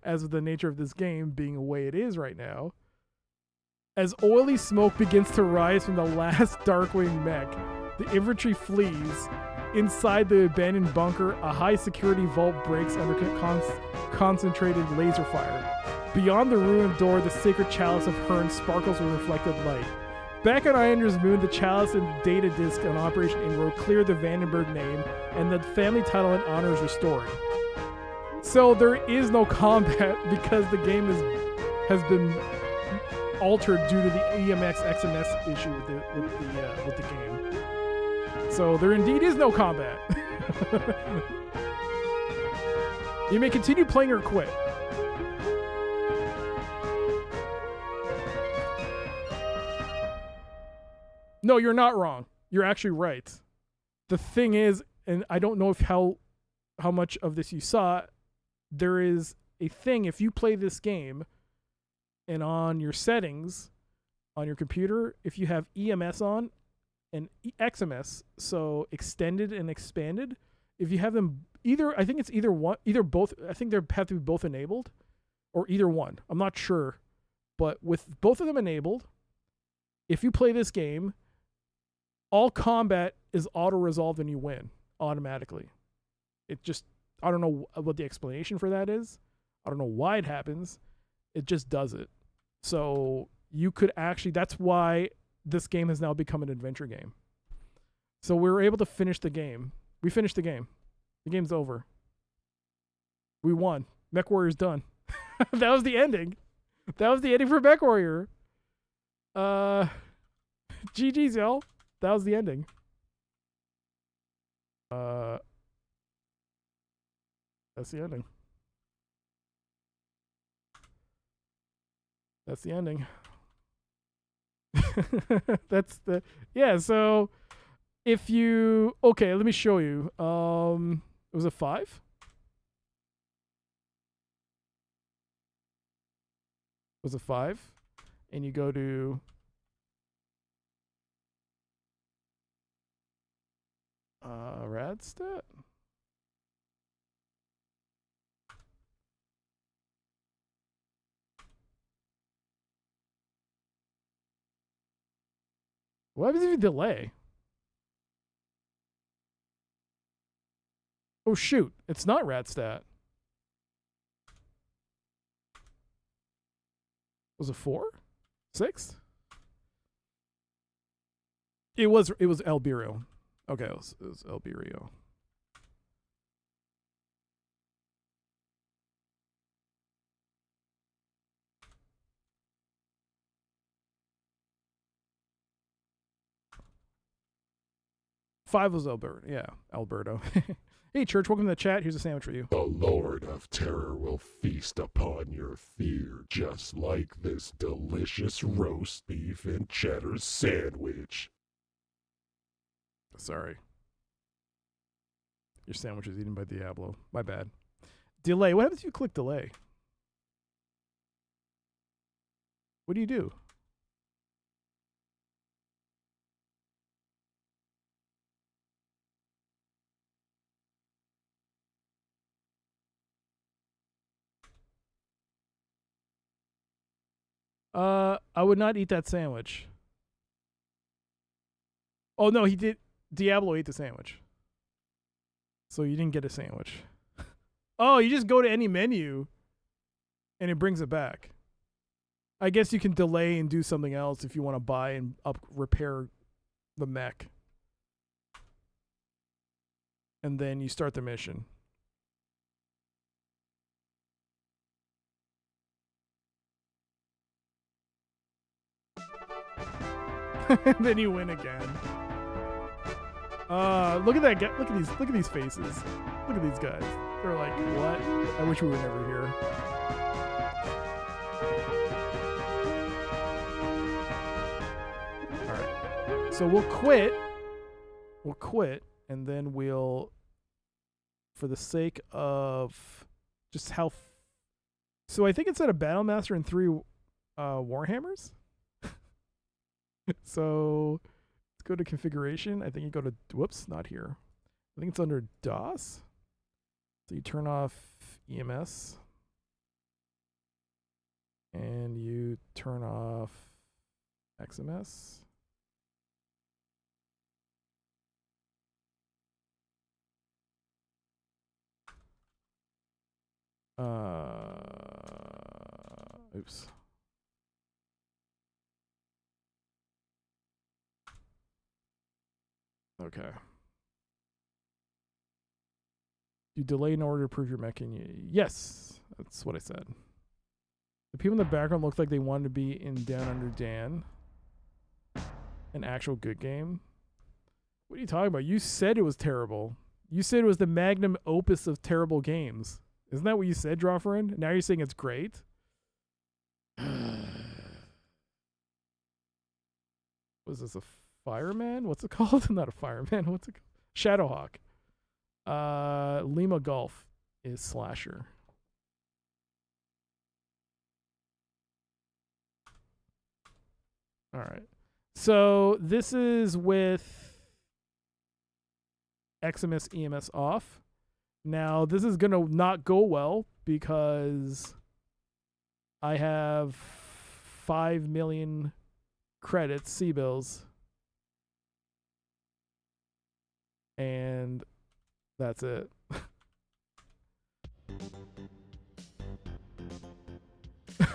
[SPEAKER 1] as with the nature of this game being the way it is right now, as oily smoke begins to rise from the last Darkwing mech, the infantry flees. Inside the abandoned bunker, a high-security vault breaks under concentrated laser fire. Beyond the ruined door, the sacred Chalice of Hearn sparkles with reflected light. Back on Anders Moon, the Chalice and data disk on Operation Inroad clear the Vandenberg name, and the family title and honor is restored. So there is no combat because the game has been altered due to the EMX XMS issue with the game. So there indeed is no combat. You may continue playing or quit. No, you're not wrong. You're actually right. The thing is, and I don't know if how much of this you saw, there is a thing if you play this game and on your settings on your computer, if you have EMS on and XMS, so extended and expanded, if you have them either, I think it's either one, either both, I think they have to be both enabled or either one. I'm not sure. But with both of them enabled, if you play this game, all combat is auto-resolved and you win automatically. It just, I don't know what the explanation for that is. I don't know why it happens. It just does it. So you could actually, that's why this game has now become an adventure game. So we were able to finish the game. We finished the game. The game's over. We won. Mechwarrior's done. That was the ending. That was the ending for Mechwarrior. GG's, y'all. That was the ending. That's the ending. That's the ending. That's the, yeah, so if you, okay, let me show you. It was a 5? It was a 5, and you go to Radstat. What happens if you delay? Oh shoot, it's not Radstat. Was it 4? 6? It was Albiro. Okay, it was Albiro. Five was Alberto. Yeah, Alberto. Hey, Church, welcome to the chat. Here's a sandwich for you.
[SPEAKER 6] The Lord of Terror will feast upon your fear, just like this delicious roast beef and cheddar sandwich.
[SPEAKER 1] Sorry. Your sandwich was eaten by Diablo. My bad. Delay. What happens if you click delay? What do you do? I would not eat that sandwich. Oh no, he did. Diablo ate the sandwich. So you didn't get a sandwich. Oh, you just go to any menu and it brings it back. I guess you can delay and do something else if you want to buy and repair the mech. And then you start the mission. And then you win again. Look at that guy. Look at these faces. Look at these guys. They're like, what? I wish we were never here. Alright. So we'll quit. We'll quit, and then we'll, for the sake of just how so I think it said a Battle Master and 3 Warhammers. So let's go to configuration. I think you go to, whoops, not here. I think it's under DOS. So you turn off EMS. And you turn off XMS. Oops. Okay. You delay in order to prove your mech. Yes, that's what I said. The people in the background looked like they wanted to be in Down Under Dan. An actual good game. What are you talking about? You said it was terrible. You said it was the magnum opus of terrible games. Isn't that what you said, Drawfriend? Now you're saying it's great? Was this a fireman. What's it called? Not a fireman. What's it called? Shadowhawk. Lima Golf is slasher. All right. So this is with Eximus EMS off. Now this is gonna not go well because I have 5 million credits, C-bills, and that's it.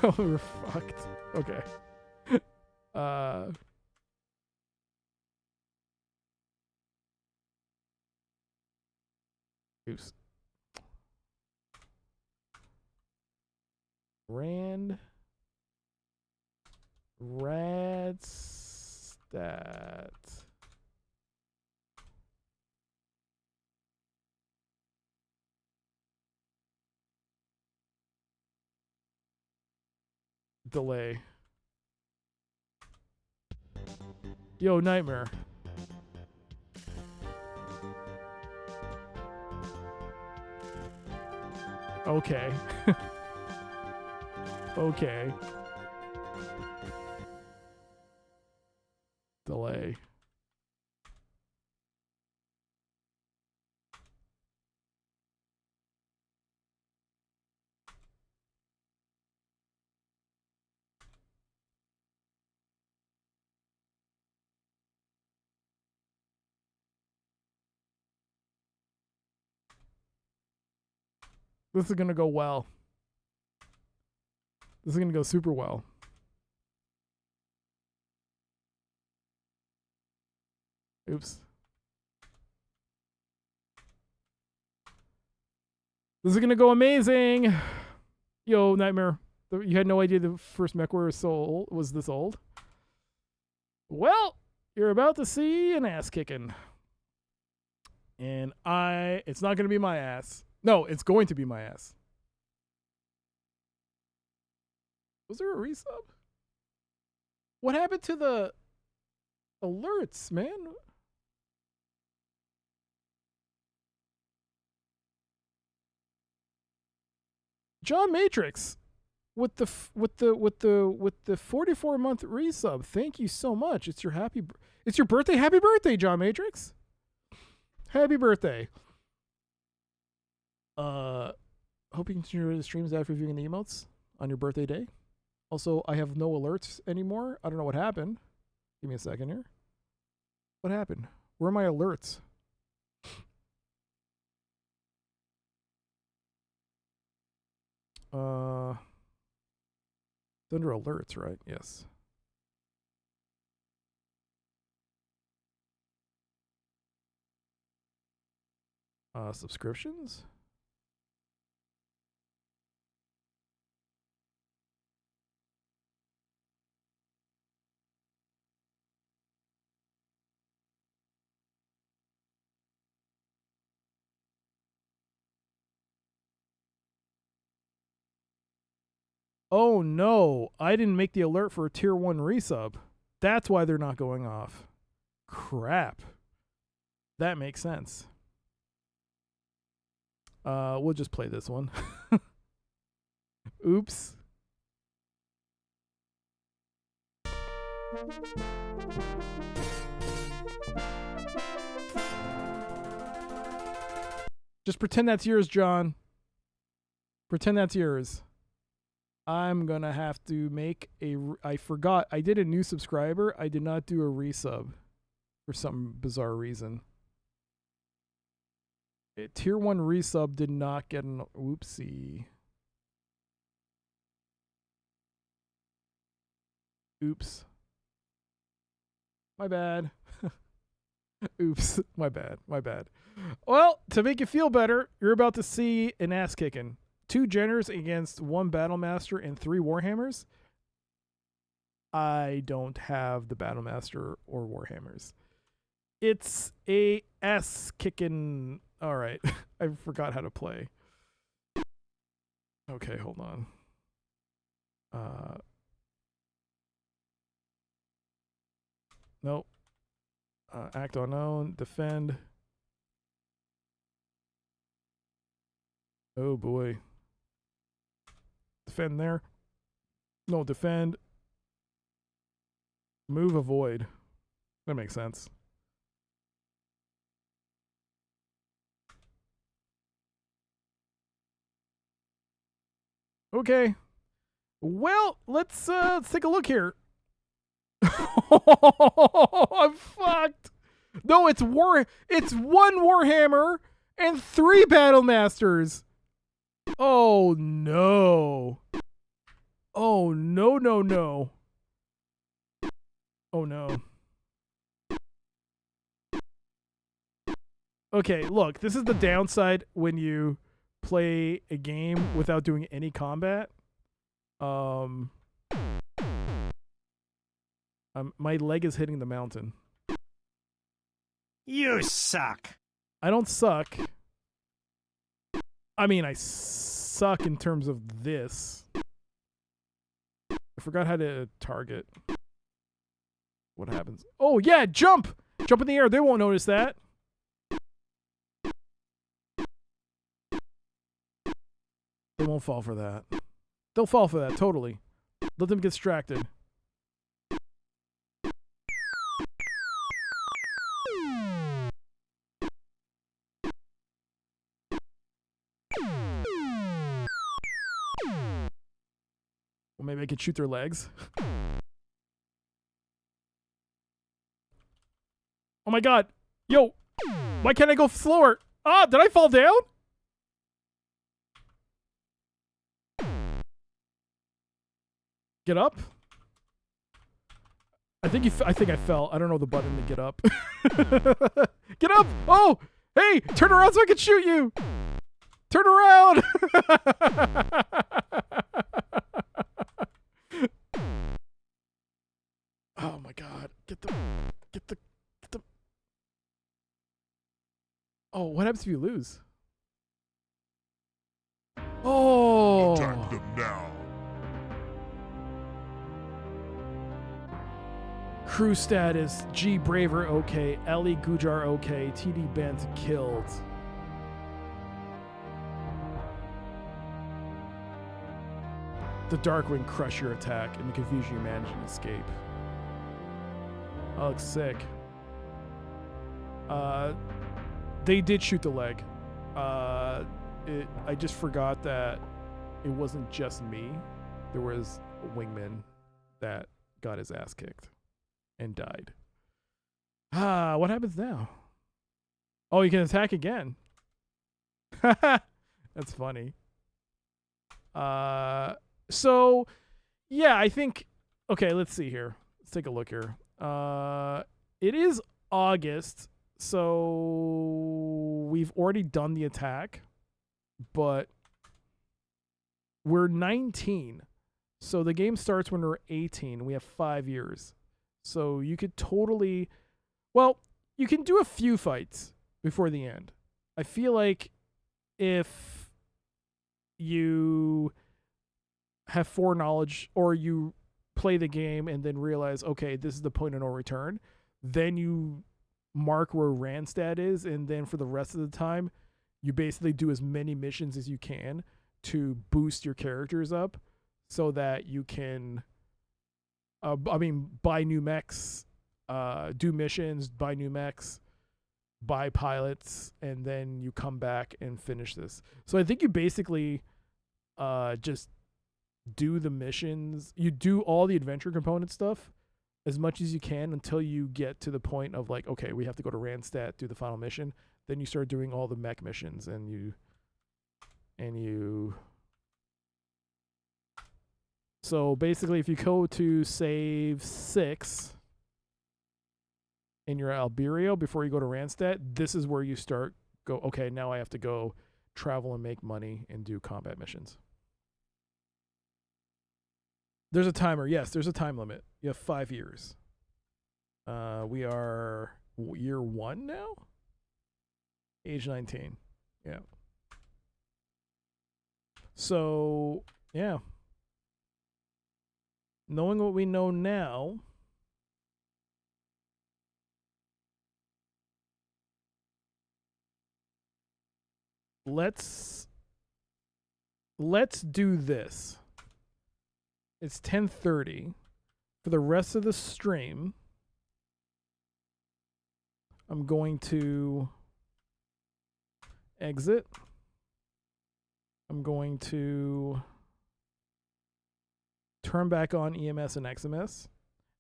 [SPEAKER 1] Oh, we're fucked. Okay. Oops. Radstat. Delay. Yo, Nightmare. Okay. Okay. Delay. This is gonna go well. This is gonna go super well. Oops. This is gonna go amazing. Yo, Nightmare. You had no idea the first Mechwarrior was this old? Well, you're about to see an ass kicking. And it's not gonna be my ass. No, it's going to be my ass. Was there a resub? What happened to the alerts, man? John Matrix with the 44-month resub. Thank you so much. It's your birthday. Happy birthday, John Matrix. Happy birthday. Hope you continue the streams after viewing the emotes on your birthday day. Also, I have no alerts anymore. I don't know what happened. Give me a second here. What happened? Where are my alerts? It's under alerts, right? Yes. Subscriptions? Oh no, I didn't make the alert for a tier 1 resub. That's why they're not going off. Crap. That makes sense. We'll just play this one. Oops. Just pretend that's yours, John. Pretend that's yours. I'm gonna have to make I forgot. I did a new subscriber. I did not do a resub for some bizarre reason. A tier 1 resub did not get an whoopsie. Oops. My bad. Oops. My bad. My bad. Well, to make you feel better, you're about to see an ass kicking. 2 Jenners against 1 Battlemaster and 3 Warhammers. I don't have the Battlemaster or Warhammers. It's a ass kicking. All right. I forgot how to play. Okay, hold on. Nope. Act unknown. Defend. Oh boy. Defend there. No, defend. Move, avoid. That makes sense. Okay. Well, let's take a look here. I'm fucked. No, it's one Warhammer and 3 Battle Masters. Oh no. Oh no no no. Oh no. Okay, look, this is the downside when you play a game without doing any combat. My leg is hitting the mountain.
[SPEAKER 7] You suck.
[SPEAKER 1] I don't suck. I mean, I suck in terms of this. I forgot how to target. What happens? Oh, yeah, jump! Jump in the air. They won't notice that. They won't fall for that. They'll fall for that, totally. Let them get distracted. Well, maybe I could shoot their legs. Oh my god. Yo, why can't I go slower? Ah, did I fall down? Get up? I think I fell. I don't know the button to get up. Get up! Oh! Hey! Turn around so I can shoot you! Turn around! Oh my god. Get the Oh, what happens if you lose? Oh!
[SPEAKER 6] Attack them now.
[SPEAKER 1] Crew status, G Braver okay, Ellie Gujar okay, TD Bent killed. The Darkwing crush your attack, and the confusion you manage and escape. Oh, looks sick. They did shoot the leg. I just forgot that it wasn't just me. There was a wingman that got his ass kicked and died. What happens now? Oh, you can attack again. That's funny. So, yeah, I think... Okay, let's see here. Let's take a look here. It is August, so we've already done the attack, but we're 19. So the game starts when we're 18. We have 5 years. So you could totally... Well, you can do a few fights before the end. I feel like if you have foreknowledge or you play the game and then realize, okay, this is the point of no return, then you mark where Randstad is, and then for the rest of the time, you basically do as many missions as you can to boost your characters up so that you can, buy new mechs, do missions, buy new mechs, buy pilots, and then you come back and finish this. So I think you basically just do the missions. You do all the adventure component stuff as much as you can until you get to the point of like, okay, we have to go to Randstad, do the final mission. Then you start doing all the mech missions, and you so basically if you go to save 6 in your Alberio before you go to Randstad, this is where you start go, okay, now I have to go travel and make money and do combat missions. There's a timer. Yes, there's a time limit. You have 5 years. We are year 1 now? Age 19. Yeah. So, yeah. Knowing what we know now, let's do this. It's 10:30. For the rest of the stream, I'm going to exit. I'm going to turn back on EMS and XMS,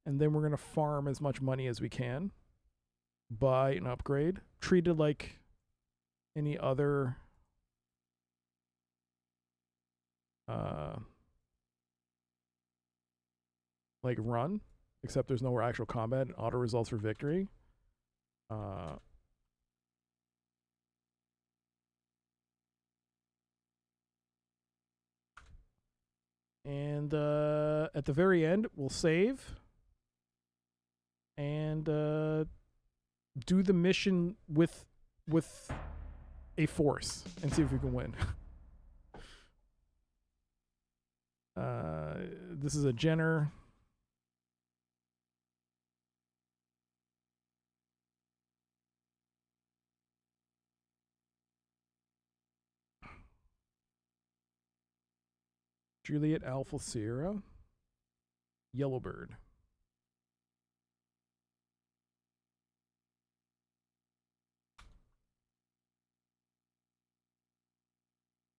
[SPEAKER 1] and then we're going to farm as much money as we can, buy an upgrade, treat it like any other like run, except there's no actual combat and auto results for victory. And at the very end, we'll save and do the mission with a force and see if we can win. This is a Jenner. Juliet Alpha Sierra. Yellowbird.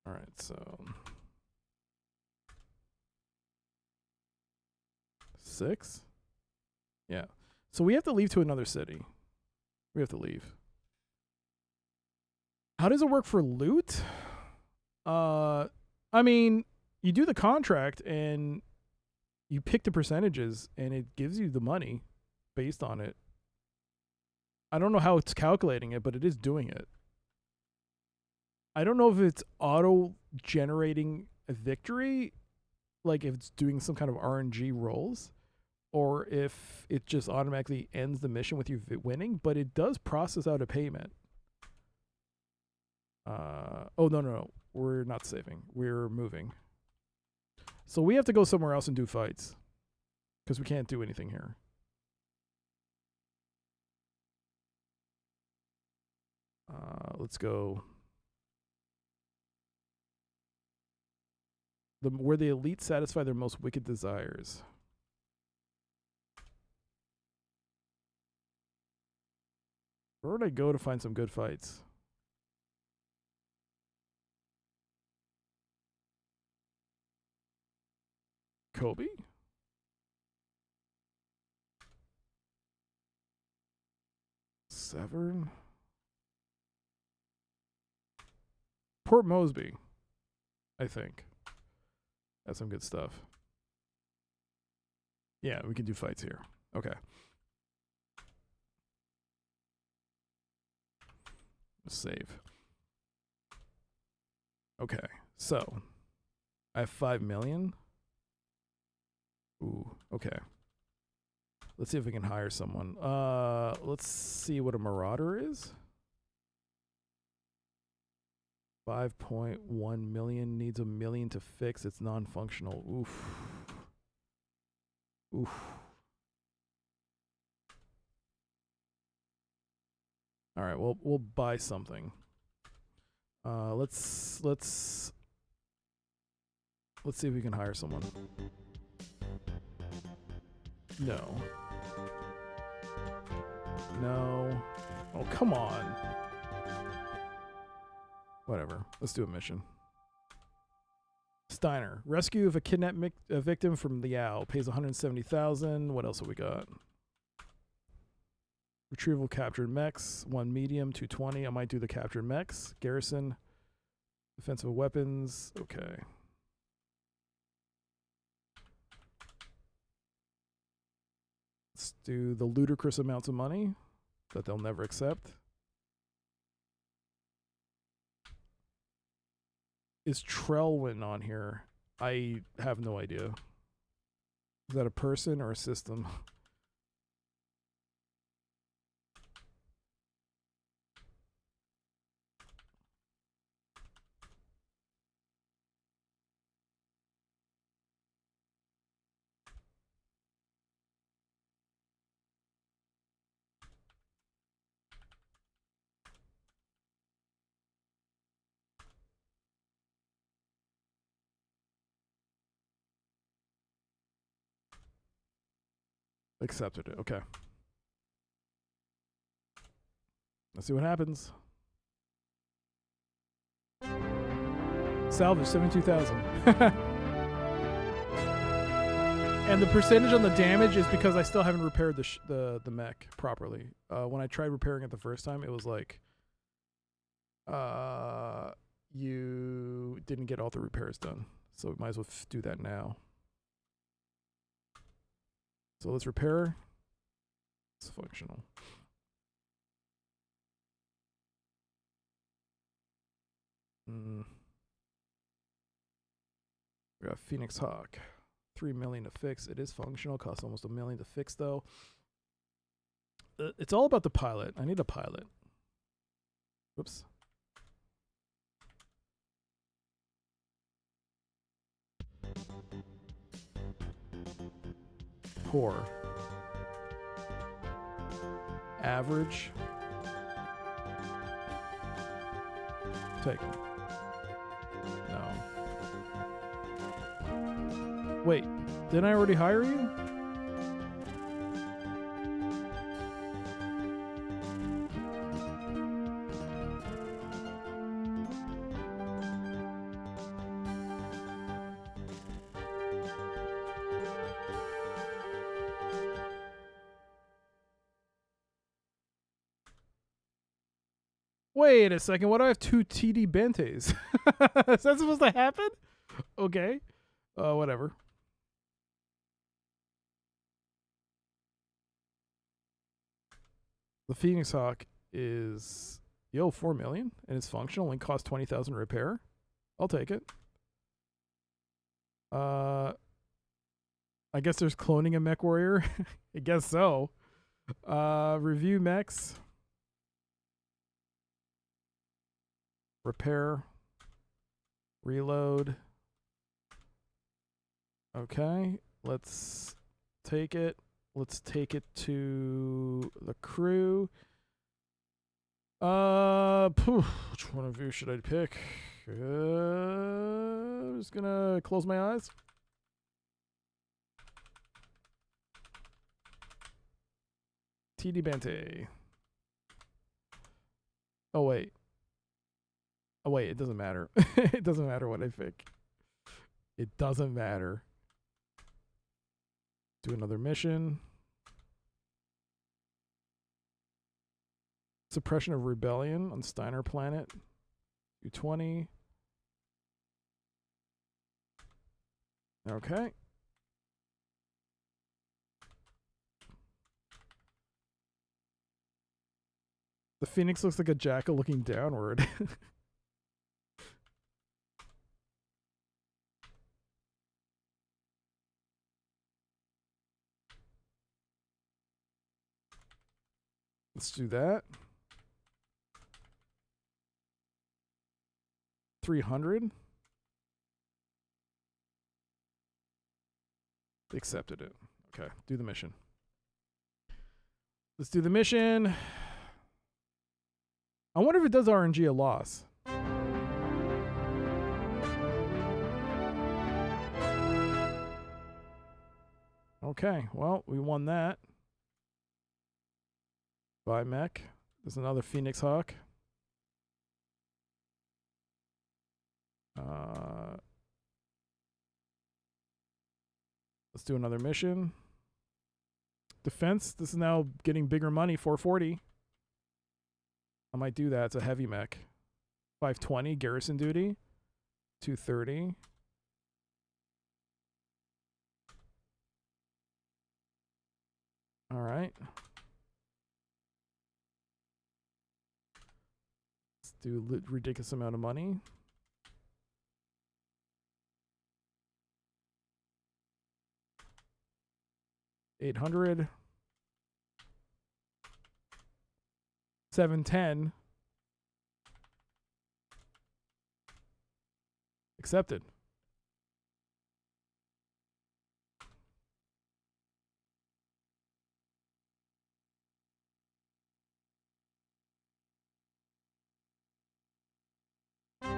[SPEAKER 1] All right, so 6? Yeah. So we have to leave to another city. We have to leave. How does it work for loot? I mean, you do the contract and you pick the percentages and it gives you the money based on it. I don't know how it's calculating it, but it is doing it. I don't know if it's auto generating a victory, like if it's doing some kind of RNG rolls, or if it just automatically ends the mission with you winning, but it does process out a payment. Oh, no. We're not saving. We're moving. So we have to go somewhere else and do fights, because we can't do anything here. Let's go. Where the elite satisfy their most wicked desires. Where would I go to find some good fights? Kobe? Severn? Port Mosby, I think. That's some good stuff. Yeah, we can do fights here. Okay. Save. Okay, so I have 5 million. Ooh, okay. Let's see if we can hire someone. Let's see what a marauder is. 5.1 million, needs 1 million to fix. It's non-functional. Oof. Oof. All right, we'll buy something. Let's see if we can hire someone. No. No. Oh, come on. Whatever. Let's do a mission. Steiner. Rescue of a kidnapped victim from the owl. Pays 170,000. What else have we got? Retrieval captured mechs. 1 medium, 220. I might do the captured mechs. Garrison. Defensive weapons. Okay. Let's do the ludicrous amounts of money that they'll never accept. Is Trellwin on here? I have no idea. Is that a person or a system? Accepted it. Okay. Let's see what happens. Salvage 72,000. And the percentage on the damage is because I still haven't repaired the mech properly. When I tried repairing it the first time, it was like you didn't get all the repairs done. So we might as well do that now. So let's repair. It's functional. We got Phoenix Hawk. 3 million to fix. It is functional. Costs almost $1 million to fix though. It's all about the pilot. I need a pilot. Whoops. Poor. Average. Take it. No. Wait, didn't I already hire you? Wait a second, why do I have 2 TD Bentes? Is that supposed to happen? Okay. Whatever. The Phoenix Hawk is 4 million and it's functional and costs 20,000 repair. I'll take it. I guess there's cloning a Mechwarrior. I guess so. Review mechs. Repair. Reload. Okay, let's take it. Let's take it to the crew. Which one of you should I pick? I'm just gonna close my eyes. TD Bante. Oh wait, it doesn't matter. It doesn't matter what I pick. It doesn't matter. Do another mission. Suppression of Rebellion on Steiner Planet. 220. Okay. The Phoenix looks like a jackal looking downward. Let's do that. 300. They accepted it. Okay, do the mission. Let's do the mission. I wonder if it does RNG a loss. Okay, well, we won that. Buy mech. There's another Phoenix Hawk. Let's do another mission. Defense. This is now getting bigger money. 440. I might do that. It's a heavy mech. 520 garrison duty. 230. All right. Let's do a ridiculous amount of money. $800. 710. Accepted.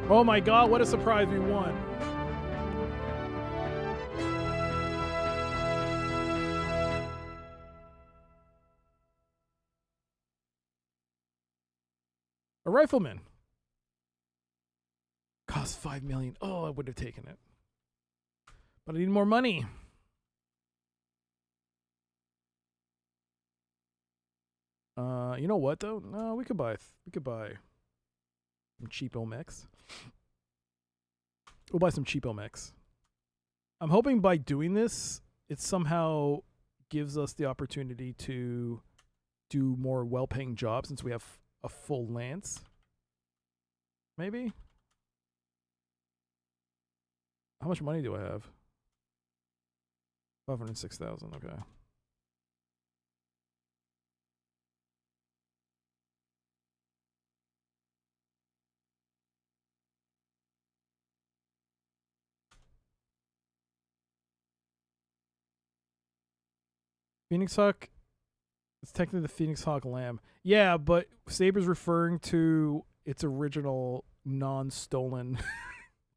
[SPEAKER 1] Oh my God, what a surprise, we won. A rifleman. Cost 5 million. Oh, I would have taken it. But I need more money. You know what though? No, we could buy some cheapo mechs. We'll buy some cheapo mechs. I'm hoping by doing this, it somehow gives us the opportunity to do more well-paying jobs since we have a full lance. Maybe? How much money do I have? 506,000, okay. Phoenix Hawk, it's technically the Phoenix Hawk Lamb. Yeah, but Saber's referring to its original non-stolen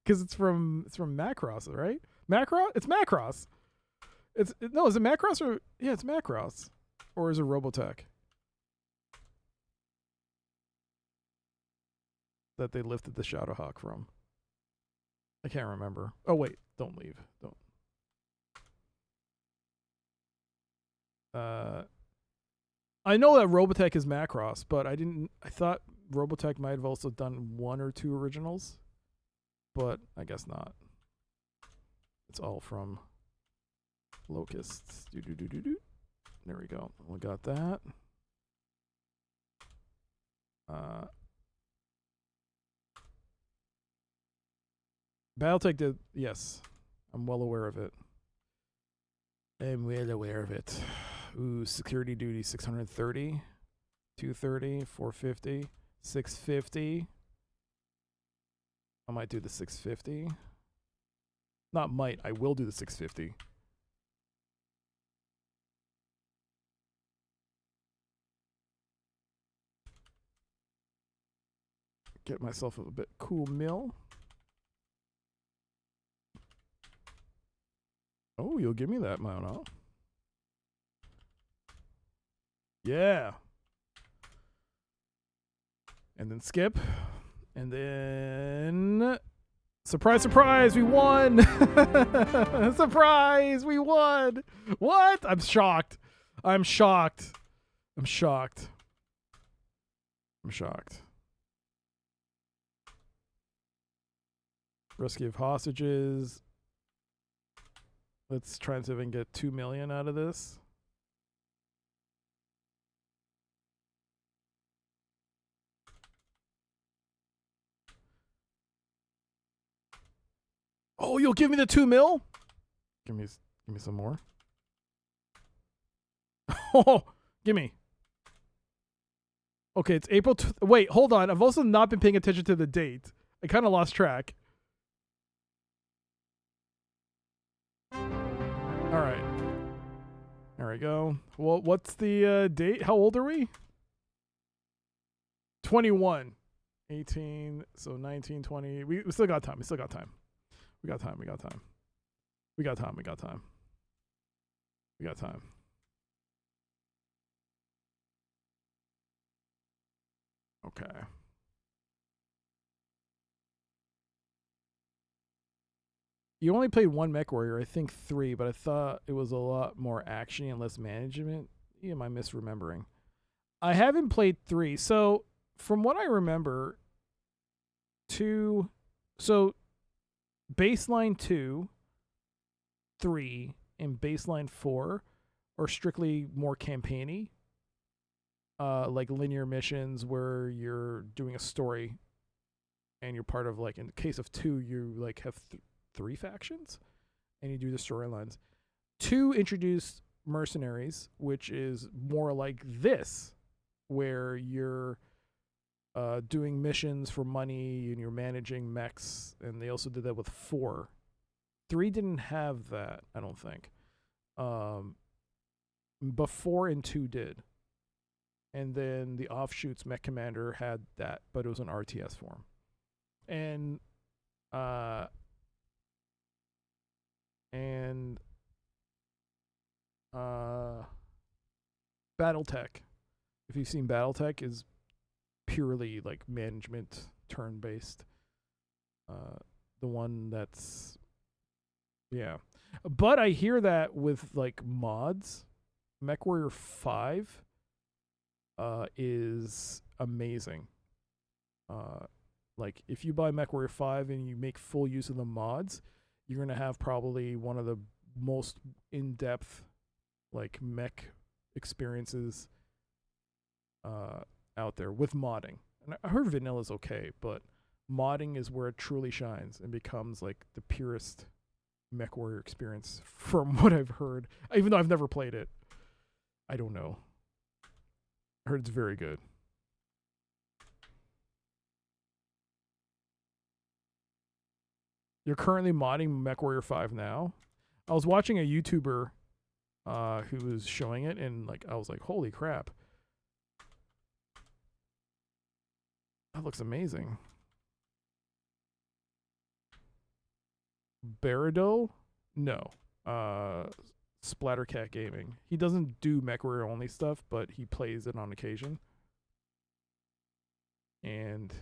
[SPEAKER 1] because it's from Macross, right? Macross? It's Macross. Is it Macross or yeah, it's Macross. Or is it Robotech? That they lifted the Shadowhawk from. I can't remember. Oh wait, don't leave. Don't. I know that Robotech is Macross, but I thought Robotech might have also done 1 or 2 originals, but I guess not. It's all from Locusts. There we go. We got that. Battletech did, yes. I'm well aware of it. Ooh, security duty 630, 230, 450, 650. I might do the 650. Not might, I will do the 650. Get myself a bit cool mill. Oh, you'll give me that amount, huh? Yeah. And then skip. And then... Surprise, surprise, we won! Surprise, we won! What? I'm shocked. I'm shocked. I'm shocked. I'm shocked. Rescue of hostages. Let's try and see if I can get 2 million out of this. Oh, you'll give me the 2 mil? Give me some more. Oh, give me. Okay, it's April. Wait, hold on. I've also not been paying attention to the date. I kind of lost track. All right. There we go. Well, what's the date? How old are we? 21. 18. So 19, 20. We still got time. We still got time. We got time. We got time. We got time. We got time. We got time. Okay. You only played 1 Mechwarrior, I think 3, but I thought it was a lot more action and less management. Am I misremembering? I haven't played 3. So, from what I remember, 2... So, baseline 2, 3, and baseline 4 are strictly more campaigny. Like linear missions where you're doing a story and you're part of, like, in the case of 2, you like have 3 factions and you do the storylines. 2 introduced mercenaries, which is more like this, where you're doing missions for money and you're managing mechs, and they also did that with 4. 3 didn't have that, I don't think. But 4 and 2 did. And then the offshoots Mech Commander had that, but it was an RTS form. And Battletech. If you've seen Battletech, is purely like management turn-based. The one that's, yeah. But I hear that with like mods, Mechwarrior 5 is amazing. Like if you buy Mechwarrior 5 and you make full use of the mods, you're gonna have probably one of the most in-depth like mech experiences out there with modding. And I heard vanilla's okay, but modding is where it truly shines and becomes like the purest Mechwarrior experience from what I've heard. Even though I've never played it, I don't know. I heard it's very good. You're currently modding Mechwarrior 5 now. I was watching a YouTuber who was showing it, and like I was like, holy crap. That looks amazing. Barado? No. Splattercat Gaming. He doesn't do Mechwarrior only stuff, but he plays it on occasion. And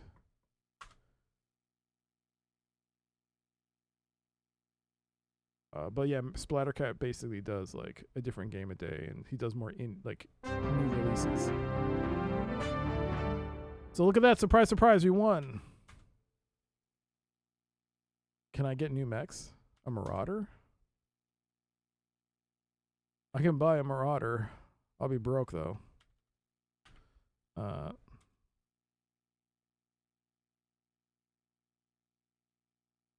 [SPEAKER 1] but yeah, Splattercat basically does like a different game a day, and he does more in like new releases. So look at that, surprise, surprise, we won. Can I get new mechs? A Marauder? I can buy a Marauder. I'll be broke though.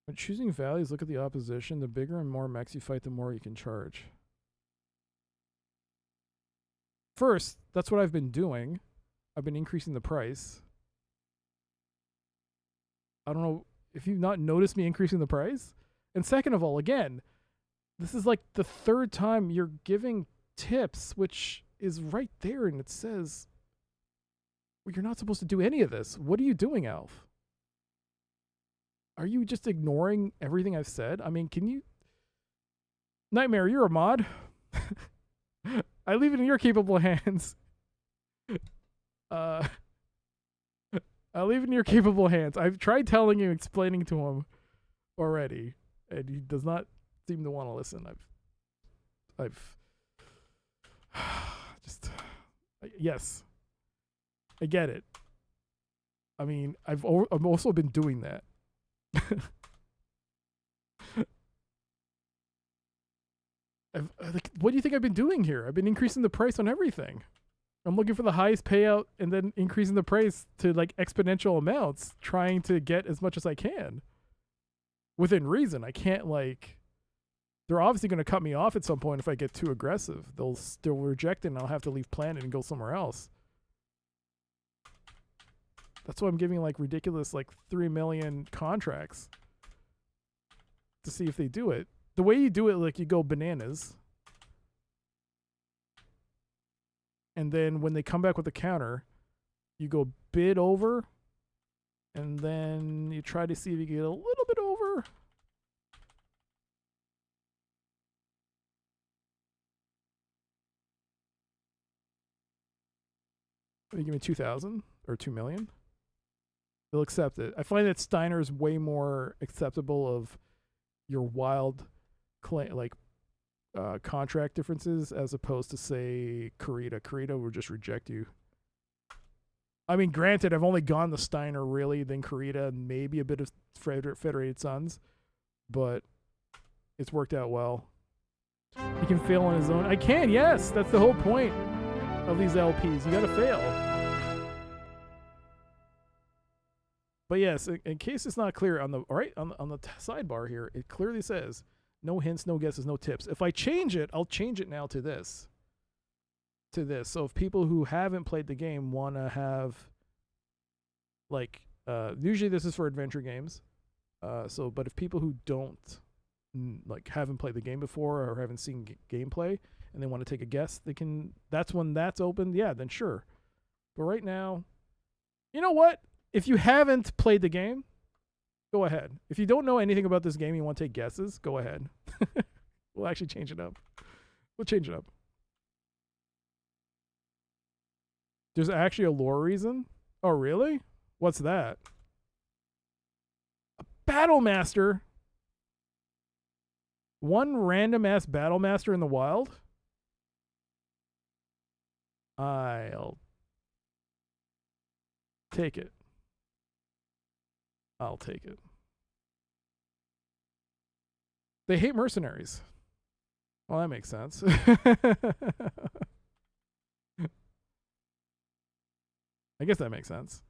[SPEAKER 1] When choosing values, look at the opposition. The bigger and more mechs you fight, the more you can charge. First, that's what I've been doing. I've been increasing the price. I don't know if you've not noticed me increasing the price. And second of all, again, this is like the third time you're giving tips, which is right there, and it says, well, you're not supposed to do any of this. What are you doing, Alf? Are you just ignoring everything I've said? I mean, can you... Nightmare, you're a mod. I leave it in your capable hands. I leave it in your capable hands. I've tried telling you, explaining to him already, and he does not seem to want to listen. I've just... Yes. I get it. I mean, I've also been doing that. What do you think I've been doing here? I've been increasing the price on everything. I'm looking for the highest payout and then increasing the price to like exponential amounts, trying to get as much as I can within reason. I can't like, they're obviously going to cut me off at some point if I get too aggressive. They'll still reject it and I'll have to leave Planet and go somewhere else. That's why I'm giving like ridiculous like 3 million contracts to see if they do it. The way you do it, like you go bananas. And then when they come back with a counter, you go bid over. And then you try to see if you can get a little bit over. You give me 2,000 or 2 million. They'll accept it. I find that Steiner is way more acceptable of your wild contract differences as opposed to, say, Kurita. Kurita would just reject you. I mean, granted, I've only gone to Steiner, really, then Kurita, and maybe a bit of Federated Sons, but it's worked out well. He can fail on his own. I can, yes! That's the whole point of these LPs. You gotta fail. But yes, in case it's not clear, on the sidebar here, it clearly says, no hints, no guesses, no tips. If I change it, I'll change it now to this. So if people who haven't played the game want to have, like, usually this is for adventure games. But if people who don't, haven't played the game before or haven't seen gameplay and they want to take a guess, they can, that's when that's open. Yeah, then sure. But right now, you know what? If you haven't played the game, go ahead. If you don't know anything about this game, you want to take guesses, go ahead. We'll actually change it up. We'll change it up. There's actually a lore reason. Oh, really? What's that? A battle master? One random ass battle master in the wild? I'll take it. I'll take it. They hate mercenaries. Well, that makes sense. I guess that makes sense.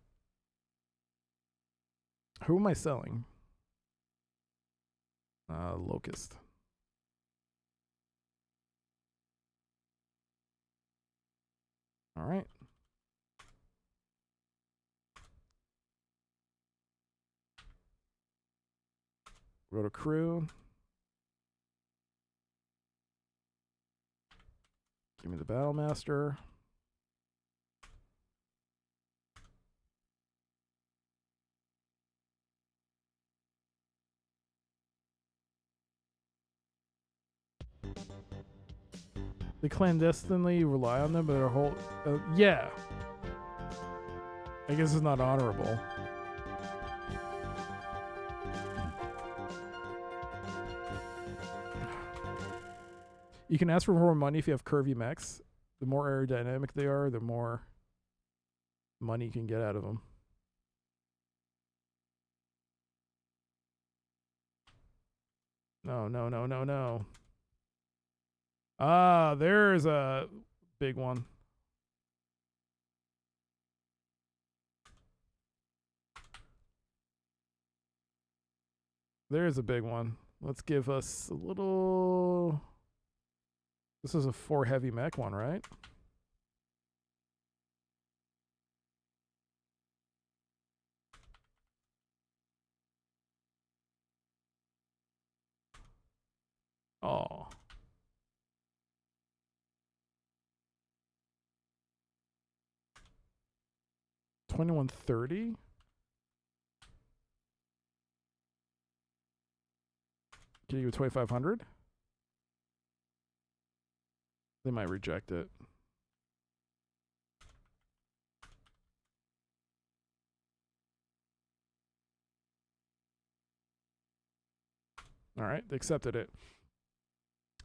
[SPEAKER 1] Who am I selling? Locust. All right. Go to crew. Give me the battle master. They clandestinely rely on them, but their whole yeah. I guess it's not honorable. You can ask for more money if you have curvy mechs. The more aerodynamic they are, the more money you can get out of them. No, no, no, no, no. Ah, there's a big one. There's a big one. Let's give us a little... This is a 4 heavy mech one, right? Oh. $21.30? Can you do 2,500? They might reject it. All right, they accepted it.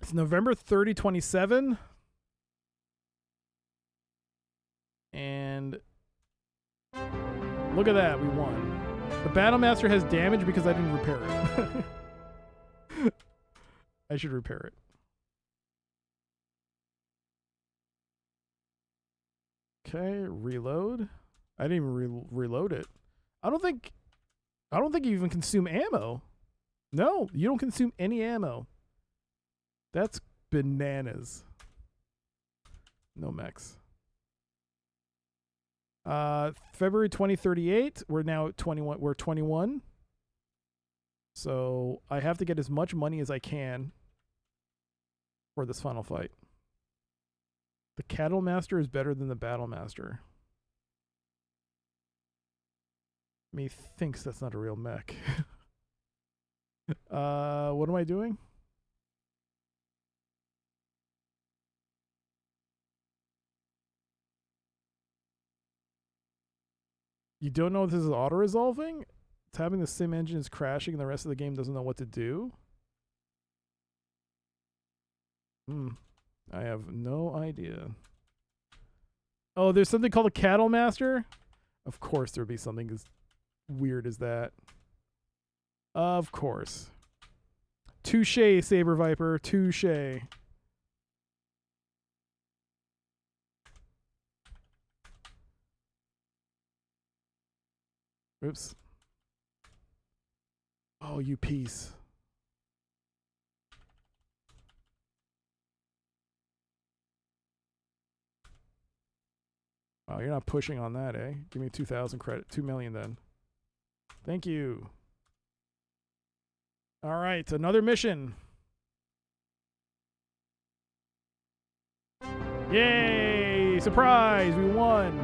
[SPEAKER 1] It's November 30, 27. And look at that, we won. The Battle Master has damage because I didn't repair it. I should repair it. Okay, reload. I didn't even reload it. I don't think you even consume ammo. No, you don't consume any ammo. That's bananas. No mechs. February 2038. We're now at 21. We're 21. So I have to get as much money as I can for this final fight. The Cattle Master is better than the Battle Master. Methinks that's not a real mech. What am I doing? You don't know if this is auto-resolving? It's having the sim engine is crashing and the rest of the game doesn't know what to do? I have no idea. Oh, there's something called a Cattle Master? Of course there'd be something as weird as that. Of course. Touché, Saber Viper. Touché. Oops. Oh, you piece. Wow, you're not pushing on that, eh? Give me 2,000 credit. 2 million then. Thank you. All right, another mission. Yay! Surprise! We won!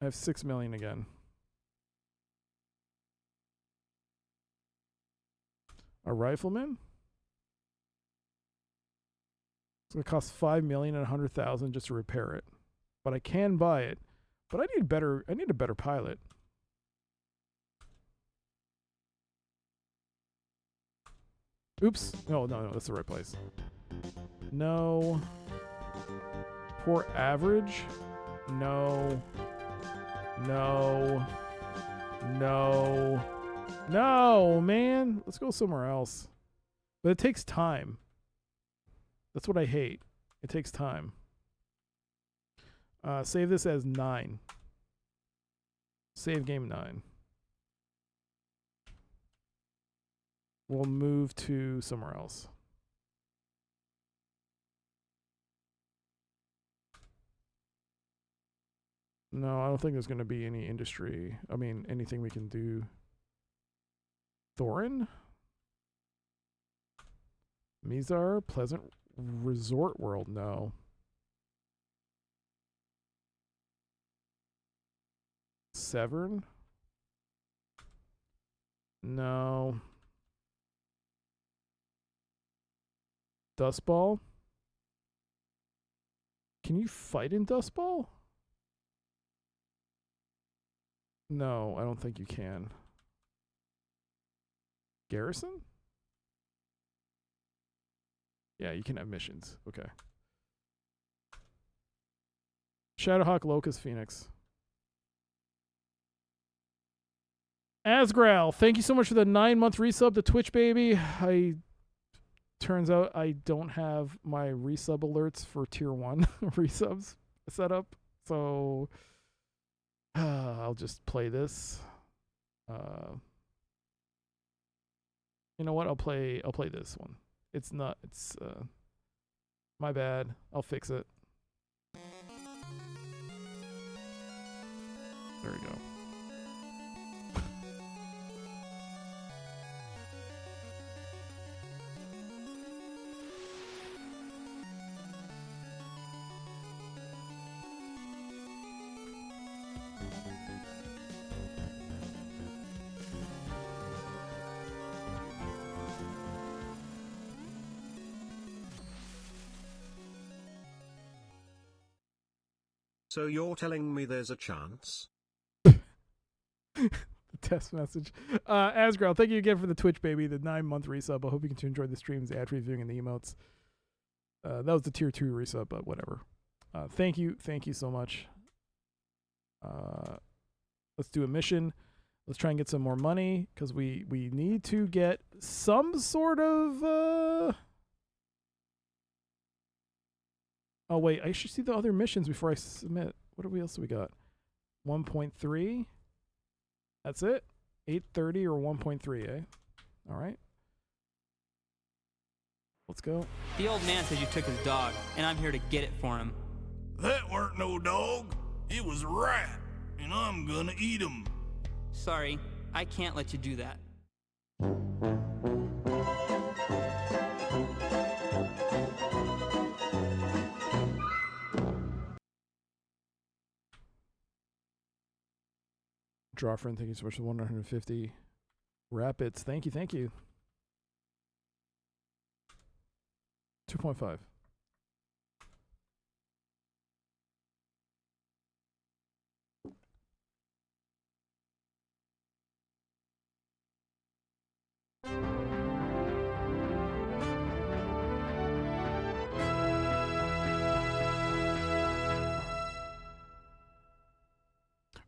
[SPEAKER 1] I have 6 million again. A rifleman? It's gonna cost $5 million and $100,000 just to repair it, but I can buy it. But I need a better pilot. Oops. No, that's the right place. No. Poor average. No. No. No. No, man. Let's go somewhere else. But it takes time. That's what I hate. It takes time. Save this as 9. Save game 9. We'll move to somewhere else. No, I don't think there's going to be any industry. I mean, anything we can do. Thorin? Mizar? Pleasant Resort World? No. Severn? No. Dustball? Can you fight in Dustball? No, I don't think you can. Garrison? Yeah, you can have missions. Okay. Shadowhawk, Locust, Phoenix. Asgrael, thank you so much for the 9-month resub to Twitch, baby. Turns out I don't have my resub alerts for tier 1 resubs set up, so I'll just play this. You know what? I'll play this one. It's my bad. I'll fix it. There we go.
[SPEAKER 7] So you're telling me there's a chance?
[SPEAKER 1] The test message. Asgrael, thank you again for the Twitch, baby. The 9-month resub. I hope you continue to enjoy the streams, the ad reviewing, and the emotes. That was the tier 2 resub, but whatever. Thank you so much. Let's do a mission. Let's try and get some more money, because we need to get some sort of... Oh, wait. I should see the other missions before I submit. What else do we got? 1.3. That's it? 830 or 1.3, eh? All right. Let's go.
[SPEAKER 4] The old man said you took his dog, and I'm here to get it for him.
[SPEAKER 5] That weren't no dog. It was a rat, and I'm gonna eat him.
[SPEAKER 4] Sorry, I can't let you do that.
[SPEAKER 1] Draw friend, thank you so much for 150 rapids. Thank you. 2.5.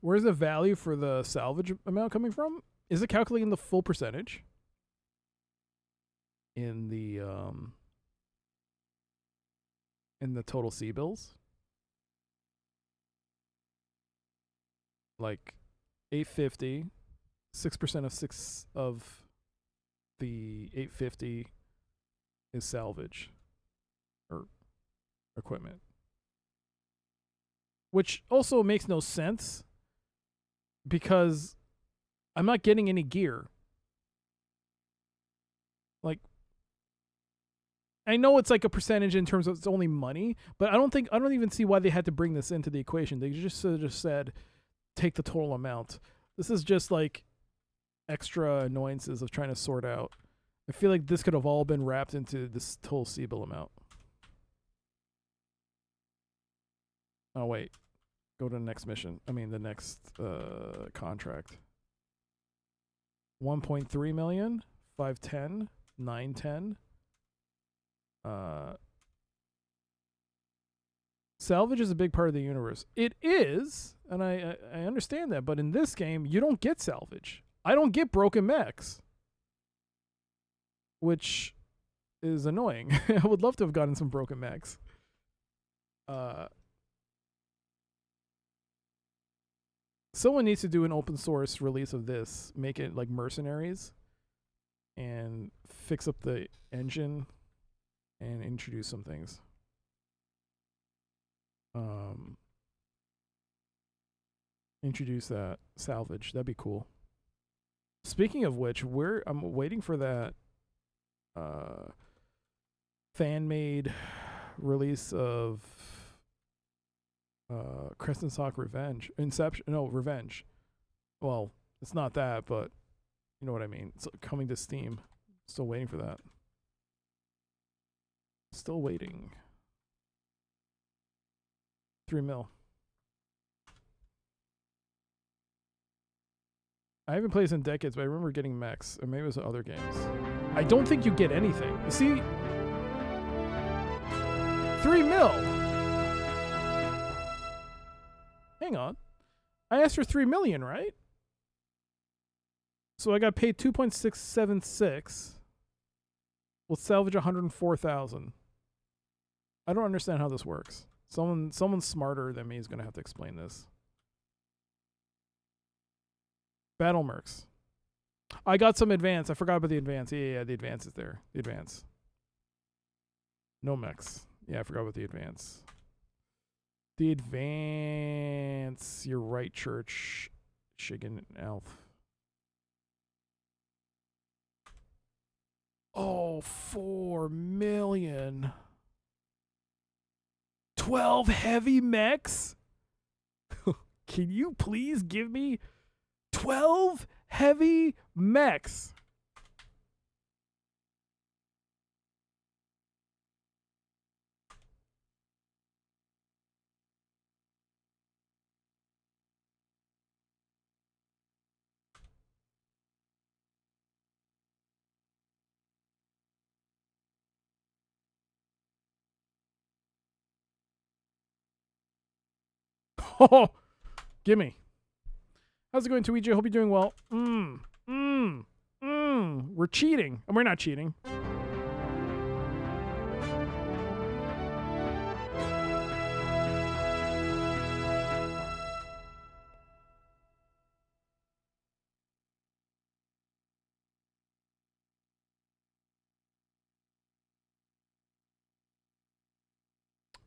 [SPEAKER 1] Where's the value for the salvage amount coming from? Is it calculating the full percentage in the total C bills? Like 850, 6% of 6 of the 850 is salvage or equipment, which also makes no sense. Because I'm not getting any gear. Like, I know it's like a percentage in terms of it's only money, but I don't even see why they had to bring this into the equation. They just said, take the total amount. This is just like extra annoyances of trying to sort out. I feel like this could have all been wrapped into this total C-bill amount. Oh, wait. Go to the next mission. I mean, the next contract. 1.3 million, 510, 910. Salvage is a big part of the universe. It is, and I understand that, but in this game, you don't get salvage. I don't get broken mechs, which is annoying. I would love to have gotten some broken mechs. Someone needs to do an open source release of this, make it like Mercenaries, and fix up the engine and introduce some things. Introduce that salvage. That'd be cool. Speaking of which, I'm waiting for that fan-made release of Crescent Sock Revenge. Revenge. Well, it's not that, but you know what I mean. It's coming to Steam. Still waiting for that. Still waiting. 3 mil. I haven't played this in decades, but I remember getting mechs, or maybe it was other games. I don't think you get anything. You see, 3 mil. Hang on, I asked for 3 million, right? So I got paid 2.676. We'll salvage 104,000. I don't understand how this works. Someone smarter than me is gonna have to explain this. Battle Mercs. I got some advance. I forgot about the advance. Yeah, the advance is there. The advance. No mechs. Yeah, I forgot about the advance. The advance. You're right, Church. Shigan Elf. Oh, 4 million. 12 heavy mechs? Can you please give me 12 heavy mechs? Oh, gimme. How's it going, Tweety? Hope you're doing well. We're cheating. And we're not cheating.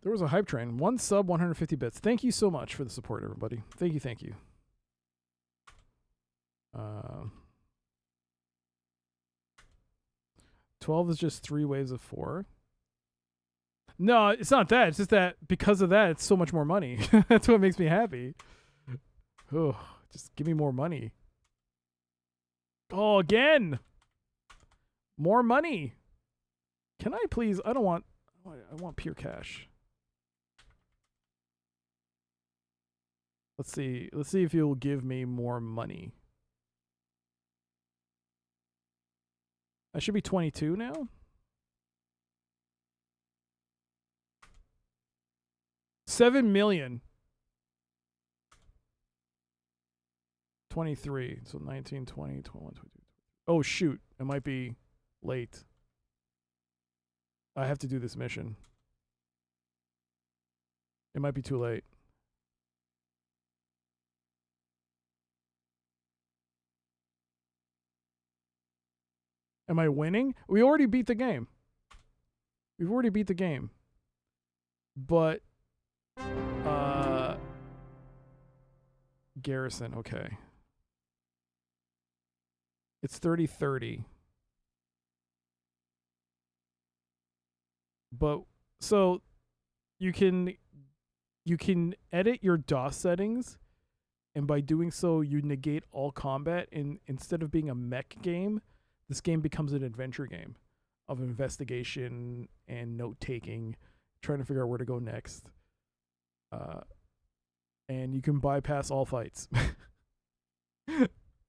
[SPEAKER 1] There was a hype train. 1 sub, 150 bits. Thank you so much for the support, everybody. Thank you, thank you. 12 is just 3 waves of 4. No, it's not that. It's just that because of that, it's so much more money. That's what makes me happy. Oh, just give me more money. Oh, again. More money. Can I please? I want pure cash. Let's see if you'll give me more money. I should be 22 now. 7 million. 23. So 19, 20, 21, 22. Oh shoot, it might be late. I have to do this mission. It might be too late. Am I winning? We already beat the game. We've already beat the game. But Garrison, okay. It's 30-30. But so you can edit your DOS settings, and by doing so you negate all combat, and instead of being a mech game, this game becomes an adventure game of investigation and note-taking, trying to figure out where to go next. and you can bypass all fights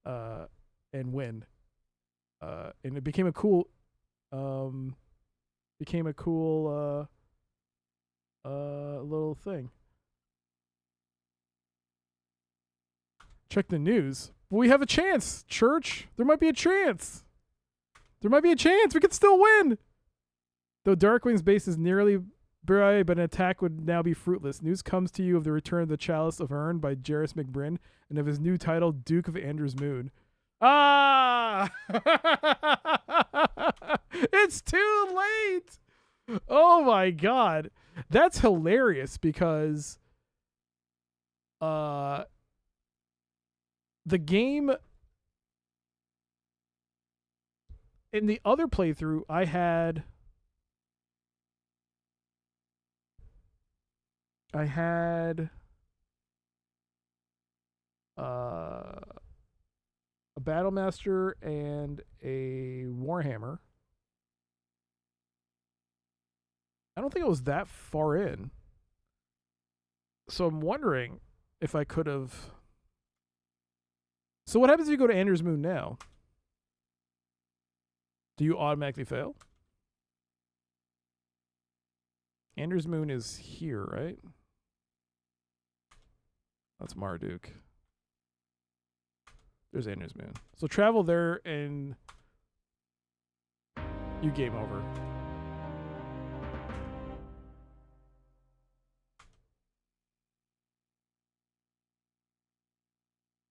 [SPEAKER 1] and win. And it became a cool little thing. Check the news. We have a chance, Church. There might be a chance. There might be a chance. We could still win. Though Darkwing's base is nearly dry, but an attack would now be fruitless. News comes to you of the return of the Chalice of Ern by Jairus McBrinn and of his new title, Duke of Andrew's Moon. Ah! It's too late. Oh my god. That's hilarious because the game in the other playthrough I had a Battlemaster and a Warhammer. I don't think it was that far in. So I'm wondering if I could have... So what happens if you go to Andrew's Moon now? Do you automatically fail? Andrew's Moon is here, right? That's Marduk. There's Andrew's Moon. So travel there and you game over.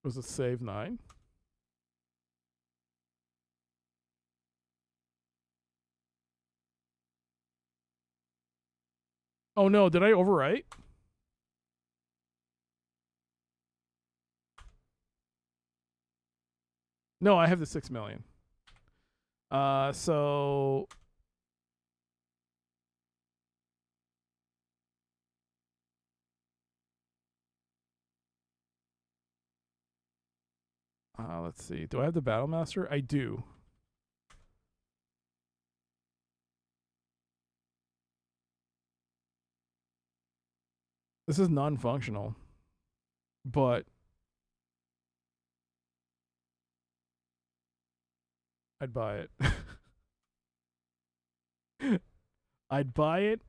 [SPEAKER 1] Was it save 9? Oh no, did I overwrite? No, I have the 6 million. So let's see. Do I have the Battlemaster? I do. This is non-functional, but I'd buy it. I'd buy it.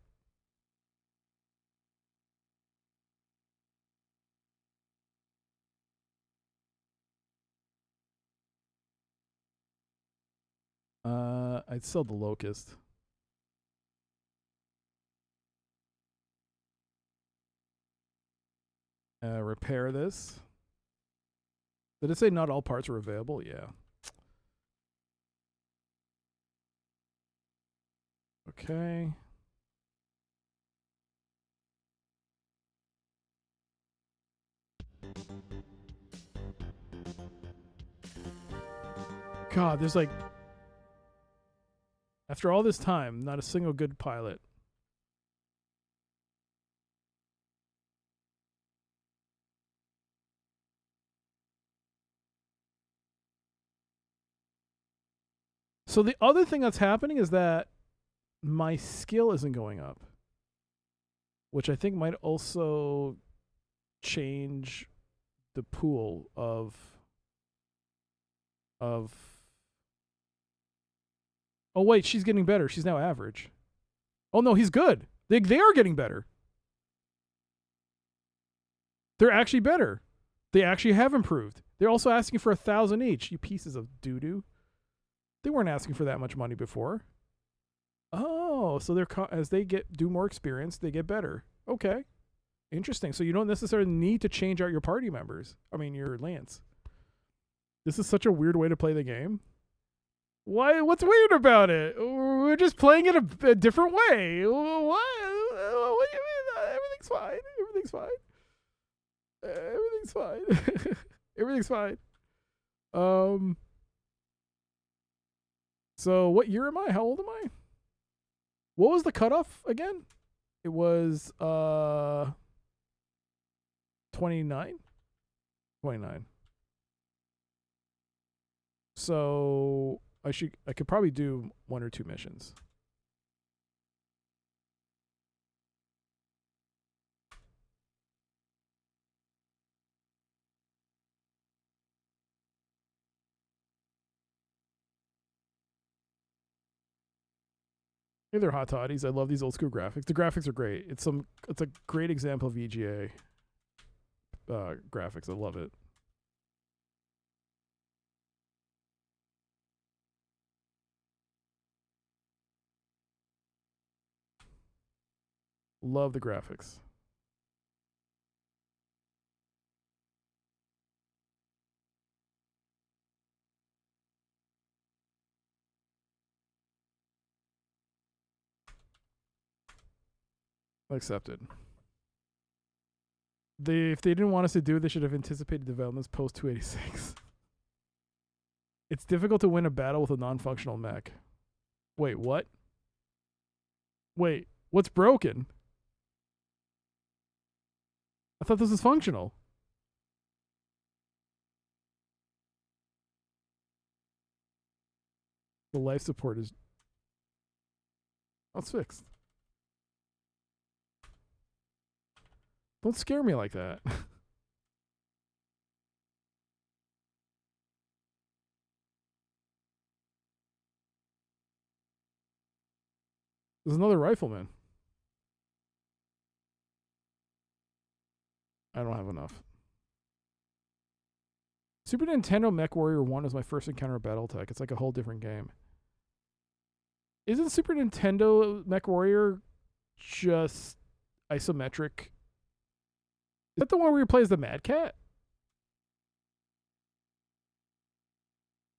[SPEAKER 1] I'd sell the Locust. Repair this. Did it say not all parts are available? Yeah. Okay. God, there's like... After all this time, not a single good pilot. So the other thing that's happening is that my skill isn't going up, which I think might also change the pool of oh wait, she's getting better. She's now average. Oh no, he's good. They are getting better. They're actually better. They actually have improved. They're also asking for 1,000 each. You pieces of doo-doo. They weren't asking for that much money before. Oh, so they're as they do more experience, they get better. Okay, interesting. So you don't necessarily need to change out your party members. I mean, your Lance. This is such a weird way to play the game. Why? What's weird about it? We're just playing it a different way. What? What do you mean? Everything's fine. Everything's fine. Everything's fine. Everything's fine. So what year am I? How old am I? What was the cutoff again? It was 29? 29. So I could probably do 1 or 2 missions. Hey, they're hot toddies. I love these old school graphics. The graphics are great. It's a great example of VGA graphics. I love it. Love the graphics. Accepted. If they didn't want us to do it, they should have anticipated developments post 286. It's difficult to win a battle with a non-functional mech. Wait, what? Wait, what's broken? I thought this was functional. The life support is... Oh, it's fixed. Don't scare me like that. There's another rifleman. I don't have enough. Super Nintendo Mechwarrior 1 was my first encounter with Battletech. It's like a whole different game. Isn't Super Nintendo Mechwarrior just isometric? Is that the one where you play as the Mad Cat?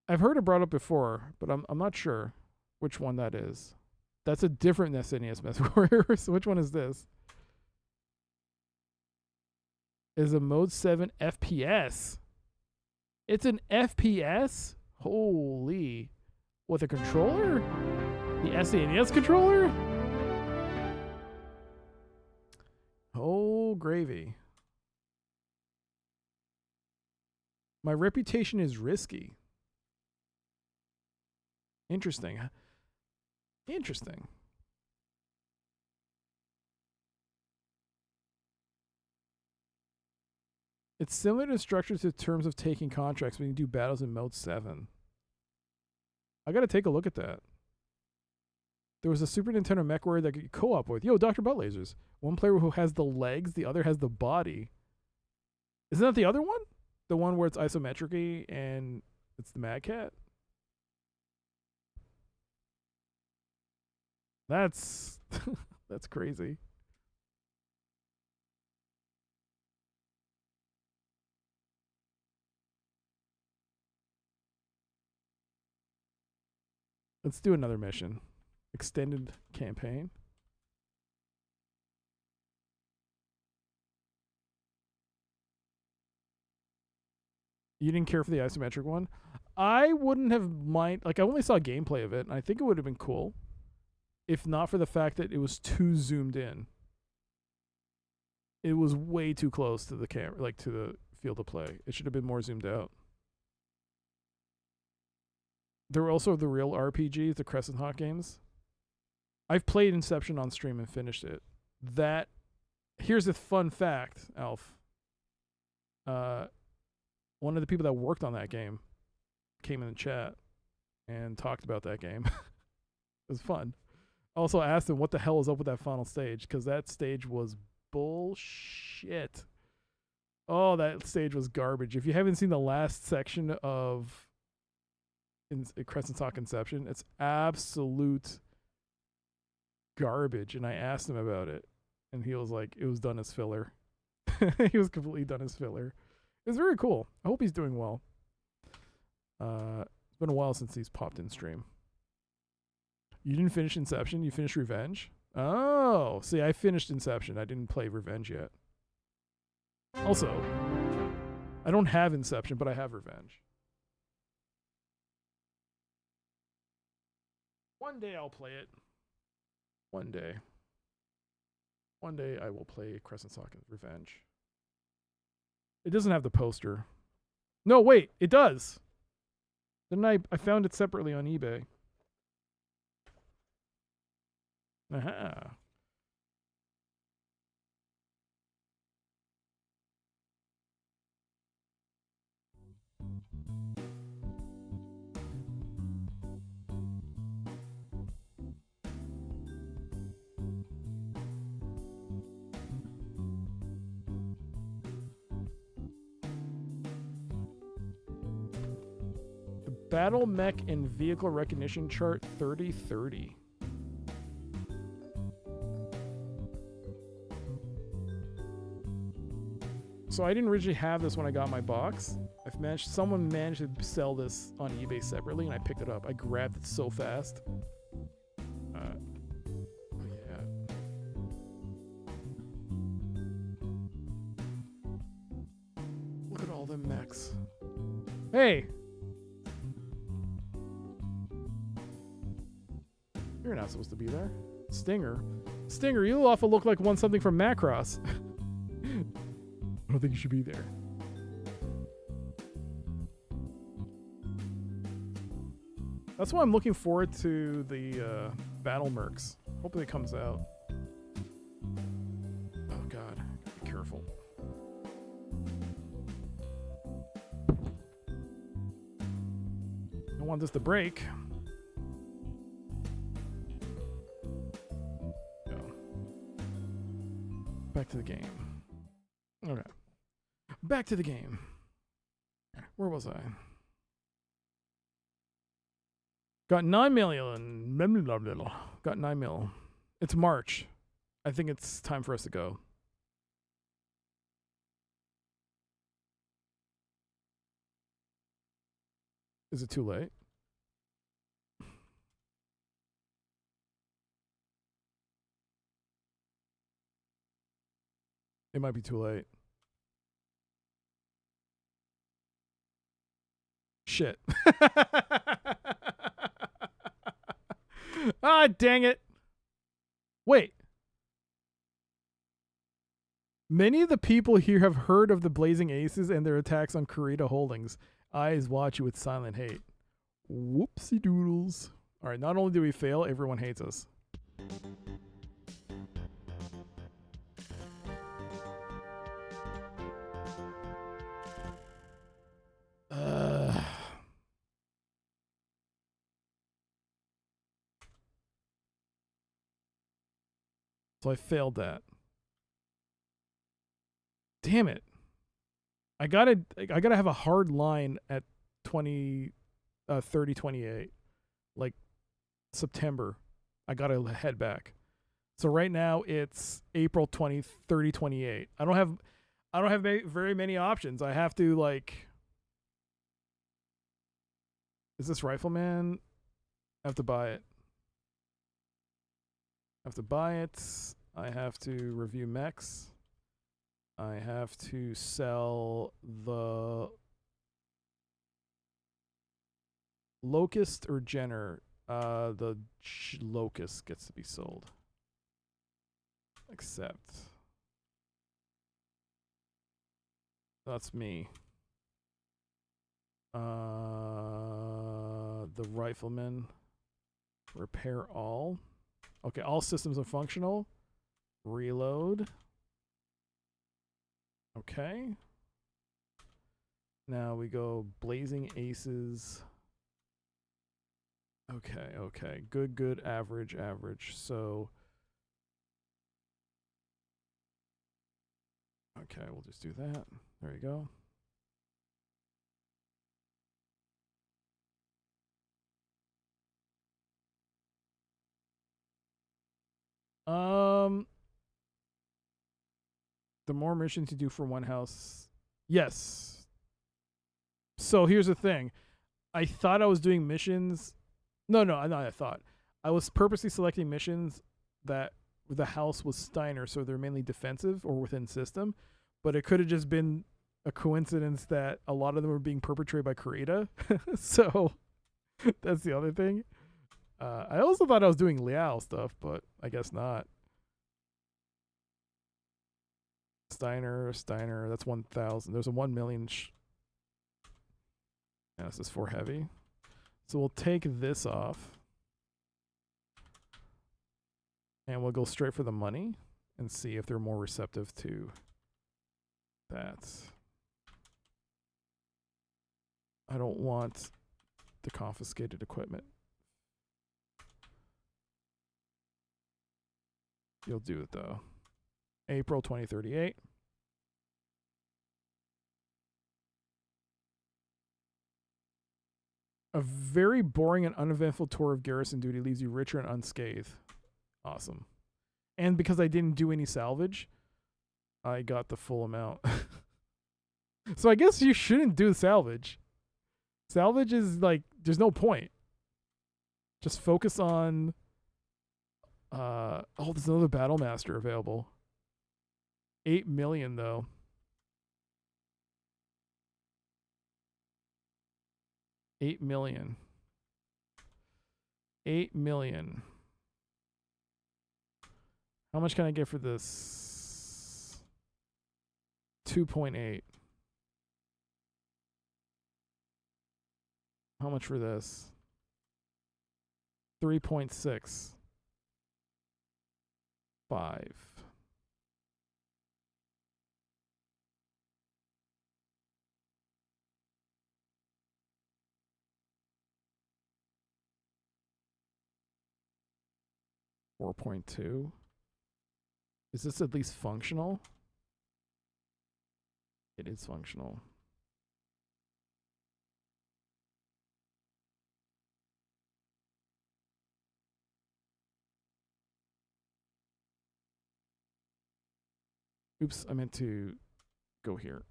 [SPEAKER 1] I've heard it brought up before, but I'm not sure which one that is. That's a different SNES Mechwarrior. So which one is this? Is a Mode 7 FPS. It's an FPS? Holy. With a controller? The SNES controller? Oh, gravy. My reputation is risky. Interesting. Interesting. It's similar to structures in terms of taking contracts when you do battles in Mode 7. I gotta take a look at that. There was a Super Nintendo Mechwarrior that could co-op with. Yo, Dr. Butt Lasers. One player who has the legs, the other has the body. Isn't that the other one? The one where it's isometric and it's the Mad Cat? That's that's crazy. Let's do another mission. Extended campaign. You didn't care for the isometric one? I wouldn't have mind. Like, I only saw gameplay of it, and I think it would have been cool. If not for the fact that it was too zoomed in. It was way too close to the camera, like to the field of play. It should have been more zoomed out. There were also the real RPGs, the Crescent Hawk games. I've played Inception on stream and finished it. Here's a fun fact, Alf. One of the people that worked on that game came in the chat and talked about that game. It was fun. Also asked him what the hell is up with that final stage, because that stage was bullshit. Oh, that stage was garbage. If you haven't seen the last section of Crescent Hawk Inception, it's absolute garbage. And I asked him about it, and he was like, it was done as filler. He was completely done as filler. It was very cool. I hope he's doing well. It's been a while since he's popped in stream. You didn't finish Inception? You finished Revenge? Oh, see, I finished Inception. I didn't play Revenge yet. Also, I don't have Inception, but I have Revenge. One day I'll play it. One day. One day I will play Crescent Hawk Revenge. It doesn't have the poster. No, wait, it does. Then I found it separately on eBay. Aha. Battle Mech and Vehicle Recognition Chart 3030. So I didn't originally have this when I got my box. Someone managed to sell this on eBay separately, and I picked it up. I grabbed it so fast. Yeah. Look at all them mechs. Hey! You're not supposed to be there. Stinger. Stinger, you awful look like something from Macross. I don't think you should be there. That's why I'm looking forward to the Battle Mercs. Hopefully it comes out. Oh god, be careful. I don't want this to break. Go. Back to the game. Okay. Back to the game. Where was I? Got 9 million. Got 9 mil. It's March. I think it's time for us to go. Is it too late? It might be too late. Shit. Ah, dang it. Wait. Many of the people here have heard of the Blazing Aces and their attacks on Kurita Holdings. Eyes watch you with silent hate. Whoopsie doodles. Alright, not only do we fail, everyone hates us. So I failed that. Damn it. I gotta have a hard line at 30/28. Like September. I gotta head back. So right now it's April 30/28. I don't have very many options. I have to like. Is this Rifleman? I have to buy it. I have to buy it. I have to review mechs. I have to sell the Locust or Jenner. The Locust gets to be sold. Accept. That's me. The Rifleman. Repair all. Okay, all systems are functional. Reload. Okay. Now we go Blazing Aces. Okay. Good, average. So. Okay, we'll just do that. There you go. The more missions you do for one house. Yes. So here's the thing. I thought I was doing missions. No, I thought. I was purposely selecting missions that the house was Steiner, so they're mainly defensive or within system. But it could have just been a coincidence that a lot of them were being perpetrated by Kurita. So that's the other thing. I also thought I was doing Liao stuff, but I guess not. Steiner, that's 1,000. There's a 1 million. Yeah, this is for heavy. So we'll take this off. And we'll go straight for the money and see if they're more receptive to that. I don't want the confiscated equipment. You'll do it though. April 2038. A very boring and uneventful tour of garrison duty leaves you richer and unscathed. Awesome. And because I didn't do any salvage, I got the full amount. So I guess you shouldn't do salvage. Salvage is like, there's no point. Just focus on... oh, there's another Battle Master available. 8 million, though. $8 million. 8 million. How much can I get for this? 2.8. How much for this? 3.6. 5. $4.2. Is this at least functional? It is functional. Oops, I meant to go here.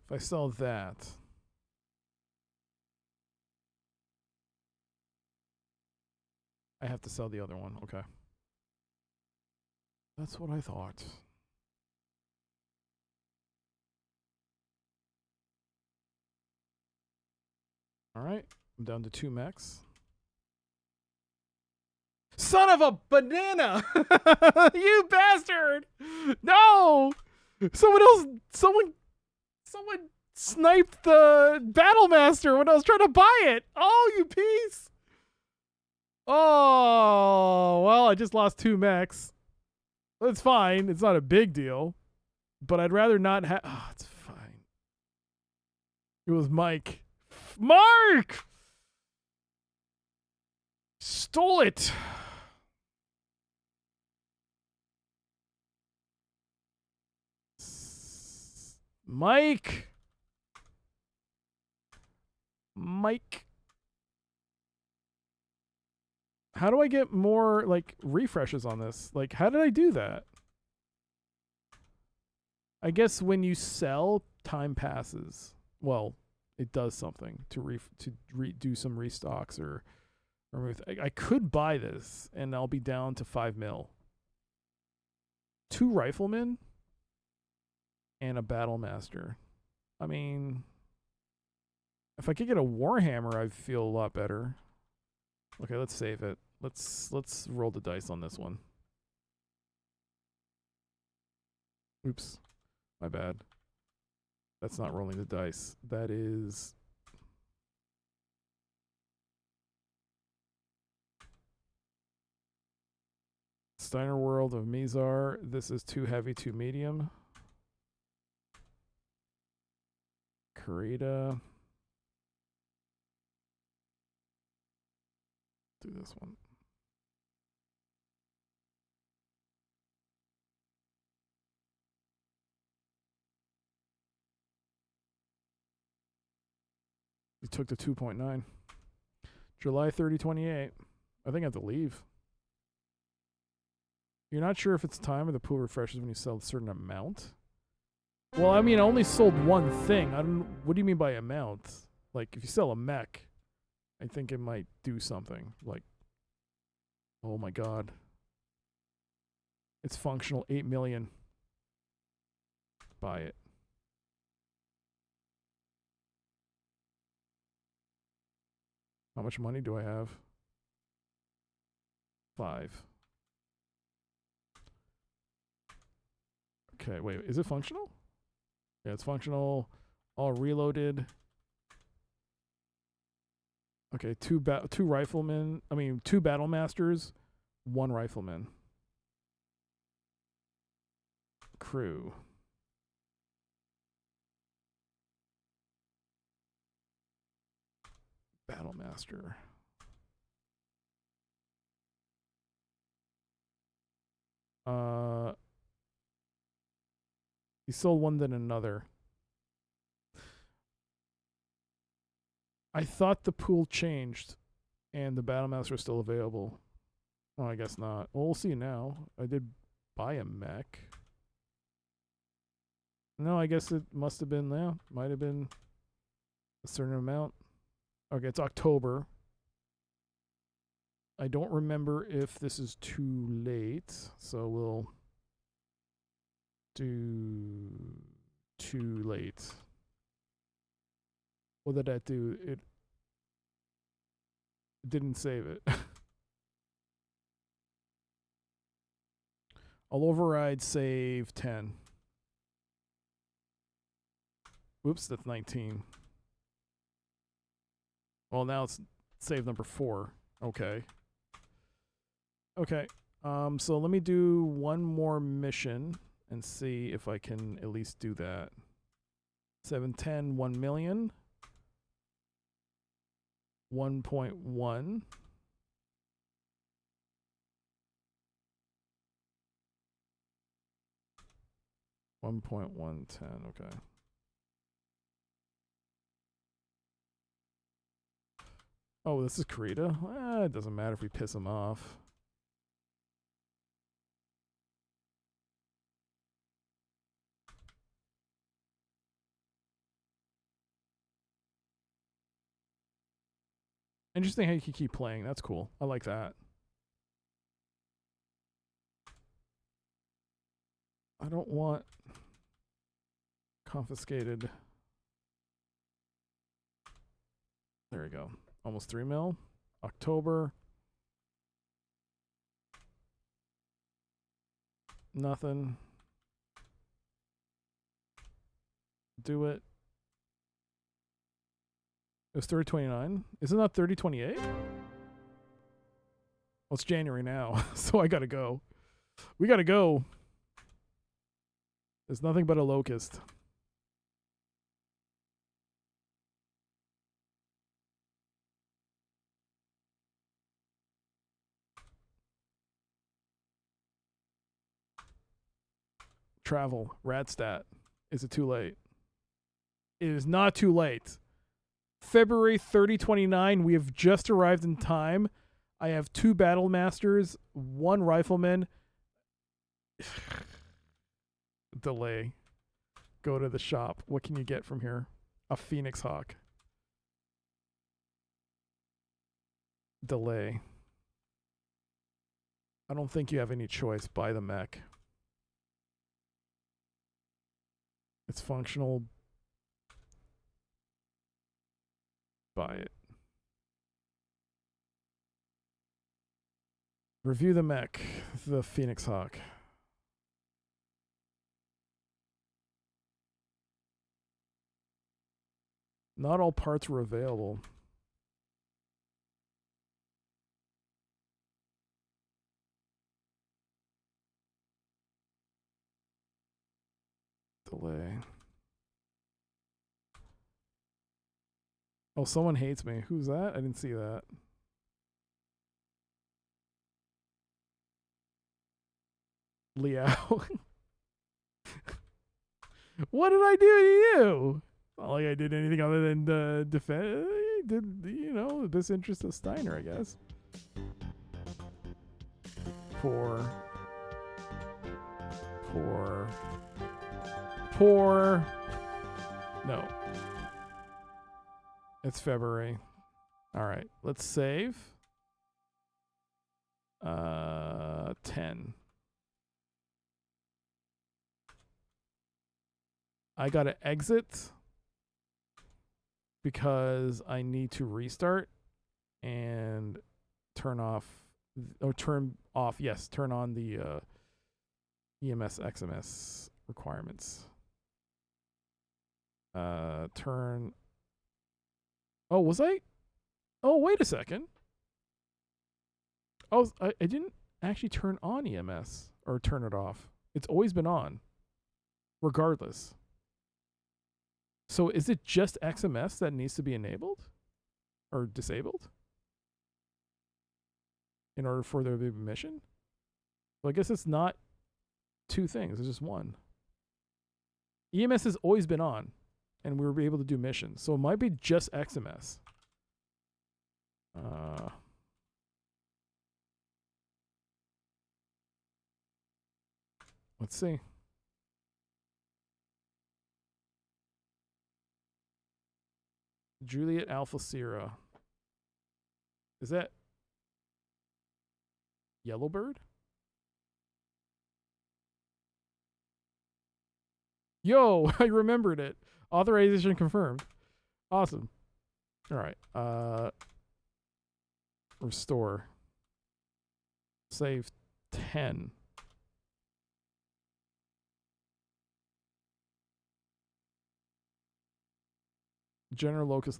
[SPEAKER 1] If I sell that, I have to sell the other one. Okay. That's what I thought. All right. I'm down to 2 mechs. Son of a banana! You bastard! No! Someone sniped the Battle Master when I was trying to buy it. Oh, you piece! Oh, well, I just lost 2 mechs. That's fine. It's not a big deal. But I'd rather not have... Oh, it's fine. It was Mike. Mark! Stole it! Mike! How do I get more, like, refreshes on this? Like, how did I do that? I guess when you sell, time passes. Well, it does something to do some restocks or remove. I could buy this, and I'll be down to 5 mil. 2 riflemen and a Battle Master. I mean, if I could get a Warhammer, I'd feel a lot better. Okay, let's save it. Let's roll the dice on this one. Oops. My bad. That's not rolling the dice. That is... Steiner World of Mizar. This is 2 heavy, 2 medium. Karita. Do this one. We took the 2.9. July 30, 28. I think I have to leave. You're not sure if it's time or the pool refreshes when you sell a certain amount? Well, I mean, I only sold one thing. I don't. What do you mean by amount? Like, if you sell a mech, I think it might do something. Like, oh my god. It's functional. 8 million. Buy it. How much money do I have? 5. Okay, wait, is it functional? Yeah, it's functional. All reloaded. Okay, two riflemen. I mean, 2 battle masters, 1 rifleman. Crew. Battle master. He sold one then another. I thought the pool changed and the Battlemaster is still available. Oh, I guess not. Well, we'll see now. I did buy a mech. No, I guess it must have been, yeah, might have been a certain amount. Okay, it's October. I don't remember if this is too late, so we'll do too late. What did that do? It didn't save it. I'll override save 10. Whoops, that's 19. Well, now it's save number 4. Okay. Okay. So let me do one more mission and see if I can at least do that. 710, 1 million. 1.1. $1.110, okay. Oh, this is Karita? It doesn't matter if we piss him off. Interesting how you can keep playing. That's cool. I like that. I don't want confiscated. There we go. Almost 3 mil. October. Nothing. Do it. It was 30/29. Isn't that 30/28? Well, it's January now, so I gotta go. We gotta go. There's nothing but a locust. Travel. Radstat. Is it too late? It is not too late. February 30/29. We have just arrived in time. I have 2 battle masters, 1 rifleman. Delay. Go to the shop. What can you get from here? A Phoenix Hawk. Delay. I don't think you have any choice. Buy the mech. It's functional. Buy it. Review the mech. The Phoenix Hawk. Not all parts were available. Delay. Oh, someone hates me. Who's that? I didn't see that. Liao. What did I do to you? Not like I did anything other than defend. Did, you know, the best interest of Steiner, I guess. Poor. No. It's February. All right, let's save. 10. I gotta exit because I need to restart and turn off, or turn off, yes, turn on the EMS XMS requirements. Turn. Oh, was I? Oh, wait a second. Oh, I didn't actually turn on EMS or turn it off. It's always been on, regardless. So is it just XMS that needs to be enabled or disabled in order for there to be a mission? Well, I guess it's not two things. It's just one. EMS has always been on, and we were able to do missions. So it might be just XMS. Let's see. Juliet Alpha Sierra. Is that Yellowbird? Yo, I remembered it. Authorization confirmed. Awesome. All right. Restore. Save 10. General locus.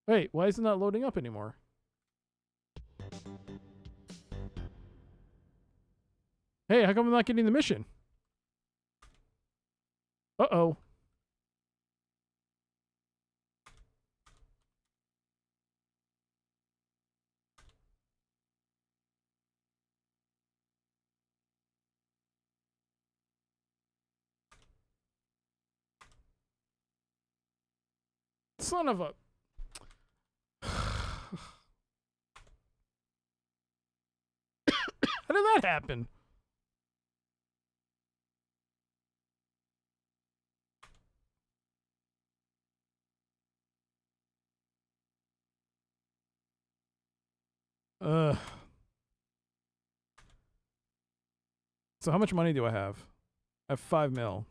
[SPEAKER 1] Wait, why is it not loading up anymore? Hey, how come I'm not getting the mission? Uh-oh. Son of a... How did that happen? So how much money do I have? I have 5 mil.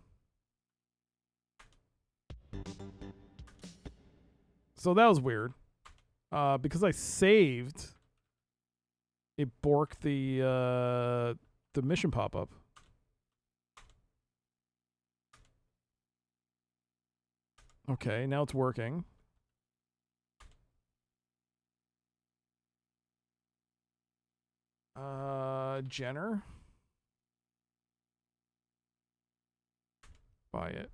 [SPEAKER 1] So that was weird. Because I saved, it borked the mission pop-up. Okay, now it's working. Jenner. Buy it.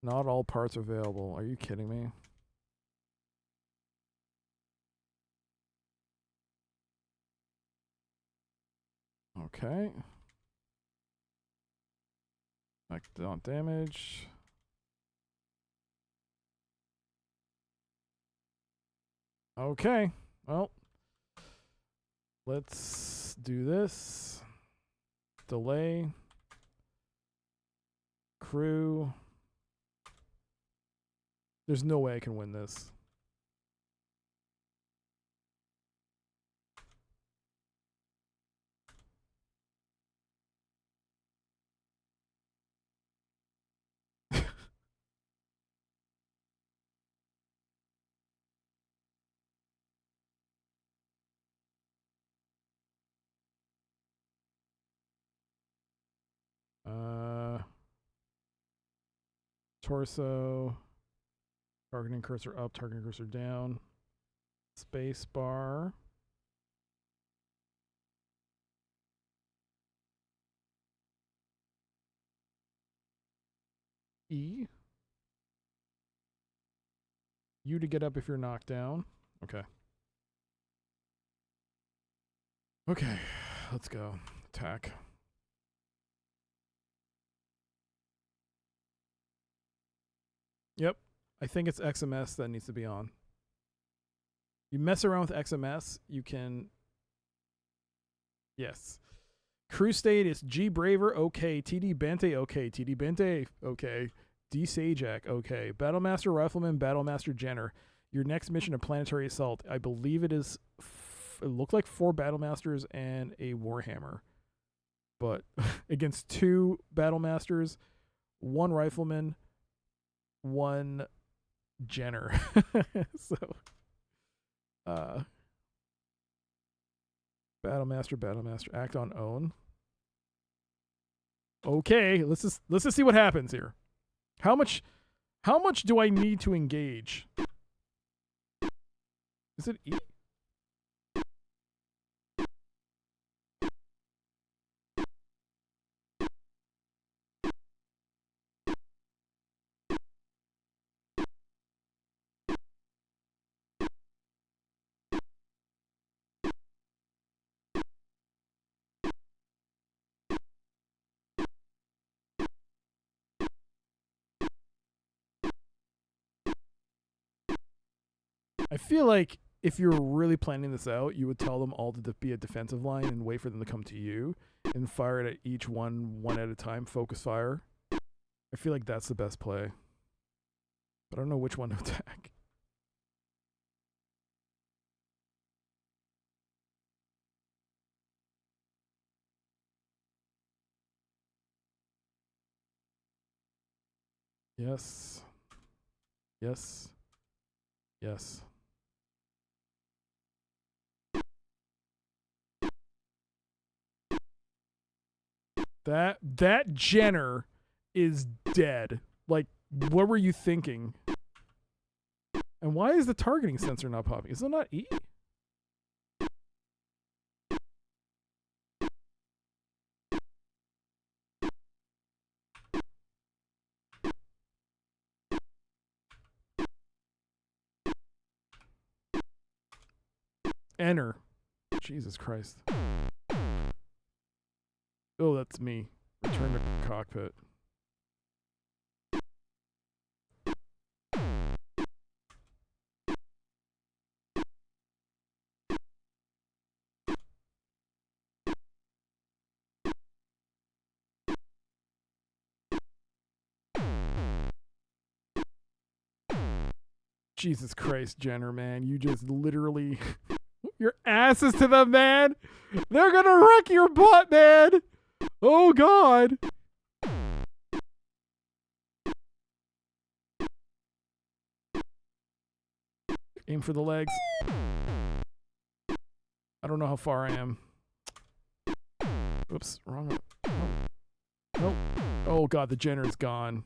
[SPEAKER 1] Not all parts available. Are you kidding me? Okay. Like don't damage. Okay. Well, let's do this. Delay. Crew. There's no way I can win this. Torso. Targeting cursor up, targeting cursor down. Space bar. E. U to get up if you're knocked down. Okay. Okay, let's go. Attack. Yep. I think it's XMS that needs to be on. You mess around with XMS, you can... Yes. Crew state is G Braver, okay. TD Bente, okay. TD Bente, okay. D Sajak, okay. Battlemaster Rifleman, Battlemaster Jenner. Your next mission, a planetary assault. I believe it is... it looked like 4 Battlemasters and a Warhammer. But against 2 Battlemasters, 1 Rifleman, 1... Jenner. So Battlemaster, act on own. Okay, let's just see what happens here. How much do I need to engage? Is it E? I feel like if you're really planning this out, you would tell them all to be a defensive line and wait for them to come to you and fire it at each one at a time, focus fire. I feel like that's the best play. But I don't know which one to attack. Yes. Yes. Yes. That Jenner is dead. Like, what were you thinking? And why is the targeting sensor not popping? Is it not E? Enter. Jesus Christ. Oh, that's me. Return to cockpit. Jesus Christ, Jenner, man. You just literally... Your ass is to them, man. They're gonna wreck your butt, man. Oh, God. Aim for the legs. I don't know how far I am. Oops, wrong one. Nope. Nope. Oh, God, the Jenner is gone.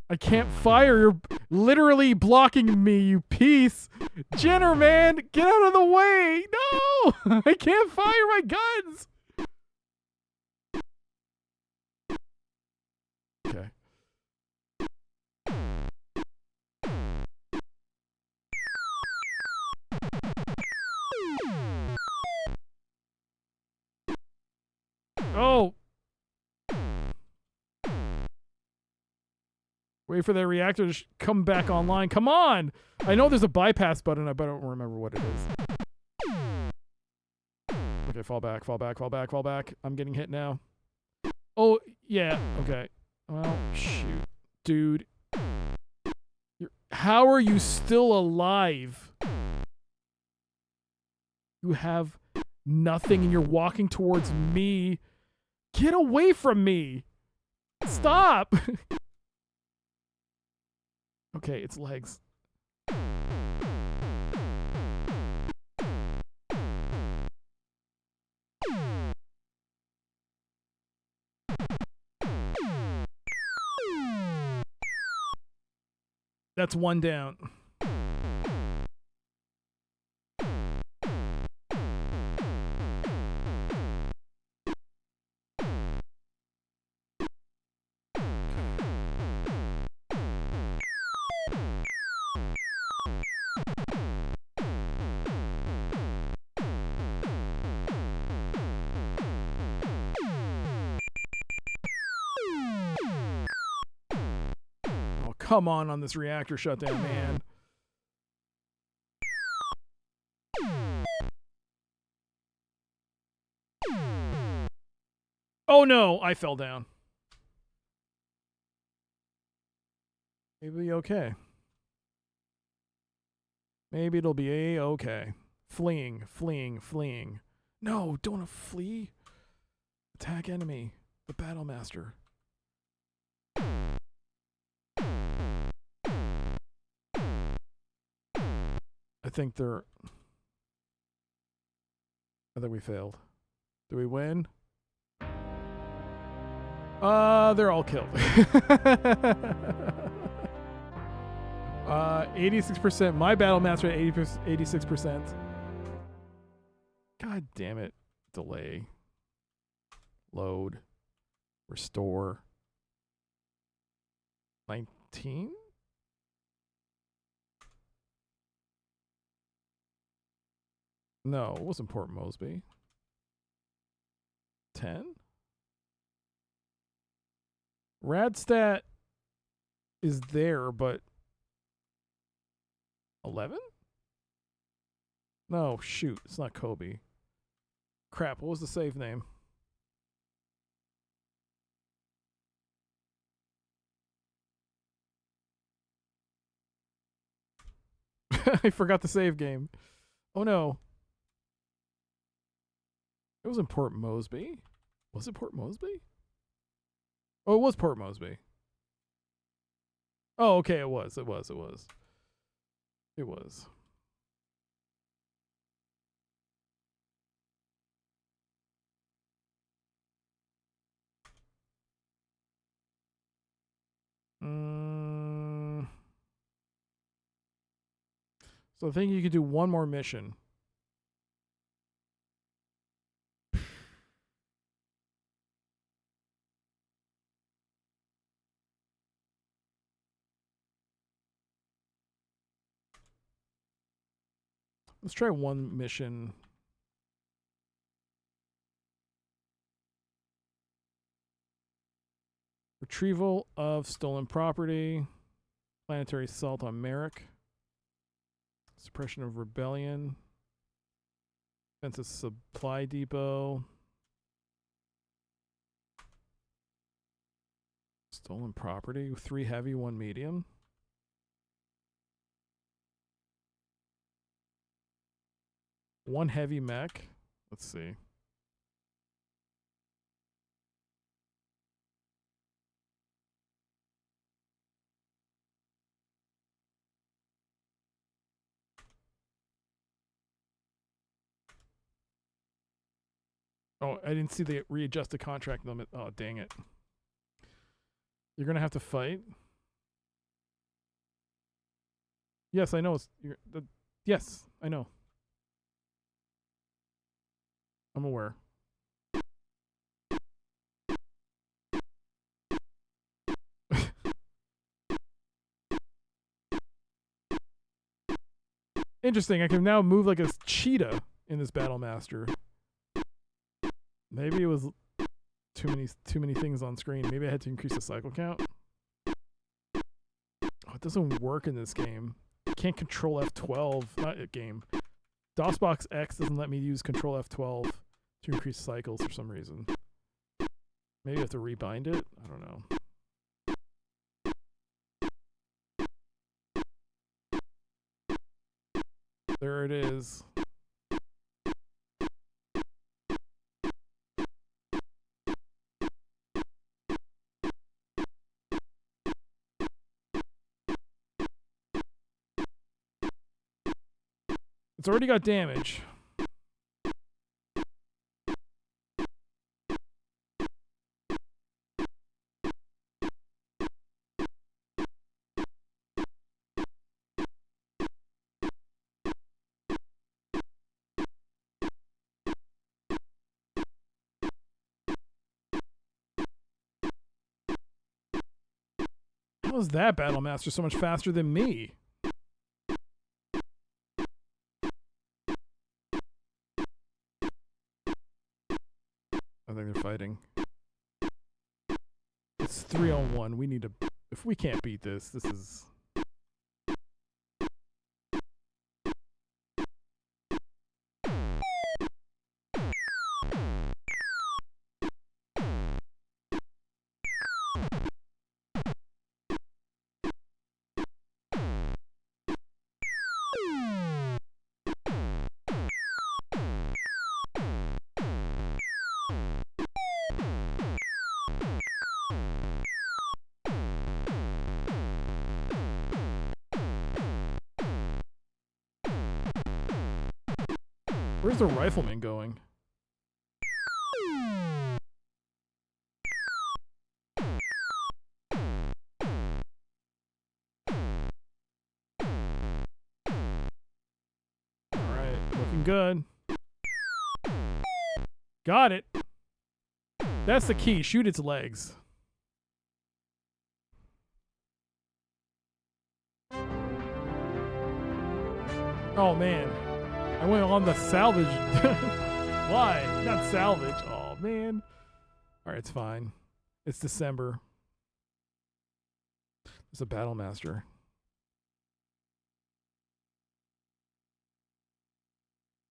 [SPEAKER 1] I can't fire. You're literally blocking me, you piece. Jenner, man, get out of the way. No, I can't fire my guns. Okay. Oh. Wait for the reactor to come back online. Come on! I know there's a bypass button, but I don't remember what it is. Okay, fall back, fall back, fall back, fall back. I'm getting hit now. Oh, yeah, okay. Well, shoot. Dude. How are you still alive? You have nothing and you're walking towards me. Get away from me! Stop! Okay, it's legs. That's one down. Come on this reactor shutdown, man. Oh no, I fell down. Maybe okay. Maybe it'll be a-okay. Fleeing, fleeing, fleeing. No, don't flee. Attack enemy. The Battle Master. I think we failed. Do we win? They're all killed. 86%. My Battle Master at 86%. God damn it. Delay. Load. Restore. 19? No, it wasn't Port Mosby. 10? Radstat is there, but 11? No, shoot. It's not Kobe. Crap, what was the save name? I forgot the save game. Oh no. It was in Port Mosby. Was it Port Mosby? Oh, it was Port Mosby. Oh, okay, it was. It was. So I think you could do one more mission. Let's try one mission. Retrieval of stolen property. Planetary assault on Merrick. Suppression of rebellion. Defensive supply depot. Stolen property. 3 heavy, 1 medium. One heavy mech. Let's see. Oh, I didn't see the readjusted contract limit. Oh, dang it. You're going to have to fight. Yes, I know. Yes, I know. I'm aware. Interesting. I can now move like a cheetah in this Battle Master. Maybe it was too many things on screen. Maybe I had to increase the cycle count. Oh, it doesn't work in this game. I can't control F12. Not a game. DOSBOX X doesn't let me use control F12 to increase cycles for some reason. Maybe I have to rebind it? I don't know. There it is. It's already got damage. How is that Battle Master so much faster than me? I think they're fighting. It's 3-on-1. We need to... If we can't beat this, this is... Where's the rifleman going? Alright, looking good. Got it. That's the key. Shoot its legs. Oh man. I went on the salvage. Why? Not salvage. Oh man. Alright, it's fine. It's December. There's a battle master.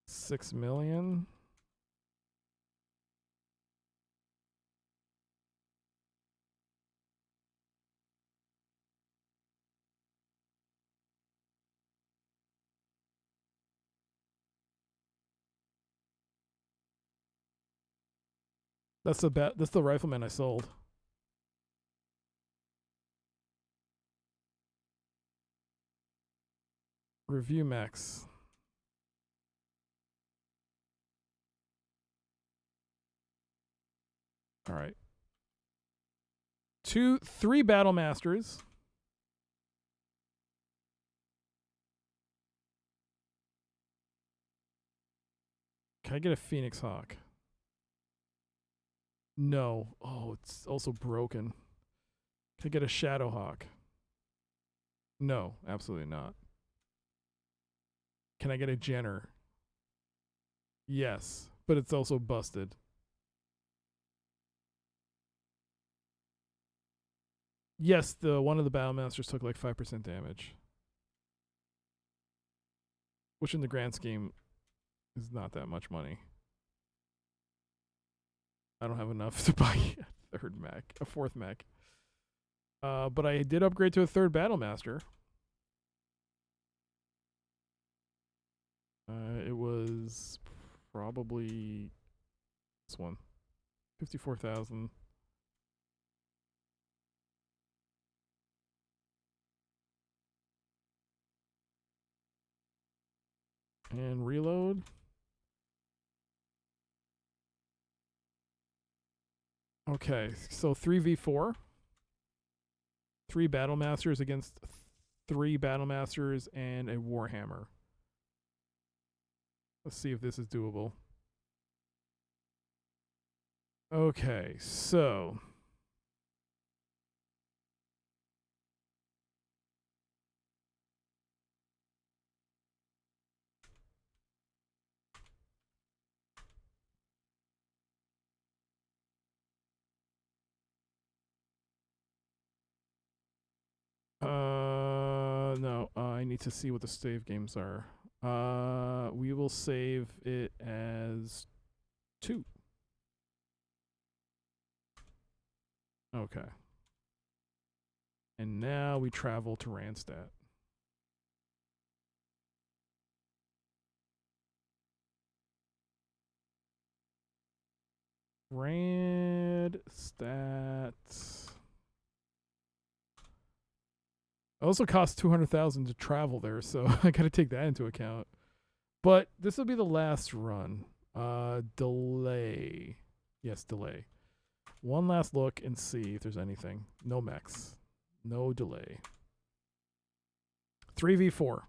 [SPEAKER 1] $6 million. That's the rifleman I sold. Review mechs. All right. 3 battle masters. Can I get a Phoenix Hawk? No. Oh, it's also broken. Can I get a Shadow Hawk? No, absolutely not. Can I get a Jenner? Yes, but it's also busted. Yes, one of the battle masters took like 5% damage, which in the grand scheme is not that much money. I don't have enough to buy a 4th mech. But I did upgrade to a 3rd battle master. It was probably this one, 54,000. And reload. Okay, so 3v4. 3 battle masters against 3 battle masters and a warhammer. Let's see if this is doable. Okay, so no, I need to see what the save games are. We will save it as 2. Okay. And now we travel to Randstad. Randstad. It also costs 200,000 to travel there, so I got to take that into account. But this will be the last run. Delay. Yes, delay. One last look and see if there's anything. No mechs. No delay. 3v4.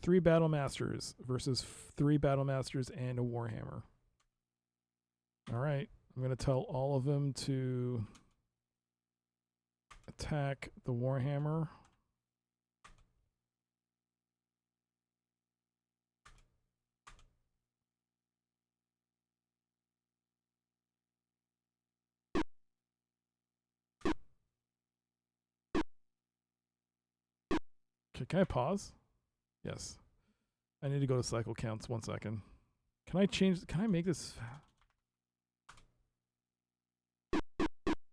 [SPEAKER 1] Three battle masters versus 3 battle masters and a warhammer. All right, I'm going to tell all of them to attack the warhammer. Okay, can I pause? Yes. I need to go to cycle counts. 1 second. Can I make this?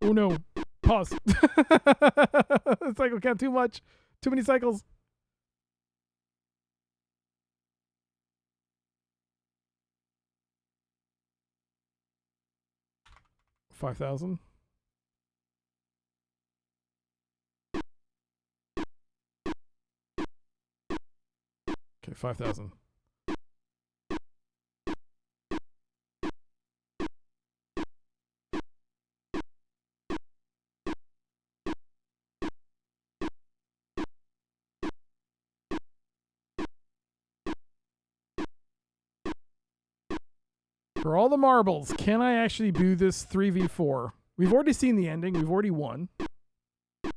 [SPEAKER 1] Oh no. Pause. Cycle count too much. Too many cycles. 5,000. Okay, 5,000. For all the marbles, can I actually do this 3v4? We've already seen the ending. We've already won.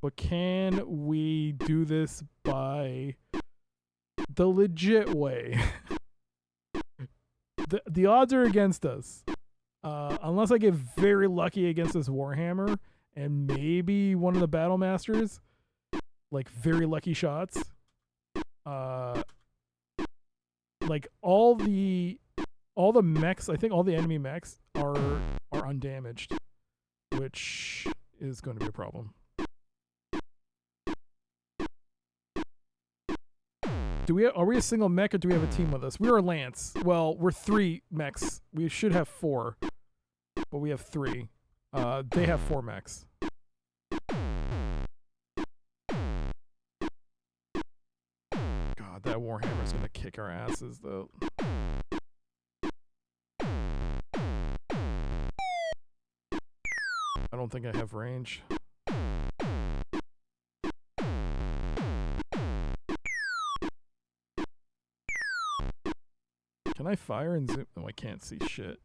[SPEAKER 1] But can we do this by the legit way? The odds are against us. Unless I get very lucky against this Warhammer and maybe one of the Battle Masters, like very lucky shots. Like all the mechs, I think all the enemy mechs are undamaged, which is going to be a problem. Are we a single mech or do we have a team with us? We are Lance. Well, we're 3 mechs. We should have 4, but we have 3. They have 4 mechs. God, that Warhammer's gonna kick our asses though. I don't think I have range. Can I fire and zoom? No, I can't see shit.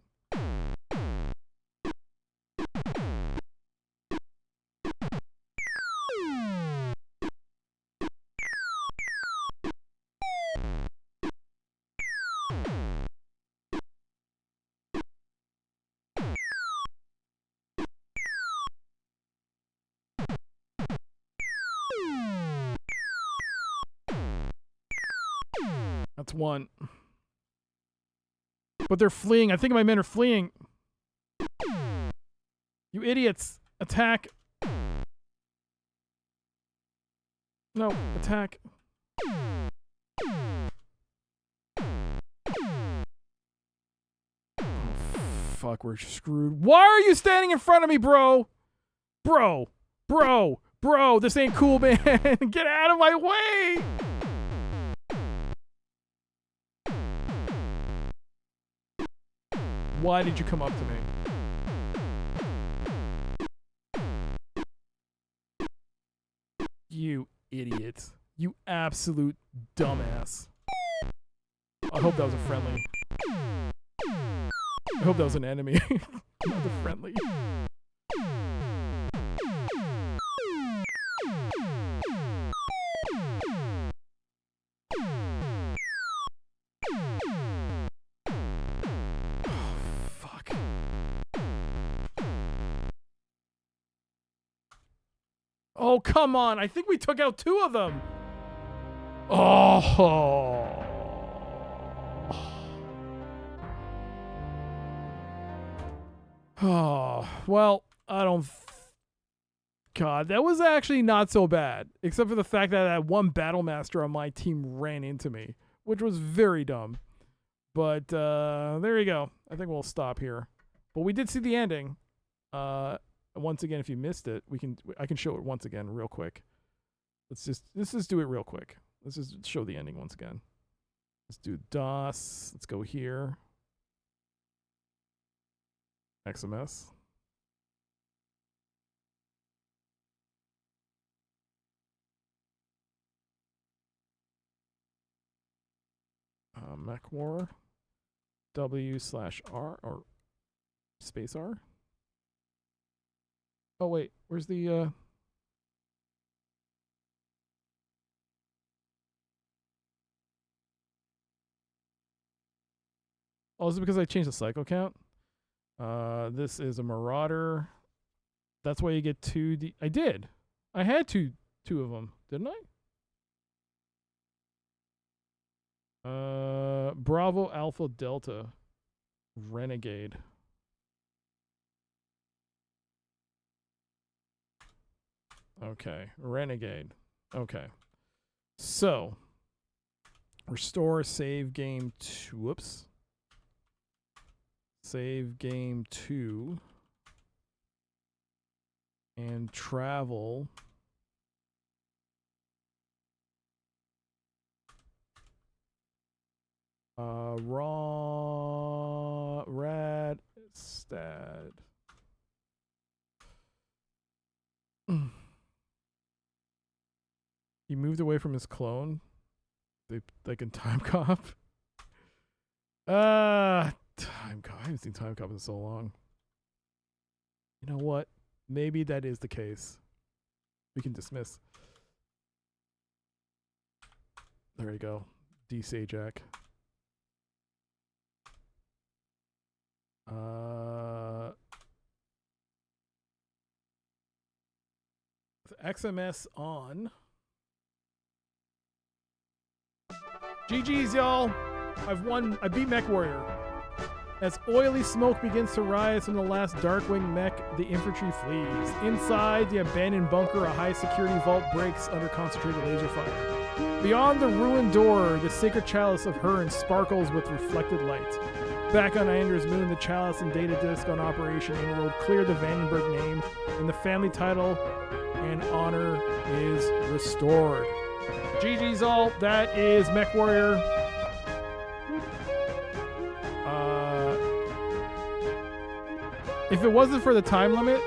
[SPEAKER 1] That's 1. But they're fleeing. I think my men are fleeing. You idiots. Attack. No, attack. Oh, fuck, we're screwed. Why are you standing in front of me, bro? Bro, this ain't cool, man. Get out of my way. Why did you come up to me? You idiot. You absolute dumbass. I hope that was a friendly. I hope that was an enemy. Not a friendly. Oh, come on. I think we took out 2 of them. Oh. Oh. Well, I don't... God, that was actually not so bad. Except for the fact that that one Battle Master on my team ran into me. Which was very dumb. But, there you go. I think we'll stop here. But we did see the ending. Once again, if you missed it, I can show it once again real quick. Let's just do it real quick. Let's just show the ending once again. Let's do DOS. Let's go here. XMS. Mechwarrior. W/R or space R. Oh wait, where's the Oh, is it because I changed the cycle count? This is a Marauder. That's why you get 2 I did. I had two of them, didn't I? Bravo Alpha Delta Renegade. Okay, Renegade. Okay. So, restore save game 2. Whoops. Save game 2. and travel. Raw Rad Stad. He moved away from his clone. They like in Time Cop. Time Cop. I haven't seen Time Cop in so long. You know what? Maybe that is the case. We can dismiss. There you go. D. Sajak. XMS on. GG's, y'all. I've won. I beat Mechwarrior. As oily smoke begins to rise from the last Darkwing mech, the infantry flees. Inside the abandoned bunker, a high-security vault breaks under concentrated laser fire. Beyond the ruined door, the sacred chalice of Hearn sparkles with reflected light. Back on Anders Moon, the chalice and data disk on Operation Inworld clear the Vandenberg name, and the family title and honor is restored. GG's all. That is Mechwarrior. If it wasn't for the time limit,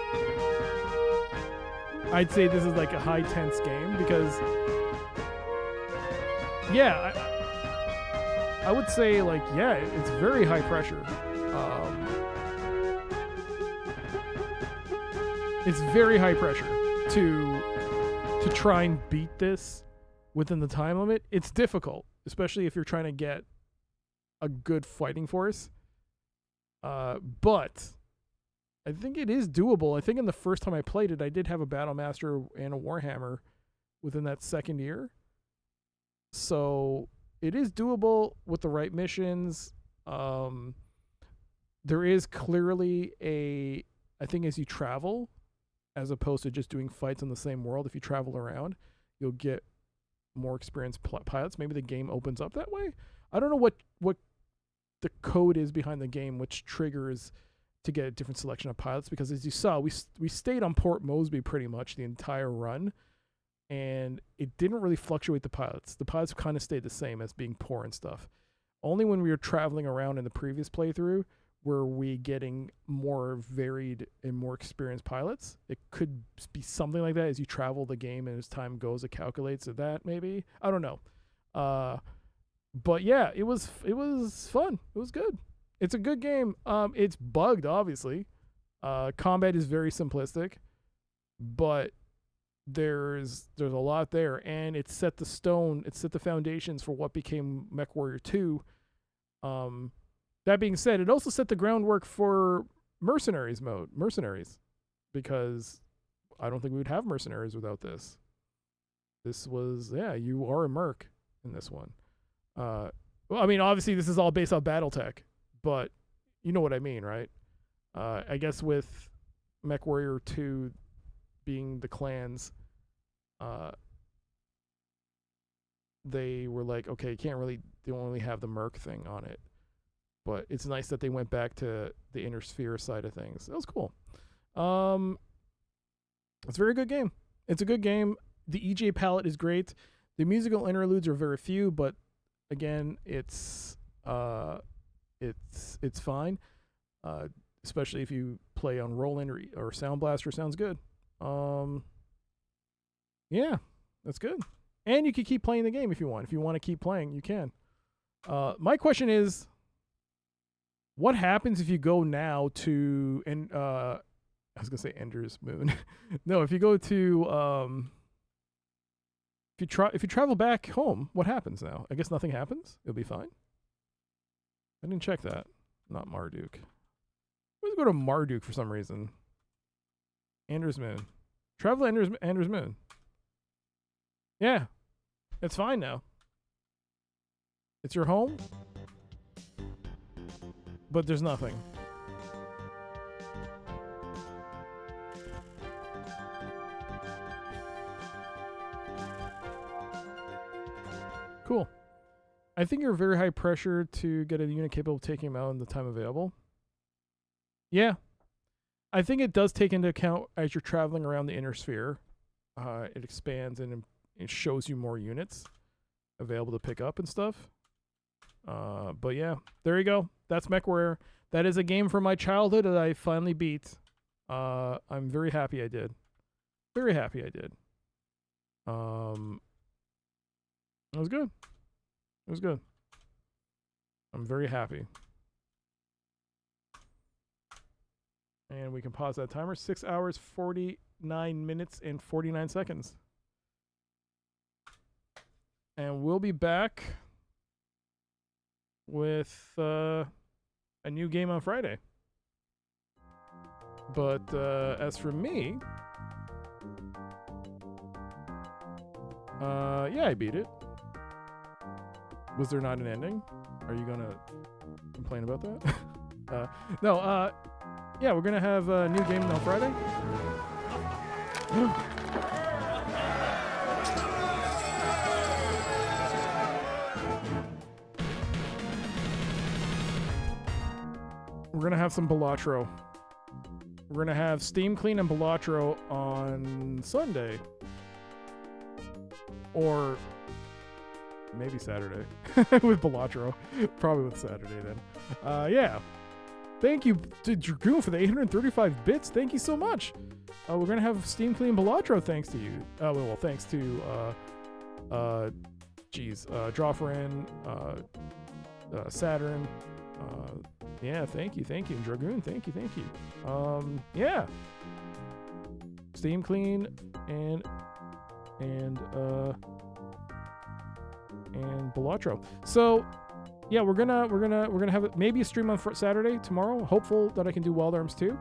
[SPEAKER 1] I'd say this is like a high tense game because, yeah, I would say like, yeah, it's very high pressure. It's very high pressure to try and beat this within the time limit. It's difficult, especially if you're trying to get a good fighting force. But I think it is doable. I think in the first time I played it, I did have a Battle Master and a Warhammer within that second year. So it is doable with the right missions. There is clearly I think as you travel, as opposed to just doing fights in the same world, if you travel around, you'll get more experienced pilots. Maybe the game opens up that way. I don't know what the code is behind the game, which triggers to get a different selection of pilots, because as you saw, we stayed on Port Moresby pretty much the entire run, and it didn't really fluctuate the pilots. The pilots kind of stayed the same as being poor and stuff. Only when we were traveling around in the previous playthrough were we getting more varied and more experienced pilots. It could be something like that as you travel the game, and as time goes, it calculates at that maybe. I don't know. But yeah, it was fun. It was good. It's a good game. It's bugged, obviously. Combat is very simplistic, but there's a lot there, and it set the foundations for what became Mechwarrior 2. That being said, it also set the groundwork for Mercenaries, because I don't think we would have Mercenaries without this. This was, yeah, you are a merc in this one. Well, I mean, obviously this is all based off BattleTech, but you know what I mean, right? I guess with Mechwarrior 2 being the clans, they were like, okay, they don't really have the merc thing on it. But it's nice that they went back to the inner sphere side of things. That was cool. It's a very good game. It's a good game. The EJ palette is great. The musical interludes are very few, but again, it's fine. Especially if you play on Roland or Sound Blaster, sounds good. Yeah, that's good. And you can keep playing the game if you want. If you want to keep playing, you can. My question is, what happens if you go now to I was gonna say Ender's Moon. No, if you go to if you travel back home, what happens now? I guess nothing happens. It'll be fine. I didn't check that. Not Marduk. Let's go to Marduk for some reason. Ender's Moon. Travel to Ender's Moon. Yeah, it's fine now. It's your home, but there's nothing. Cool. I think you're very high pressure to get a unit capable of taking him out in the time available. Yeah. I think it does take into account as you're traveling around the inner sphere. It expands and it shows you more units available to pick up and stuff. But yeah, there you go. That's Mechwarrior. That is a game from my childhood that I finally beat. I'm very happy I did. Very happy I did. It was good. It was good. I'm very happy. And we can pause that timer. 6 hours, 49 minutes, and 49 seconds. And we'll be back with a new game on Friday. But as for me, yeah, I beat it. Was there not an ending? Are you gonna complain about that? No, yeah, we're gonna have a new game on Friday. We're gonna have some Balatro. We're gonna have Steam Clean and Balatro on Sunday. Or maybe Saturday with Balatro. Probably with Saturday then. Yeah. Thank you to Dragoon for the 835 bits. Thank you so much. We're going to have Steam Clean Balatro thanks to you. Well, thanks to, Drawfrin, Saturn. Yeah, thank you. And Dragoon, thank you. Yeah. Steam Clean and Balatro. So yeah, we're gonna have maybe a stream on Saturday tomorrow. Hopeful that I can do Wild Arms too.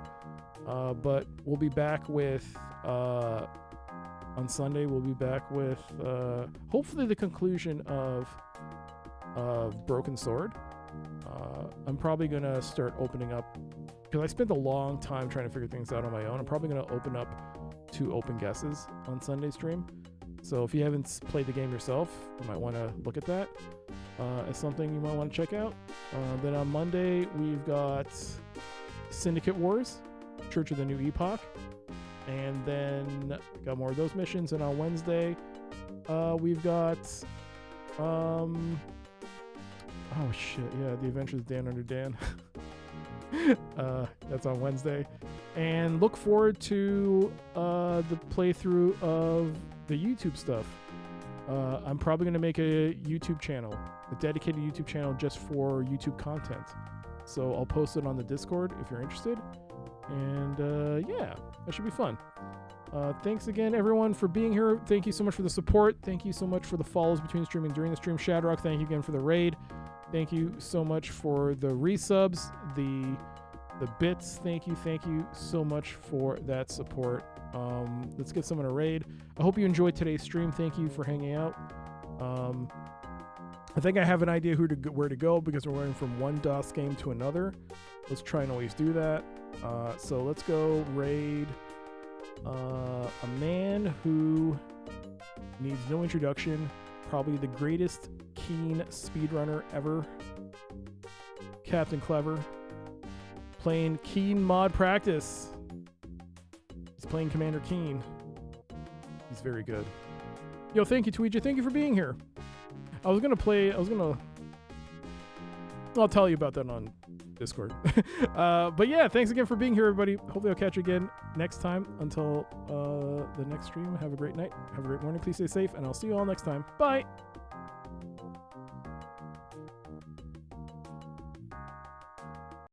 [SPEAKER 1] But we'll be back with on Sunday. We'll be back with hopefully the conclusion of Broken Sword. I'm probably gonna start opening up because I spent a long time trying to figure things out on my own. I'm probably gonna open up 2 open guesses on Sunday stream. So if you haven't played the game yourself, you might want to look at that as something you might want to check out. Then on Monday, we've got Syndicate Wars, Church of the New Epoch. And then got more of those missions. And on Wednesday, we've got... oh, shit. Yeah, The Adventures of Dan Under Dan. That's on Wednesday. And look forward to the playthrough of the YouTube stuff. I'm probably going to make a YouTube channel, a dedicated YouTube channel just for YouTube content. So I'll post it on the Discord if you're interested. And yeah, that should be fun. Thanks again, everyone, for being here. Thank you so much for the support. Thank you so much for the follows between stream and during the stream. Shadrock, thank you again for the raid. Thank you so much for the resubs, the bits. Thank you so much for that support. Let's get someone a raid. I hope you enjoyed today's stream. Thank you for hanging out. I think I have an idea where to go because we're going from one DOS game to another. Let's try and always do that. So let's go raid a man who needs no introduction, probably the greatest Keen speedrunner ever, Captain Clever, playing Keen mod practice. He's playing Commander Keen. He's very good. Yo, thank you, Tweeja. Thank you for being here. I'll tell you about that on Discord. But yeah, thanks again for being here, everybody. Hopefully I'll catch you again next time. Until the next stream, have a great night. Have a great morning. Please stay safe, and I'll see you all next time. Bye.